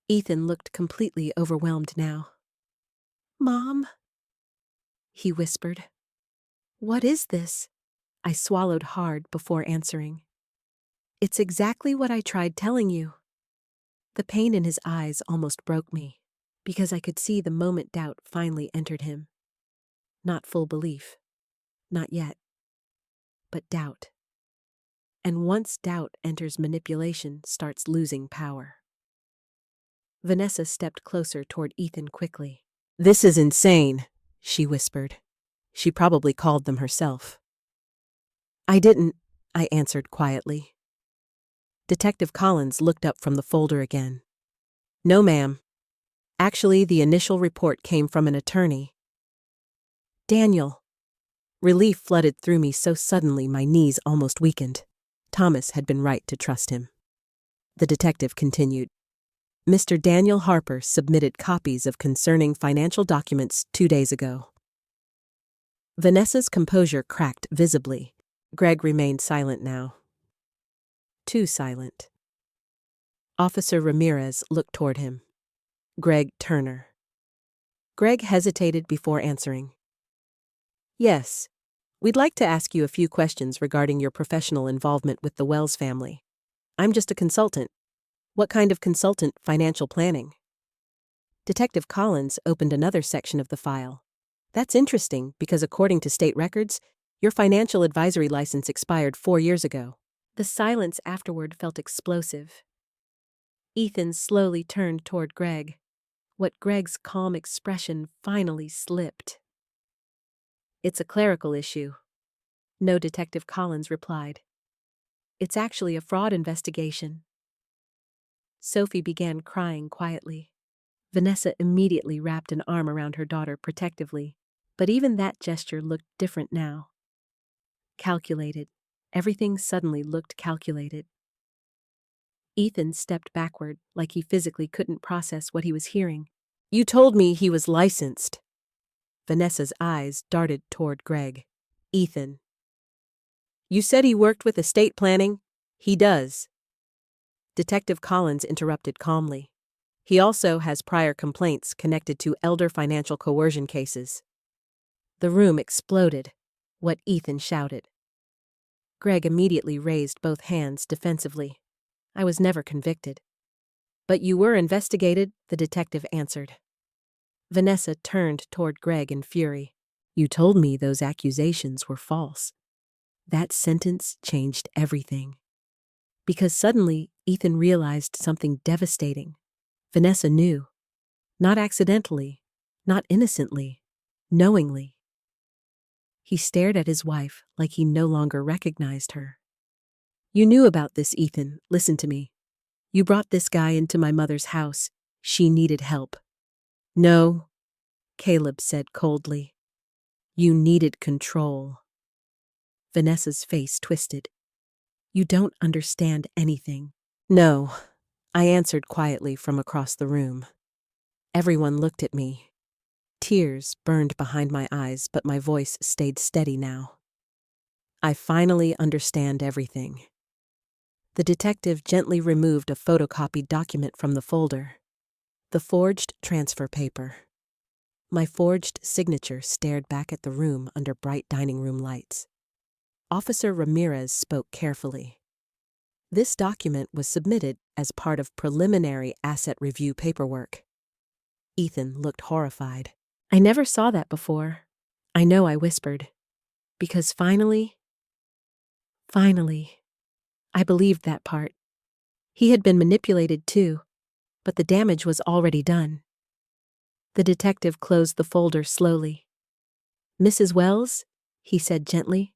Ethan looked completely overwhelmed now. Mom? He whispered. What is this? I swallowed hard before answering. It's exactly what I tried telling you. The pain in his eyes almost broke me, because I could see the moment doubt finally entered him. Not full belief. Not yet. But doubt. And once doubt enters, manipulation starts losing power. Vanessa stepped closer toward Ethan quickly. This is insane, she whispered. She probably called them herself. I didn't, I answered quietly. Detective Collins looked up from the folder again. No, ma'am. Actually, the initial report came from an attorney. Daniel. Relief flooded through me so suddenly my knees almost weakened. Thomas had been right to trust him. The detective continued. Mr. Daniel Harper submitted copies of concerning financial documents 2 days ago. Vanessa's composure cracked visibly. Greg remained silent now. Too silent. Officer Ramirez looked toward him. Greg Turner. Greg hesitated before answering. Yes, we'd like to ask you a few questions regarding your professional involvement with the Wells family. I'm just a consultant. What kind of consultant? Financial planning. Detective Collins opened another section of the file. That's interesting because according to state records, your financial advisory license expired 4 years ago. The silence afterward felt explosive. Ethan slowly turned toward Greg. What Greg's calm expression finally slipped. It's a clerical issue. No, Detective Collins replied. It's actually a fraud investigation. Sophie began crying quietly. Vanessa immediately wrapped an arm around her daughter protectively, but even that gesture looked different now. Calculated. Everything suddenly looked calculated. Ethan stepped backward like he physically couldn't process what he was hearing. You told me he was licensed. Vanessa's eyes darted toward Greg. Ethan. You said he worked with estate planning? He does. Detective Collins interrupted calmly. He also has prior complaints connected to elder financial coercion cases. The room exploded. What Ethan shouted. Greg immediately raised both hands defensively. I was never convicted. But you were investigated, the detective answered. Vanessa turned toward Greg in fury. You told me those accusations were false. That sentence changed everything. Because suddenly, Ethan realized something devastating. Vanessa knew. Not accidentally, not innocently, knowingly. He stared at his wife like he no longer recognized her. You knew about this, Ethan. Listen to me. You brought this guy into my mother's house. She needed help. No, Caleb said coldly. You needed control. Vanessa's face twisted. You don't understand anything. No, I answered quietly from across the room. Everyone looked at me. Tears burned behind my eyes, but my voice stayed steady now. I finally understand everything. The detective gently removed a photocopied document from the folder. The forged transfer paper. My forged signature stared back at the room under bright dining room lights. Officer Ramirez spoke carefully. This document was submitted as part of preliminary asset review paperwork. Ethan looked horrified. I never saw that before. I know, I whispered. Because finally, I believed that part. He had been manipulated too, but the damage was already done. The detective closed the folder slowly. Mrs. Wells, he said gently,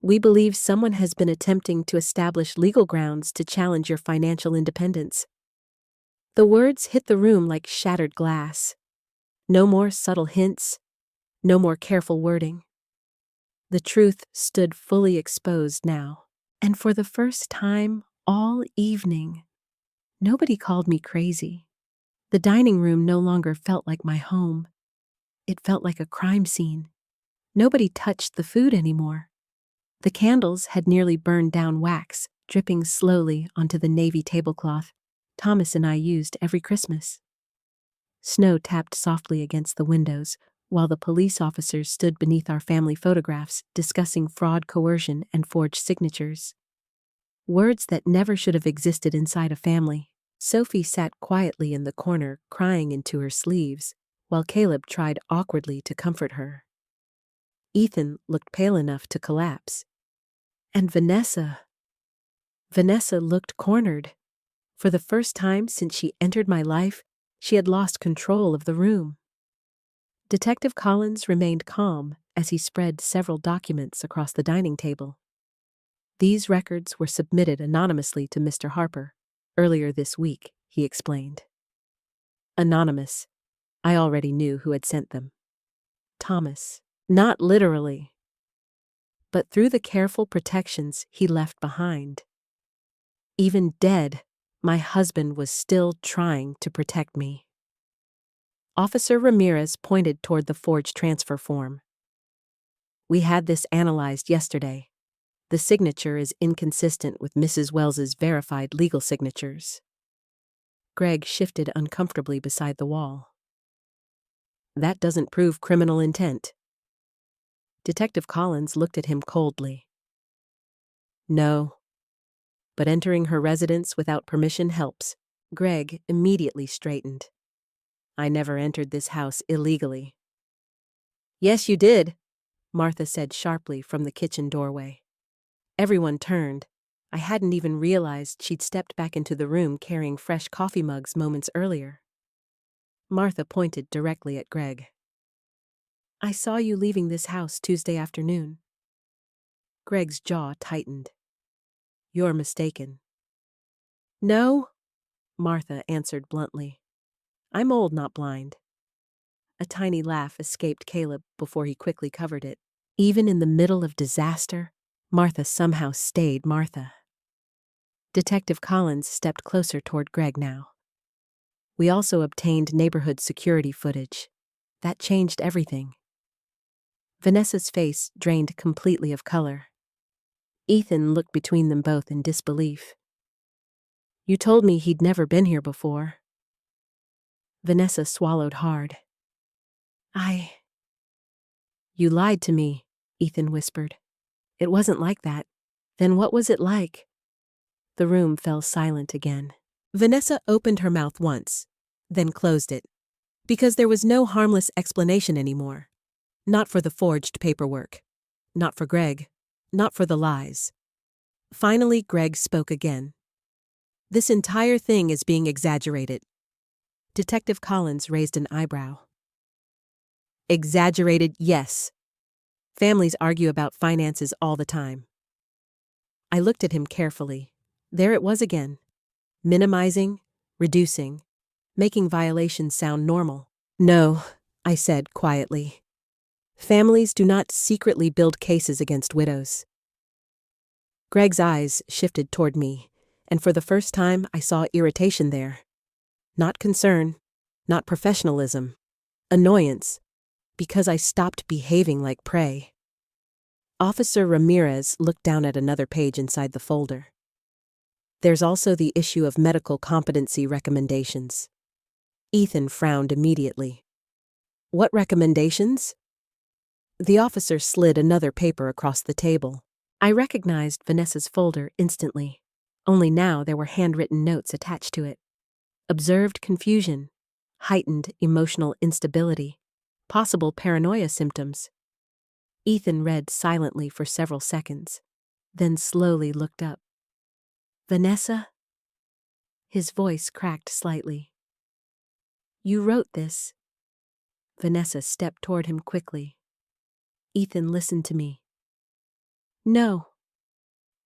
we believe someone has been attempting to establish legal grounds to challenge your financial independence. The words hit the room like shattered glass. No more subtle hints, no more careful wording. The truth stood fully exposed now, and for the first time all evening, nobody called me crazy. The dining room no longer felt like my home. It felt like a crime scene. Nobody touched the food anymore. The candles had nearly burned down wax, dripping slowly onto the navy tablecloth Thomas and I used every Christmas. Snow tapped softly against the windows, while the police officers stood beneath our family photographs discussing fraud, coercion, and forged signatures. Words that never should have existed inside a family. Sophie sat quietly in the corner, crying into her sleeves, while Caleb tried awkwardly to comfort her. Ethan looked pale enough to collapse. And Vanessa looked cornered. For the first time since she entered my life, she had lost control of the room. Detective Collins remained calm as he spread several documents across the dining table. These records were submitted anonymously to Mr. Harper earlier this week, he explained. Anonymous. I already knew who had sent them. Thomas. Not literally, but through the careful protections he left behind. Even dead, my husband was still trying to protect me. Officer Ramirez pointed toward the forged transfer form. We had this analyzed yesterday. The signature is inconsistent with Mrs. Wells's verified legal signatures. Greg shifted uncomfortably beside the wall. That doesn't prove criminal intent. Detective Collins looked at him coldly. No, but entering her residence without permission helps. Greg immediately straightened. I never entered this house illegally. Yes, you did, Martha said sharply from the kitchen doorway. Everyone turned. I hadn't even realized she'd stepped back into the room carrying fresh coffee mugs moments earlier. Martha pointed directly at Greg. I saw you leaving this house Tuesday afternoon. Greg's jaw tightened. You're mistaken. No, Martha answered bluntly. I'm old, not blind. A tiny laugh escaped Caleb before he quickly covered it. Even in the middle of disaster, Martha somehow stayed Martha. Detective Collins stepped closer toward Greg now. We also obtained neighborhood security footage. That changed everything. Vanessa's face drained completely of color. Ethan looked between them both in disbelief. You told me he'd never been here before. Vanessa swallowed hard. You lied to me, Ethan whispered. It wasn't like that. Then what was it like? The room fell silent again. Vanessa opened her mouth once, then closed it, because there was no harmless explanation anymore. Not for the forged paperwork. Not for Greg. Not for the lies. Finally, Greg spoke again. This entire thing is being exaggerated. Detective Collins raised an eyebrow. Exaggerated, yes. Families argue about finances all the time. I looked at him carefully. There it was again. Minimizing, reducing, making violations sound normal. No, I said quietly. Families do not secretly build cases against widows. Greg's eyes shifted toward me, and for the first time I saw irritation there. Not concern, not professionalism, annoyance, because I stopped behaving like prey. Officer Ramirez looked down at another page inside the folder. There's also the issue of medical competency recommendations. Ethan frowned immediately. What recommendations? The officer slid another paper across the table. I recognized Vanessa's folder instantly. Only now there were handwritten notes attached to it. Observed confusion, heightened emotional instability, possible paranoia symptoms. Ethan read silently for several seconds, then slowly looked up. "Vanessa?" His voice cracked slightly. "You wrote this." Vanessa stepped toward him quickly. "Ethan, listen to me." "No."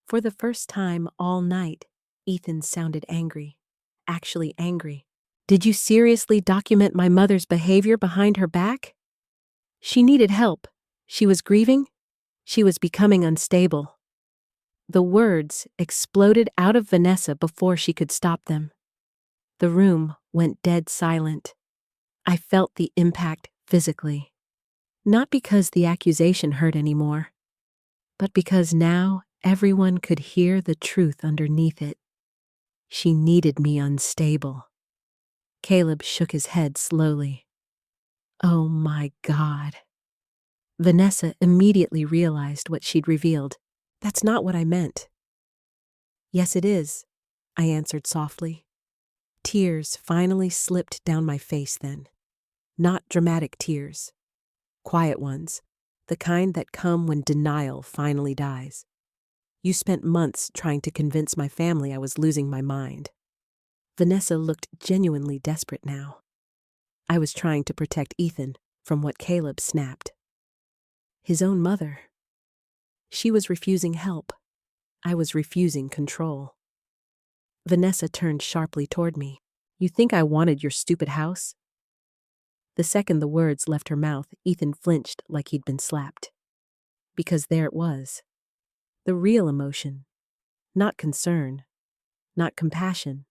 For the first time all night, Ethan sounded angry. Actually angry. "Did you seriously document my mother's behavior behind her back?" She needed help. She was grieving. She was becoming unstable. The words exploded out of Vanessa before she could stop them. The room went dead silent. I felt the impact physically. Not because the accusation hurt anymore, but because now everyone could hear the truth underneath it. She needed me unstable. Caleb shook his head slowly. Oh my God. Vanessa immediately realized what she'd revealed. "That's not what I meant." "Yes, it is," I answered softly. Tears finally slipped down my face then. Not dramatic tears. Quiet ones, the kind that come when denial finally dies. "You spent months trying to convince my family I was losing my mind." Vanessa looked genuinely desperate now. "I was trying to protect Ethan from what Caleb snapped." His own mother. She was refusing help. I was refusing control. Vanessa turned sharply toward me. "You think I wanted your stupid house?" The second the words left her mouth, Ethan flinched like he'd been slapped. Because there it was. The real emotion. Not concern. Not compassion.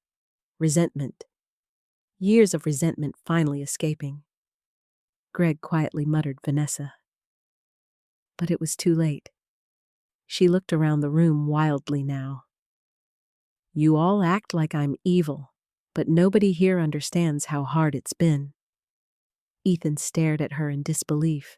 Resentment. Years of resentment finally escaping. Greg quietly muttered Vanessa. But it was too late. She looked around the room wildly now. "You all act like I'm evil, but nobody here understands how hard it's been." Ethan stared at her in disbelief.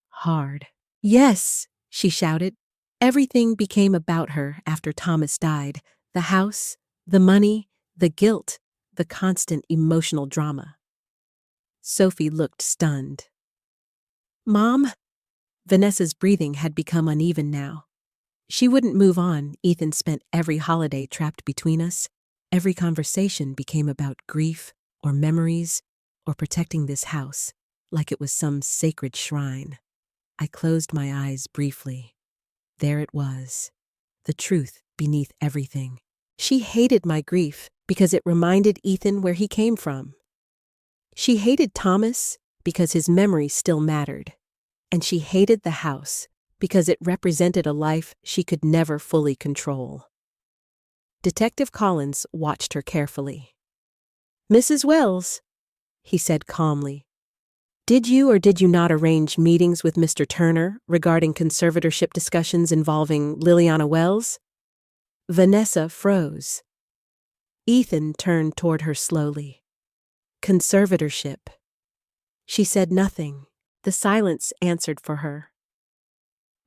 "Hard." "Yes," she shouted. Everything became about her after Thomas died. The house, the money, the guilt, the constant emotional drama. Sophie looked stunned. "Mom?" Vanessa's breathing had become uneven now. She wouldn't move on. Ethan spent every holiday trapped between us. Every conversation became about grief or memories or protecting this house, like it was some sacred shrine. I closed my eyes briefly. There it was, the truth beneath everything. She hated my grief because it reminded Ethan where he came from. She hated Thomas because his memory still mattered. And she hated the house because it represented a life she could never fully control. Detective Collins watched her carefully. "Mrs. Wells," he said calmly, "did you or did you not arrange meetings with Mr. Turner regarding conservatorship discussions involving Liliana Wells?" Vanessa froze. Ethan turned toward her slowly. "Conservatorship." She said nothing. The silence answered for her.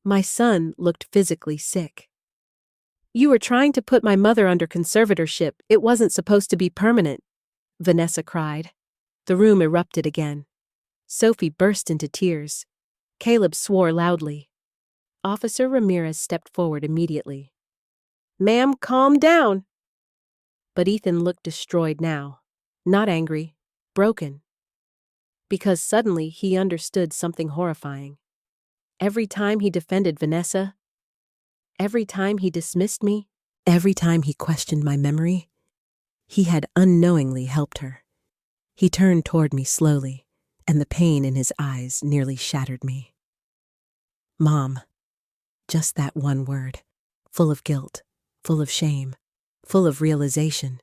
My son looked physically sick. "You were trying to put my mother under conservatorship. It wasn't supposed to be permanent," Vanessa cried. The room erupted again. Sophie burst into tears. Caleb swore loudly. Officer Ramirez stepped forward immediately. "Ma'am, calm down." But Ethan looked destroyed now. Not angry, broken. Because suddenly he understood something horrifying. Every time he defended Vanessa, every time he dismissed me, every time he questioned my memory, he had unknowingly helped her. He turned toward me slowly, and the pain in his eyes nearly shattered me. "Mom." Just that one word, full of guilt, full of shame, full of realization.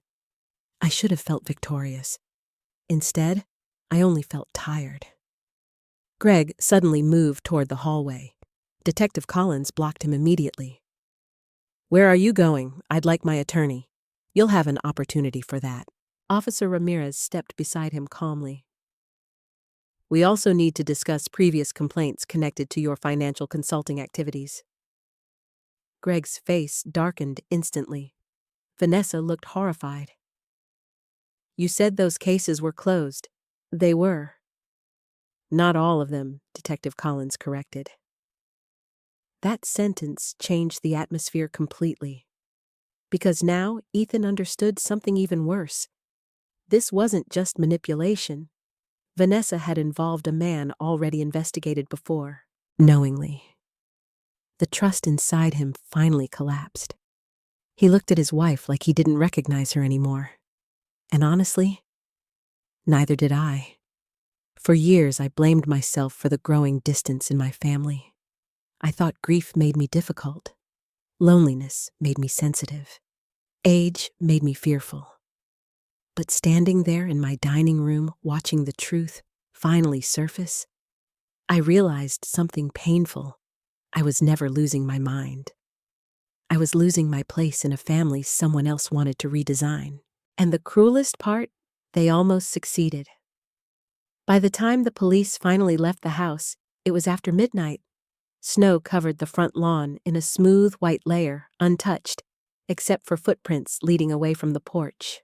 I should have felt victorious. Instead, I only felt tired. Greg suddenly moved toward the hallway. Detective Collins blocked him immediately. "Where are you going? I'd like my attorney." "You'll have an opportunity for that." Officer Ramirez stepped beside him calmly. "We also need to discuss previous complaints connected to your financial consulting activities." Greg's face darkened instantly. Vanessa looked horrified. You said those cases were closed. They were. Not all of them, Detective Collins corrected. That sentence changed the atmosphere completely. Because now Ethan understood something even worse. This wasn't just manipulation. Vanessa had involved a man already investigated before, knowingly. The trust inside him finally collapsed. He looked at his wife like he didn't recognize her anymore. And honestly, neither did I. For years, I blamed myself for the growing distance in my family. I thought grief made me difficult. Loneliness made me sensitive. Age made me fearful. But standing there in my dining room, watching the truth finally surface, I realized something painful. I was never losing my mind. I was losing my place in a family someone else wanted to redesign. And the cruelest part, they almost succeeded. By the time the police finally left the house, it was after midnight. Snow covered the front lawn in a smooth white layer, untouched, except for footprints leading away from the porch.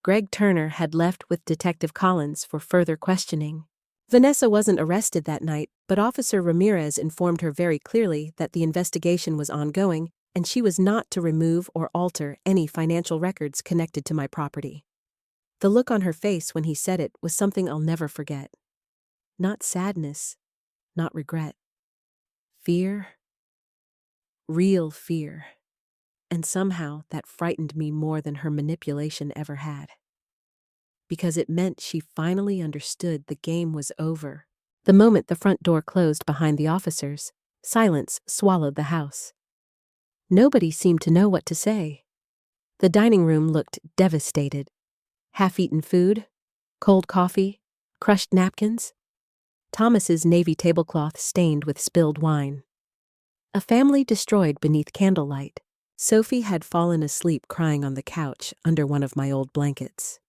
Greg Turner had left with Detective Collins for further questioning. Vanessa wasn't arrested that night, but Officer Ramirez informed her very clearly that the investigation was ongoing and she was not to remove or alter any financial records connected to my property. The look on her face when he said it was something I'll never forget. Not sadness, not regret. Fear. Real fear. And somehow that frightened me more than her manipulation ever had. Because it meant she finally understood the game was over. The moment the front door closed behind the officers, silence swallowed the house. Nobody seemed to know what to say. The dining room looked devastated. Half-eaten food, cold coffee, crushed napkins. Thomas's navy tablecloth stained with spilled wine. A family destroyed beneath candlelight. Sophie had fallen asleep crying on the couch under one of my old blankets.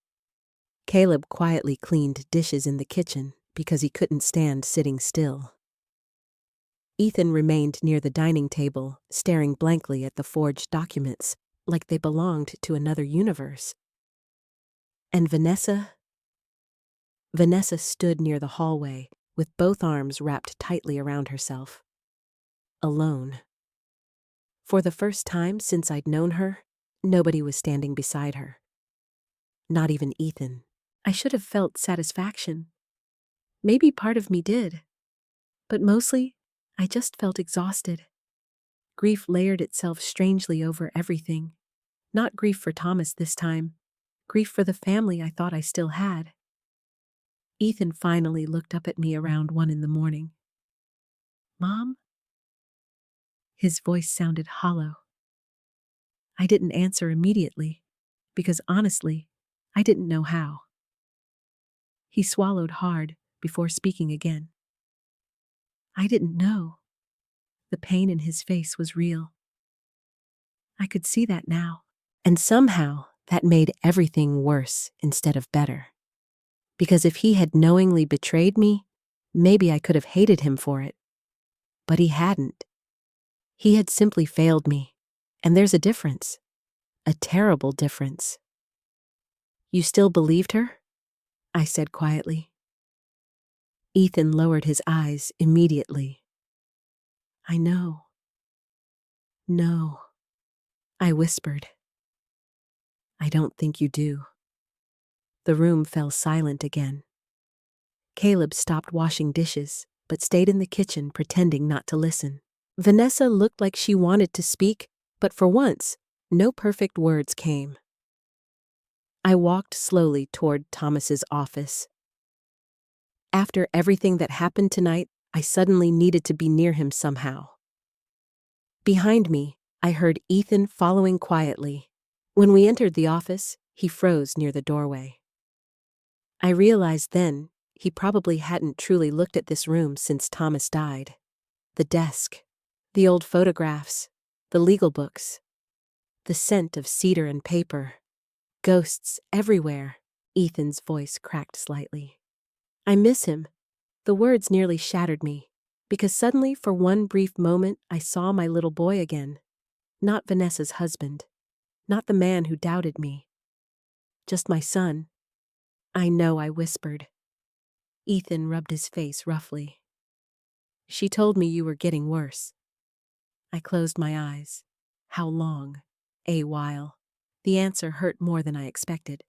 Caleb quietly cleaned dishes in the kitchen because he couldn't stand sitting still. Ethan remained near the dining table, staring blankly at the forged documents, like they belonged to another universe. And Vanessa stood near the hallway, with both arms wrapped tightly around herself. Alone. For the first time since I'd known her, nobody was standing beside her. Not even Ethan. I should have felt satisfaction. Maybe part of me did. But mostly, I just felt exhausted. Grief layered itself strangely over everything. Not grief for Thomas this time. Grief for the family I thought I still had. Ethan finally looked up at me around 1 a.m. "Mom?" His voice sounded hollow. I didn't answer immediately, because honestly, I didn't know how. He swallowed hard before speaking again. I didn't know. The pain in his face was real. I could see that now, and somehow that made everything worse instead of better. Because if he had knowingly betrayed me, maybe I could have hated him for it. But he hadn't. He had simply failed me, and there's a difference. A terrible difference. "You still believed her?" I said quietly. Ethan lowered his eyes immediately. "I know." "No," I whispered. "I don't think you do." The room fell silent again. Caleb stopped washing dishes, but stayed in the kitchen pretending not to listen. Vanessa looked like she wanted to speak, but for once, no perfect words came. I walked slowly toward Thomas's office. After everything that happened tonight, I suddenly needed to be near him somehow. Behind me, I heard Ethan following quietly. When we entered the office, he froze near the doorway. I realized then he probably hadn't truly looked at this room since Thomas died. The desk, the old photographs, the legal books, the scent of cedar and paper, ghosts everywhere. Ethan's voice cracked slightly. "I miss him." The words nearly shattered me, because suddenly for one brief moment I saw my little boy again. Not Vanessa's husband. Not the man who doubted me. Just my son. I know, I whispered. Ethan rubbed his face roughly. She told me you were getting worse. I closed my eyes. How long? A while. The answer hurt more than I expected.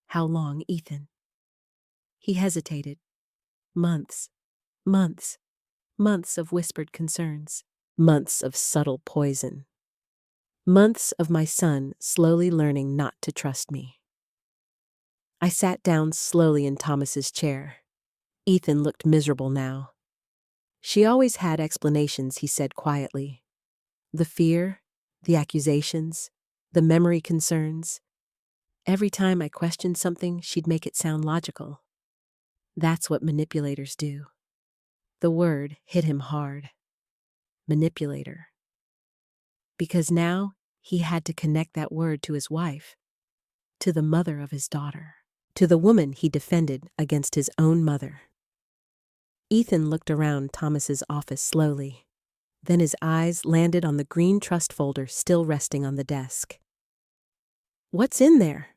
How long, Ethan? He hesitated. Months. Months. Months of whispered concerns. Months of subtle poison. Months of my son slowly learning not to trust me. I sat down slowly in Thomas's chair. Ethan looked miserable now. She always had explanations, he said quietly. The fear, the accusations, the memory concerns. Every time I questioned something, she'd make it sound logical. That's what manipulators do. The word hit him hard. Manipulator. Because now he had to connect that word to his wife, to the mother of his daughter, to the woman he defended against his own mother. Ethan looked around Thomas's office slowly. Then his eyes landed on the green trust folder still resting on the desk. What's in there?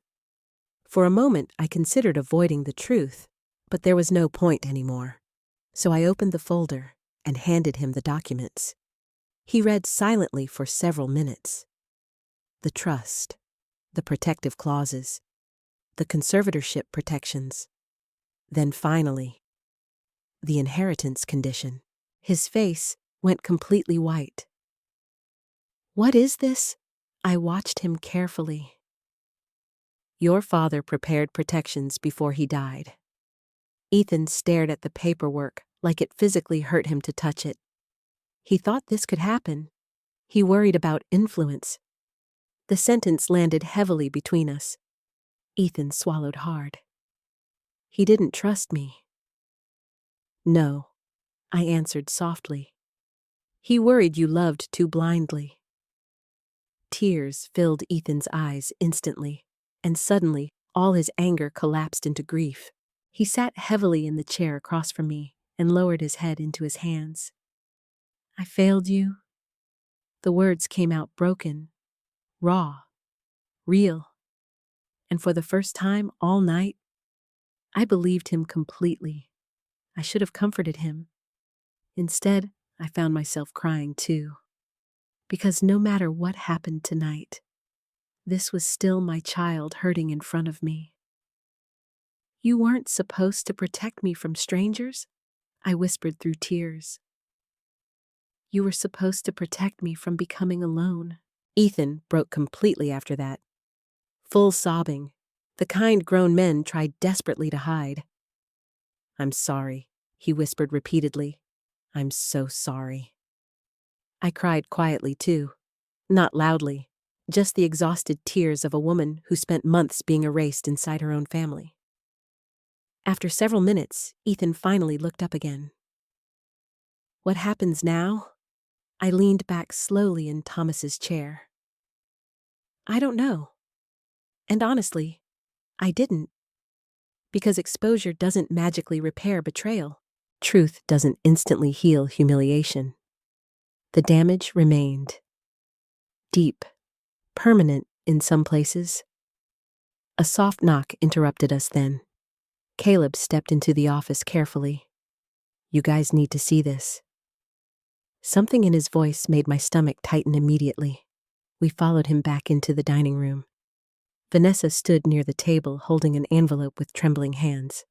For a moment, I considered avoiding the truth, but there was no point anymore. So I opened the folder and handed him the documents. He read silently for several minutes. The trust, the protective clauses, the conservatorship protections. Then finally, the inheritance condition. His face went completely white. What is this? I watched him carefully. Your father prepared protections before he died. Ethan stared at the paperwork like it physically hurt him to touch it. He thought this could happen. He worried about influence. The sentence landed heavily between us. Ethan swallowed hard. He didn't trust me. No, I answered softly. He worried you loved too blindly. Tears filled Ethan's eyes instantly, and suddenly all his anger collapsed into grief. He sat heavily in the chair across from me and lowered his head into his hands. I failed you. The words came out broken, raw, real. And for the first time all night, I believed him completely. I should have comforted him. Instead, I found myself crying too. Because no matter what happened tonight, this was still my child hurting in front of me. You weren't supposed to protect me from strangers, I whispered through tears. You were supposed to protect me from becoming alone. Ethan broke completely after that. Full sobbing, the kind grown men tried desperately to hide. I'm sorry, he whispered repeatedly. I'm so sorry. I cried quietly too, not loudly, just the exhausted tears of a woman who spent months being erased inside her own family. After several minutes, Ethan finally looked up again. What happens now? I leaned back slowly in Thomas's chair. I don't know. And honestly, I didn't. Because exposure doesn't magically repair betrayal. Truth doesn't instantly heal humiliation. The damage remained. Deep, permanent in some places. A soft knock interrupted us then. Caleb stepped into the office carefully. You guys need to see this. Something in his voice made my stomach tighten immediately. We followed him back into the dining room. Vanessa stood near the table holding an envelope with trembling hands.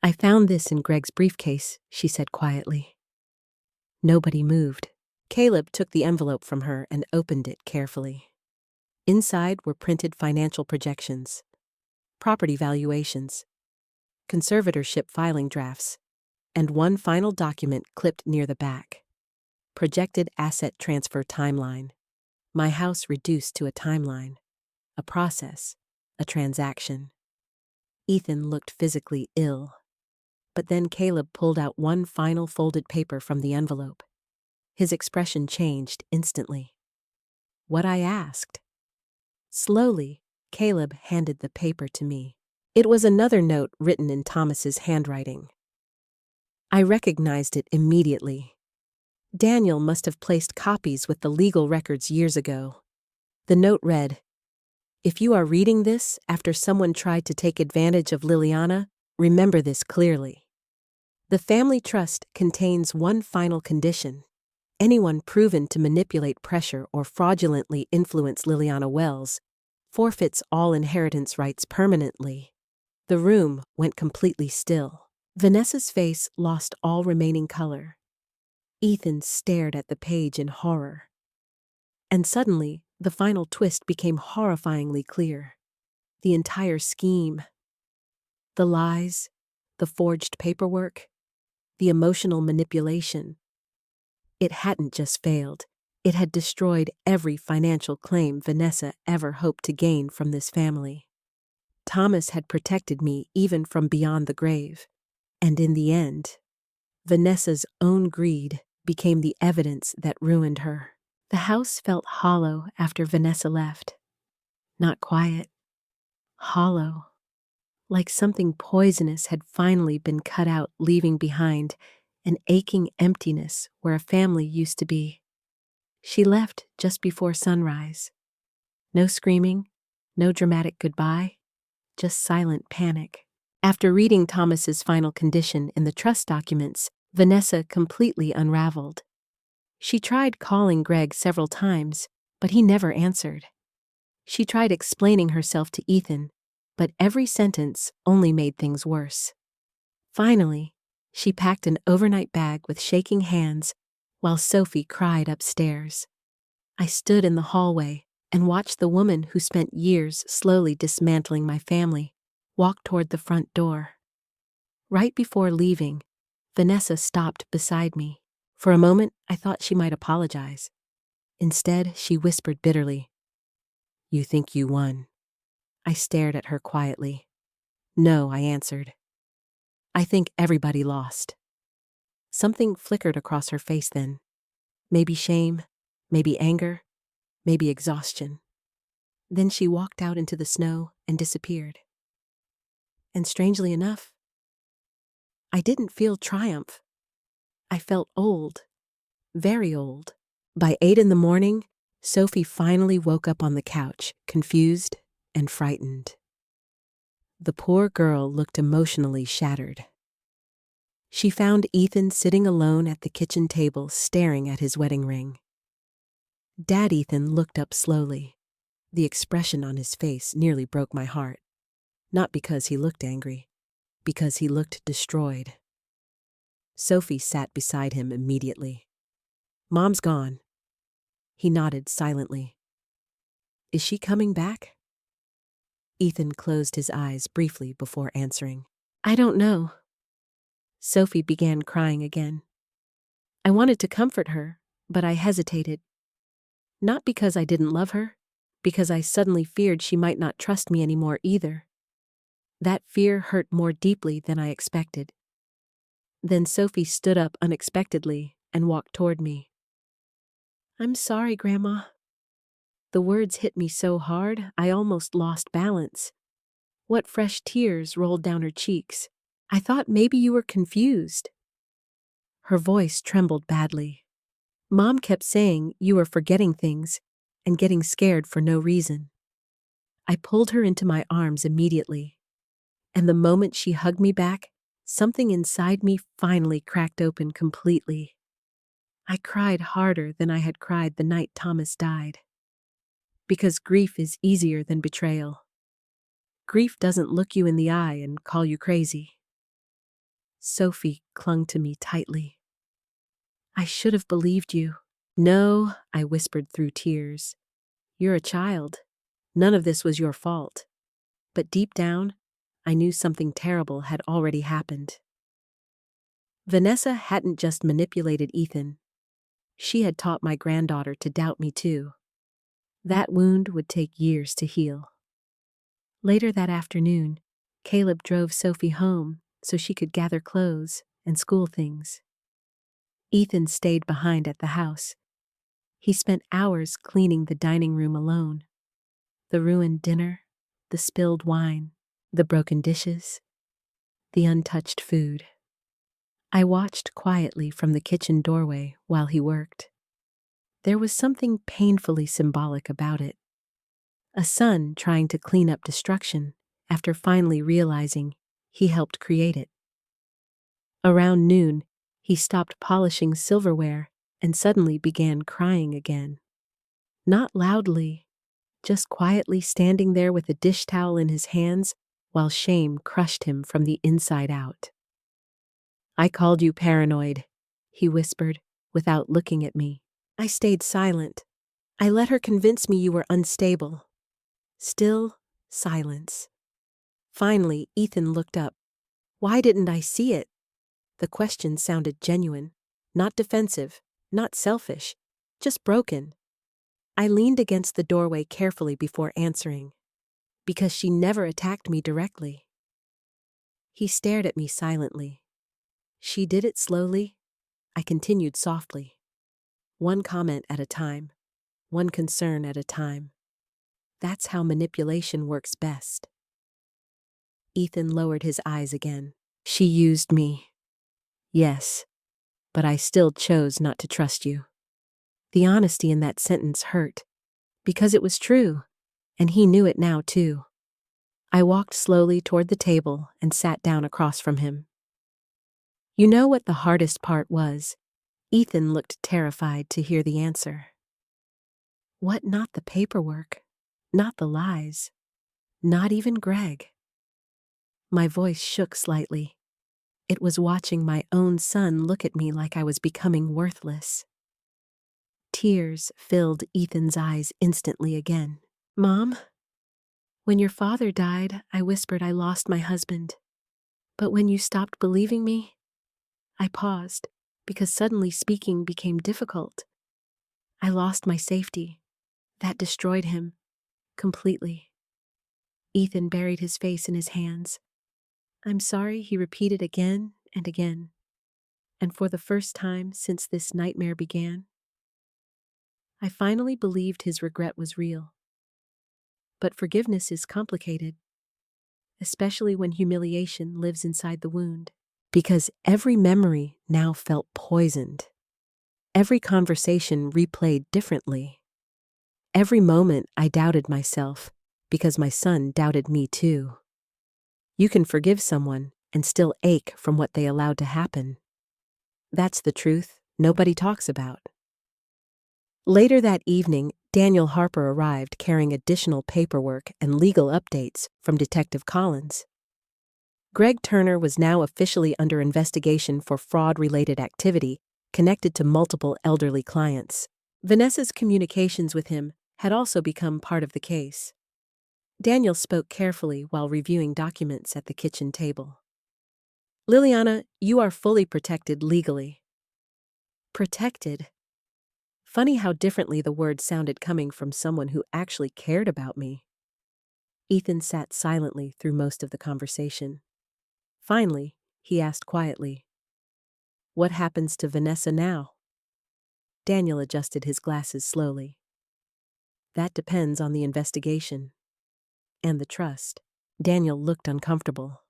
I found this in Greg's briefcase, she said quietly. Nobody moved. Caleb took the envelope from her and opened it carefully. Inside were printed financial projections, property valuations, conservatorship filing drafts, and one final document clipped near the back. Projected asset transfer timeline. My house reduced to a timeline, a process, a transaction. Ethan looked physically ill. But then Caleb pulled out one final folded paper from the envelope. His expression changed instantly. What I asked. Slowly, Caleb handed the paper to me. It was another note written in Thomas's handwriting. I recognized it immediately. Daniel must have placed copies with the legal records years ago. The note read, "If you are reading this after someone tried to take advantage of Liliana, remember this clearly. The family trust contains one final condition. Anyone proven to manipulate pressure or fraudulently influence Liliana Wells forfeits all inheritance rights permanently." The room went completely still. Vanessa's face lost all remaining color. Ethan stared at the page in horror. And suddenly, the final twist became horrifyingly clear. The entire scheme, the lies, the forged paperwork, the emotional manipulation. It hadn't just failed. It had destroyed every financial claim Vanessa ever hoped to gain from this family. Thomas had protected me even from beyond the grave. And in the end, Vanessa's own greed became the evidence that ruined her. The house felt hollow after Vanessa left. Not quiet. Hollow. Like something poisonous had finally been cut out, leaving behind an aching emptiness where a family used to be. She left just before sunrise. No screaming, no dramatic goodbye, just silent panic. After reading Thomas's final condition in the trust documents, Vanessa completely unraveled. She tried calling Greg several times, but he never answered. She tried explaining herself to Ethan, but every sentence only made things worse. Finally, she packed an overnight bag with shaking hands while Sophie cried upstairs. I stood in the hallway and watched the woman who spent years slowly dismantling my family walk toward the front door. Right before leaving, Vanessa stopped beside me. For a moment, I thought she might apologize. Instead, she whispered bitterly, "You think you won." I stared at her quietly. "No," I answered. "I think everybody lost." Something flickered across her face then. Maybe shame, maybe anger, maybe exhaustion. Then she walked out into the snow and disappeared. And strangely enough, I didn't feel triumph. I felt old, very old. By 8 in the morning, Sophie finally woke up on the couch, confused and frightened. The poor girl looked emotionally shattered. She found Ethan sitting alone at the kitchen table, staring at his wedding ring. Dad Ethan looked up slowly. The expression on his face nearly broke my heart. Not because he looked angry, because he looked destroyed. Sophie sat beside him immediately. "Mom's gone." He nodded silently. "Is she coming back?" Ethan closed his eyes briefly before answering. "I don't know." Sophie began crying again. I wanted to comfort her, but I hesitated. Not because I didn't love her, because I suddenly feared she might not trust me anymore either. That fear hurt more deeply than I expected. Then Sophie stood up unexpectedly and walked toward me. "I'm sorry, Grandma." The words hit me so hard, I almost lost balance. What fresh tears rolled down her cheeks. "I thought maybe you were confused." Her voice trembled badly. "Mom kept saying you were forgetting things and getting scared for no reason." I pulled her into my arms immediately, and the moment she hugged me back, something inside me finally cracked open completely. I cried harder than I had cried the night Thomas died. Because grief is easier than betrayal. Grief doesn't look you in the eye and call you crazy. Sophie clung to me tightly. "I should have believed you." "No," I whispered through tears. "You're a child. None of this was your fault." But deep down, I knew something terrible had already happened. Vanessa hadn't just manipulated Ethan. She had taught my granddaughter to doubt me too. That wound would take years to heal. Later that afternoon, Caleb drove Sophie home so she could gather clothes and school things. Ethan stayed behind at the house. He spent hours cleaning the dining room alone. The ruined dinner, the spilled wine, the broken dishes, the untouched food. I watched quietly from the kitchen doorway while he worked. There was something painfully symbolic about it. A son trying to clean up destruction after finally realizing he helped create it. Around noon, he stopped polishing silverware and suddenly began crying again. Not loudly, just quietly standing there with a dish towel in his hands while shame crushed him from the inside out. "I called you paranoid," he whispered, without looking at me. I stayed silent. I let her convince me you were unstable. Still, silence. Finally, Ethan looked up. Why didn't I see it? The question sounded genuine, not defensive, not selfish, just broken. I leaned against the doorway carefully before answering, because she never attacked me directly. He stared at me silently. She did it slowly. I continued softly. One comment at a time, one concern at a time. That's how manipulation works best. Ethan lowered his eyes again. She used me. Yes, but I still chose not to trust you. The honesty in that sentence hurt, because it was true, and he knew it now too. I walked slowly toward the table and sat down across from him. You know what the hardest part was? Ethan looked terrified to hear the answer. What? Not the paperwork, not the lies, not even Greg. My voice shook slightly. It was watching my own son look at me like I was becoming worthless. Tears filled Ethan's eyes instantly again. Mom? When your father died, I whispered I lost my husband. But when you stopped believing me, I paused, because suddenly speaking became difficult. I lost my safety. That destroyed him, completely. Ethan buried his face in his hands. I'm sorry, he repeated again and again. And for the first time since this nightmare began, I finally believed his regret was real. But forgiveness is complicated, especially when humiliation lives inside the wound. Because every memory now felt poisoned. Every conversation replayed differently. Every moment I doubted myself, because my son doubted me too. You can forgive someone and still ache from what they allowed to happen. That's the truth nobody talks about. Later that evening, Daniel Harper arrived carrying additional paperwork and legal updates from Detective Collins. Greg Turner was now officially under investigation for fraud-related activity connected to multiple elderly clients. Vanessa's communications with him had also become part of the case. Daniel spoke carefully while reviewing documents at the kitchen table. Liliana, you are fully protected legally. Protected? Funny how differently the word sounded coming from someone who actually cared about me. Ethan sat silently through most of the conversation. Finally, he asked quietly, "What happens to Vanessa now?" Daniel adjusted his glasses slowly. "That depends on the investigation. And the trust." Daniel looked uncomfortable.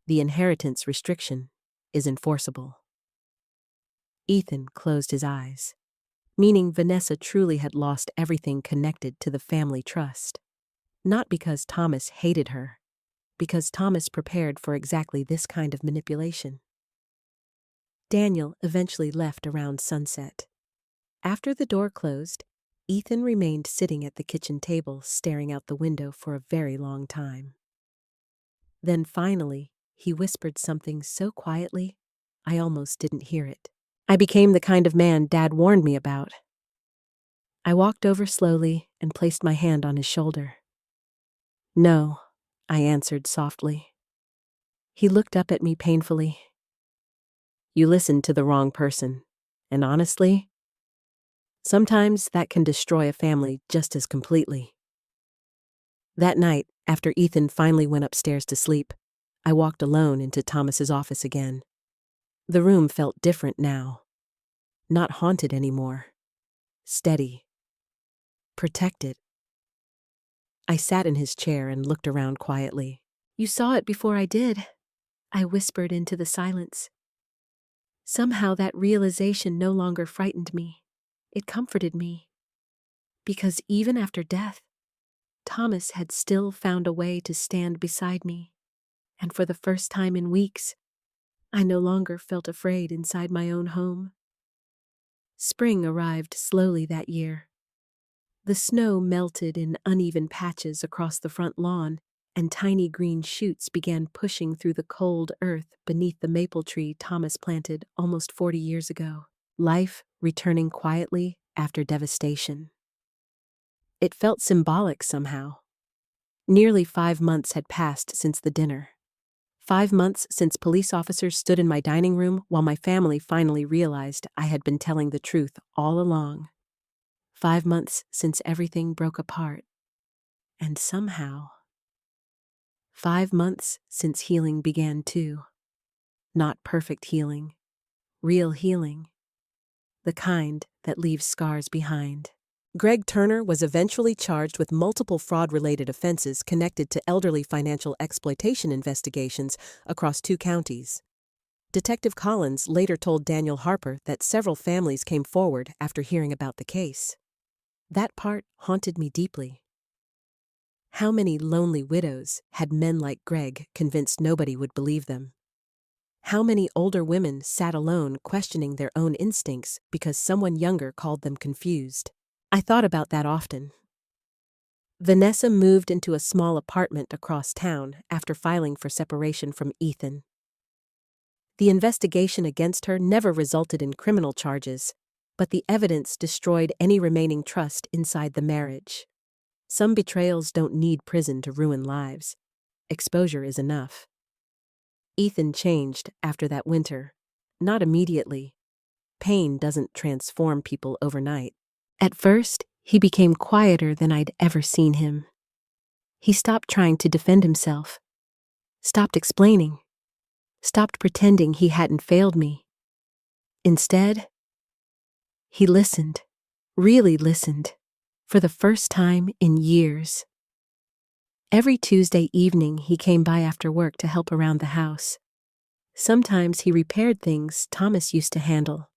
"The inheritance restriction is enforceable." Ethan closed his eyes, meaning Vanessa truly had lost everything connected to the family trust. Not because Thomas hated her, because Thomas prepared for exactly this kind of manipulation. Daniel eventually left around sunset. After the door closed, Ethan remained sitting at the kitchen table staring out the window for a very long time. Then finally, he whispered something so quietly, I almost didn't hear it. I became the kind of man Dad warned me about. I walked over slowly and placed my hand on his shoulder. No, I answered softly. He looked up at me painfully. You listened to the wrong person, and honestly, sometimes that can destroy a family just as completely. That night, after Ethan finally went upstairs to sleep, I walked alone into Thomas's office again. The room felt different now. Not haunted anymore. Steady. Protected. I sat in his chair and looked around quietly. You saw it before I did, I whispered into the silence. Somehow that realization no longer frightened me. It comforted me. Because even after death, Thomas had still found a way to stand beside me, and for the first time in weeks, I no longer felt afraid inside my own home. Spring arrived slowly that year. The snow melted in uneven patches across the front lawn, and tiny green shoots began pushing through the cold earth beneath the maple tree Thomas planted almost 40 years ago. Life returning quietly after devastation. It felt symbolic somehow. Nearly 5 months had passed since the dinner. 5 months since police officers stood in my dining room while my family finally realized I had been telling the truth all along. 5 months since everything broke apart. And somehow, 5 months since healing began too. Not perfect healing, real healing. The kind that leaves scars behind. Greg Turner was eventually charged with multiple fraud-related offenses connected to elderly financial exploitation investigations across 2 counties. Detective Collins later told Daniel Harper that several families came forward after hearing about the case. That part haunted me deeply. How many lonely widows had men like Greg convinced nobody would believe them? How many older women sat alone questioning their own instincts because someone younger called them confused? I thought about that often. Vanessa moved into a small apartment across town after filing for separation from Ethan. The investigation against her never resulted in criminal charges, but the evidence destroyed any remaining trust inside the marriage. Some betrayals don't need prison to ruin lives. Exposure is enough. Ethan changed after that winter. Not immediately. Pain doesn't transform people overnight. At first, he became quieter than I'd ever seen him. He stopped trying to defend himself, stopped explaining, stopped pretending he hadn't failed me. Instead, he listened, really listened, for the first time in years. Every Tuesday evening he came by after work to help around the house. Sometimes he repaired things Thomas used to handle.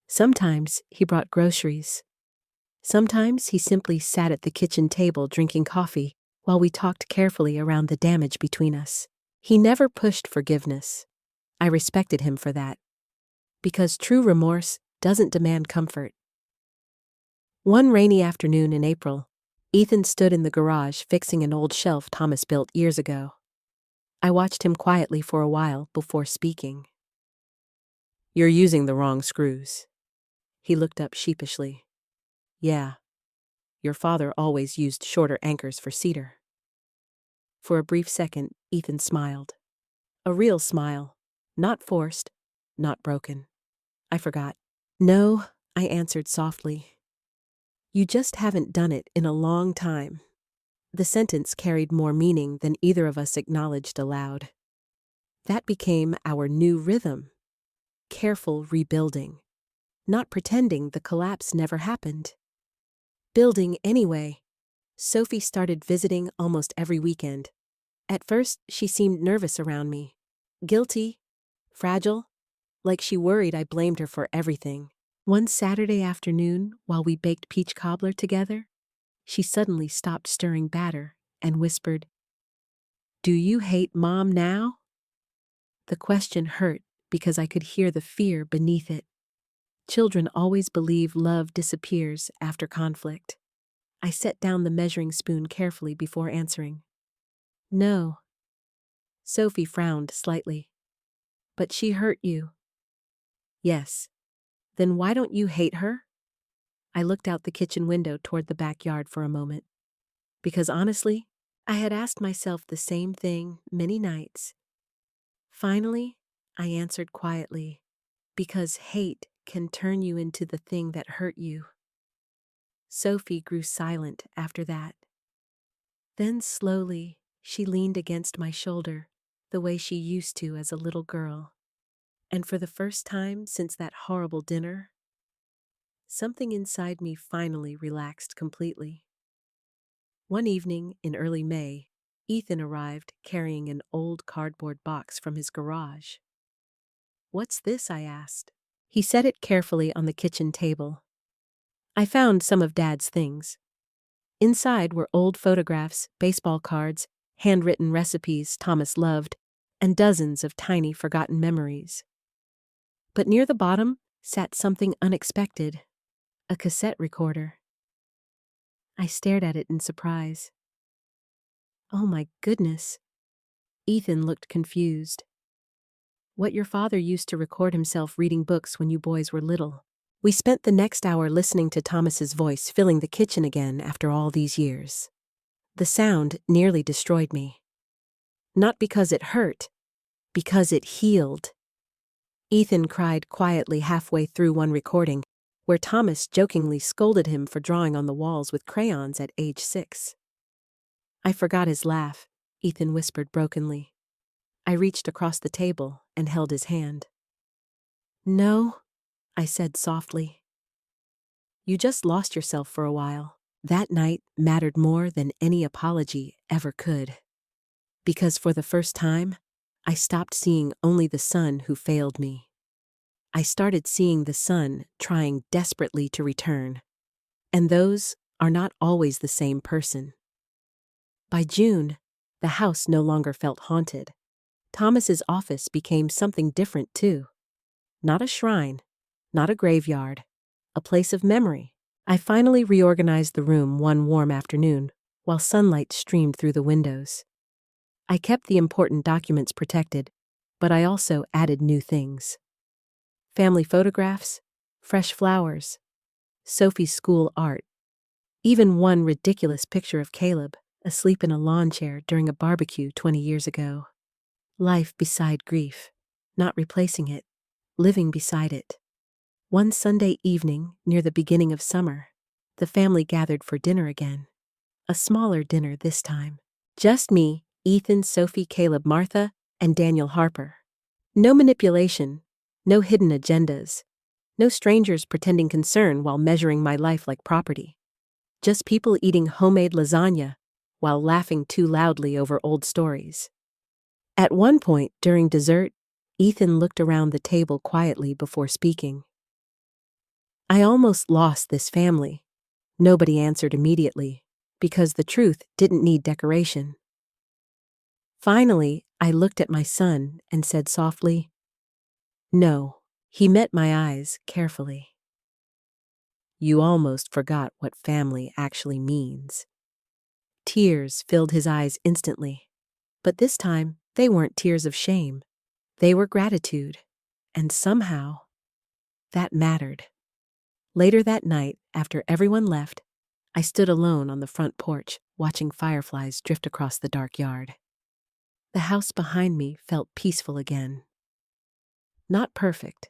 Sometimes he brought groceries. Sometimes he simply sat at the kitchen table drinking coffee while we talked carefully around the damage between us. He never pushed forgiveness. I respected him for that. Because true remorse doesn't demand comfort. One rainy afternoon in April, Ethan stood in the garage fixing an old shelf Thomas built years ago. I watched him quietly for a while before speaking. "You're using the wrong screws." He looked up sheepishly. "Yeah, your father always used shorter anchors for cedar." For a brief second, Ethan smiled. A real smile, not forced, not broken. I forgot. "No," I answered softly. "You just haven't done it in a long time." The sentence carried more meaning than either of us acknowledged aloud. That became our new rhythm. Careful rebuilding. Not pretending the collapse never happened. Building anyway. Sophie started visiting almost every weekend. At first, she seemed nervous around me. Guilty. Fragile. Like she worried I blamed her for everything. One Saturday afternoon, while we baked peach cobbler together, she suddenly stopped stirring batter and whispered, "Do you hate Mom now?" The question hurt because I could hear the fear beneath it. Children always believe love disappears after conflict. I set down the measuring spoon carefully before answering. "No." Sophie frowned slightly. "But she hurt you." "Yes." "Then why don't you hate her?" I looked out the kitchen window toward the backyard for a moment. Because honestly, I had asked myself the same thing many nights. Finally, I answered quietly, because hate can turn you into the thing that hurt you. Sophie grew silent after that. Then slowly, she leaned against my shoulder, the way she used to as a little girl. And for the first time since that horrible dinner, something inside me finally relaxed completely. One evening in early May, Ethan arrived carrying an old cardboard box from his garage. "What's this?" I asked. He set it carefully on the kitchen table. "I found some of Dad's things." Inside were old photographs, baseball cards, handwritten recipes Thomas loved, and dozens of tiny forgotten memories. But near the bottom sat something unexpected, a cassette recorder. I stared at it in surprise. Oh my goodness. Ethan looked confused. What your father used to record himself reading books when you boys were little. We spent the next hour listening to Thomas's voice filling the kitchen again after all these years. The sound nearly destroyed me. Not because it hurt, because it healed. Ethan cried quietly halfway through one recording, where Thomas jokingly scolded him for drawing on the walls with crayons at age 6. I forgot his laugh, Ethan whispered brokenly. I reached across the table and held his hand. No, I said softly. You just lost yourself for a while. That night mattered more than any apology ever could. Because for the first time, I stopped seeing only the son who failed me. I started seeing the son trying desperately to return. And those are not always the same person. By June, the house no longer felt haunted. Thomas's office became something different too. Not a shrine, not a graveyard, a place of memory. I finally reorganized the room one warm afternoon, while sunlight streamed through the windows. I kept the important documents protected, but I also added new things. Family photographs, fresh flowers, Sophie's school art, even one ridiculous picture of Caleb asleep in a lawn chair during a barbecue 20 years ago. Life beside grief, not replacing it, living beside it. One Sunday evening, near the beginning of summer, the family gathered for dinner again. A smaller dinner this time. Just me, Ethan, Sophie, Caleb, Martha, and Daniel Harper. No manipulation, no hidden agendas, no strangers pretending concern while measuring my life like property. Just people eating homemade lasagna while laughing too loudly over old stories. At one point during dessert, Ethan looked around the table quietly before speaking. I almost lost this family. Nobody answered immediately, because the truth didn't need decoration. Finally, I looked at my son and said softly, "No." He met my eyes carefully. You almost forgot what family actually means. Tears filled his eyes instantly, but this time they weren't tears of shame. They were gratitude, and somehow, that mattered. Later that night, after everyone left, I stood alone on the front porch, watching fireflies drift across the dark yard. The house behind me felt peaceful again. Not perfect.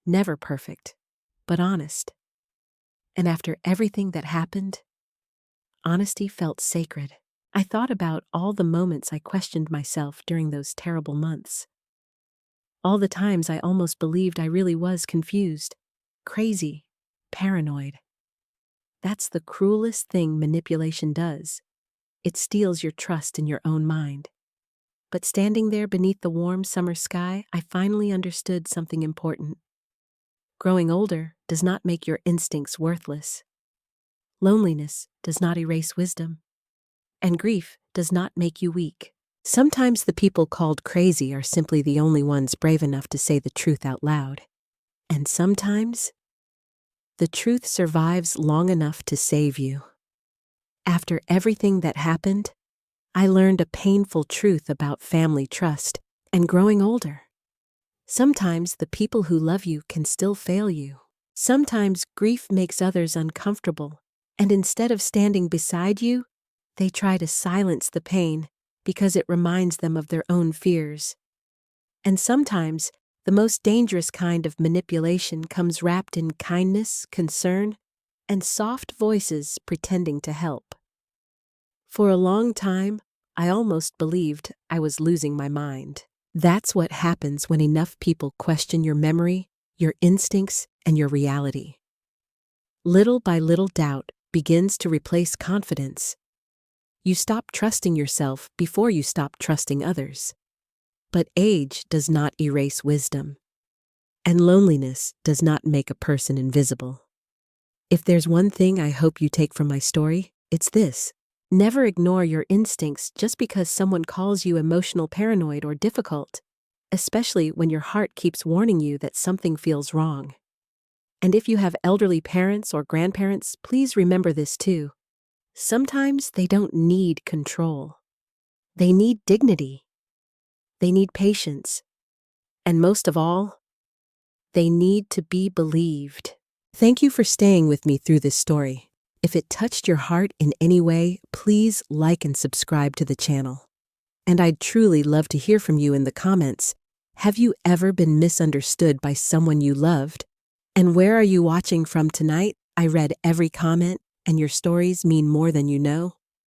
Never perfect, but honest. And after everything that happened, honesty felt sacred. I thought about all the moments I questioned myself during those terrible months. All the times I almost believed I really was confused, crazy, paranoid. That's the cruelest thing manipulation does. It steals your trust in your own mind. But standing there beneath the warm summer sky, I finally understood something important. Growing older does not make your instincts worthless. Loneliness does not erase wisdom. And grief does not make you weak. Sometimes the people called crazy are simply the only ones brave enough to say the truth out loud. And sometimes, the truth survives long enough to save you. After everything that happened, I learned a painful truth about family trust and growing older. Sometimes the people who love you can still fail you. Sometimes grief makes others uncomfortable, and instead of standing beside you, they try to silence the pain because it reminds them of their own fears. And sometimes, the most dangerous kind of manipulation comes wrapped in kindness, concern, and soft voices pretending to help. For a long time, I almost believed I was losing my mind. That's what happens when enough people question your memory, your instincts, and your reality. Little by little, doubt begins to replace confidence. You stop trusting yourself before you stop trusting others. But age does not erase wisdom, and loneliness does not make a person invisible. If there's one thing I hope you take from my story, It's this: never ignore your instincts just because someone calls you emotional, paranoid, or difficult, especially when your heart keeps warning you that something feels wrong. And if you have elderly parents or grandparents, please remember this too. Sometimes they don't need control. They need dignity. They need patience. And most of all, they need to be believed. Thank you for staying with me through this story. If it touched your heart in any way, please like and subscribe to the channel. And I'd truly love to hear from you in the comments. Have you ever been misunderstood by someone you loved? And where are you watching from tonight? I read every comment, and your stories mean more than you know.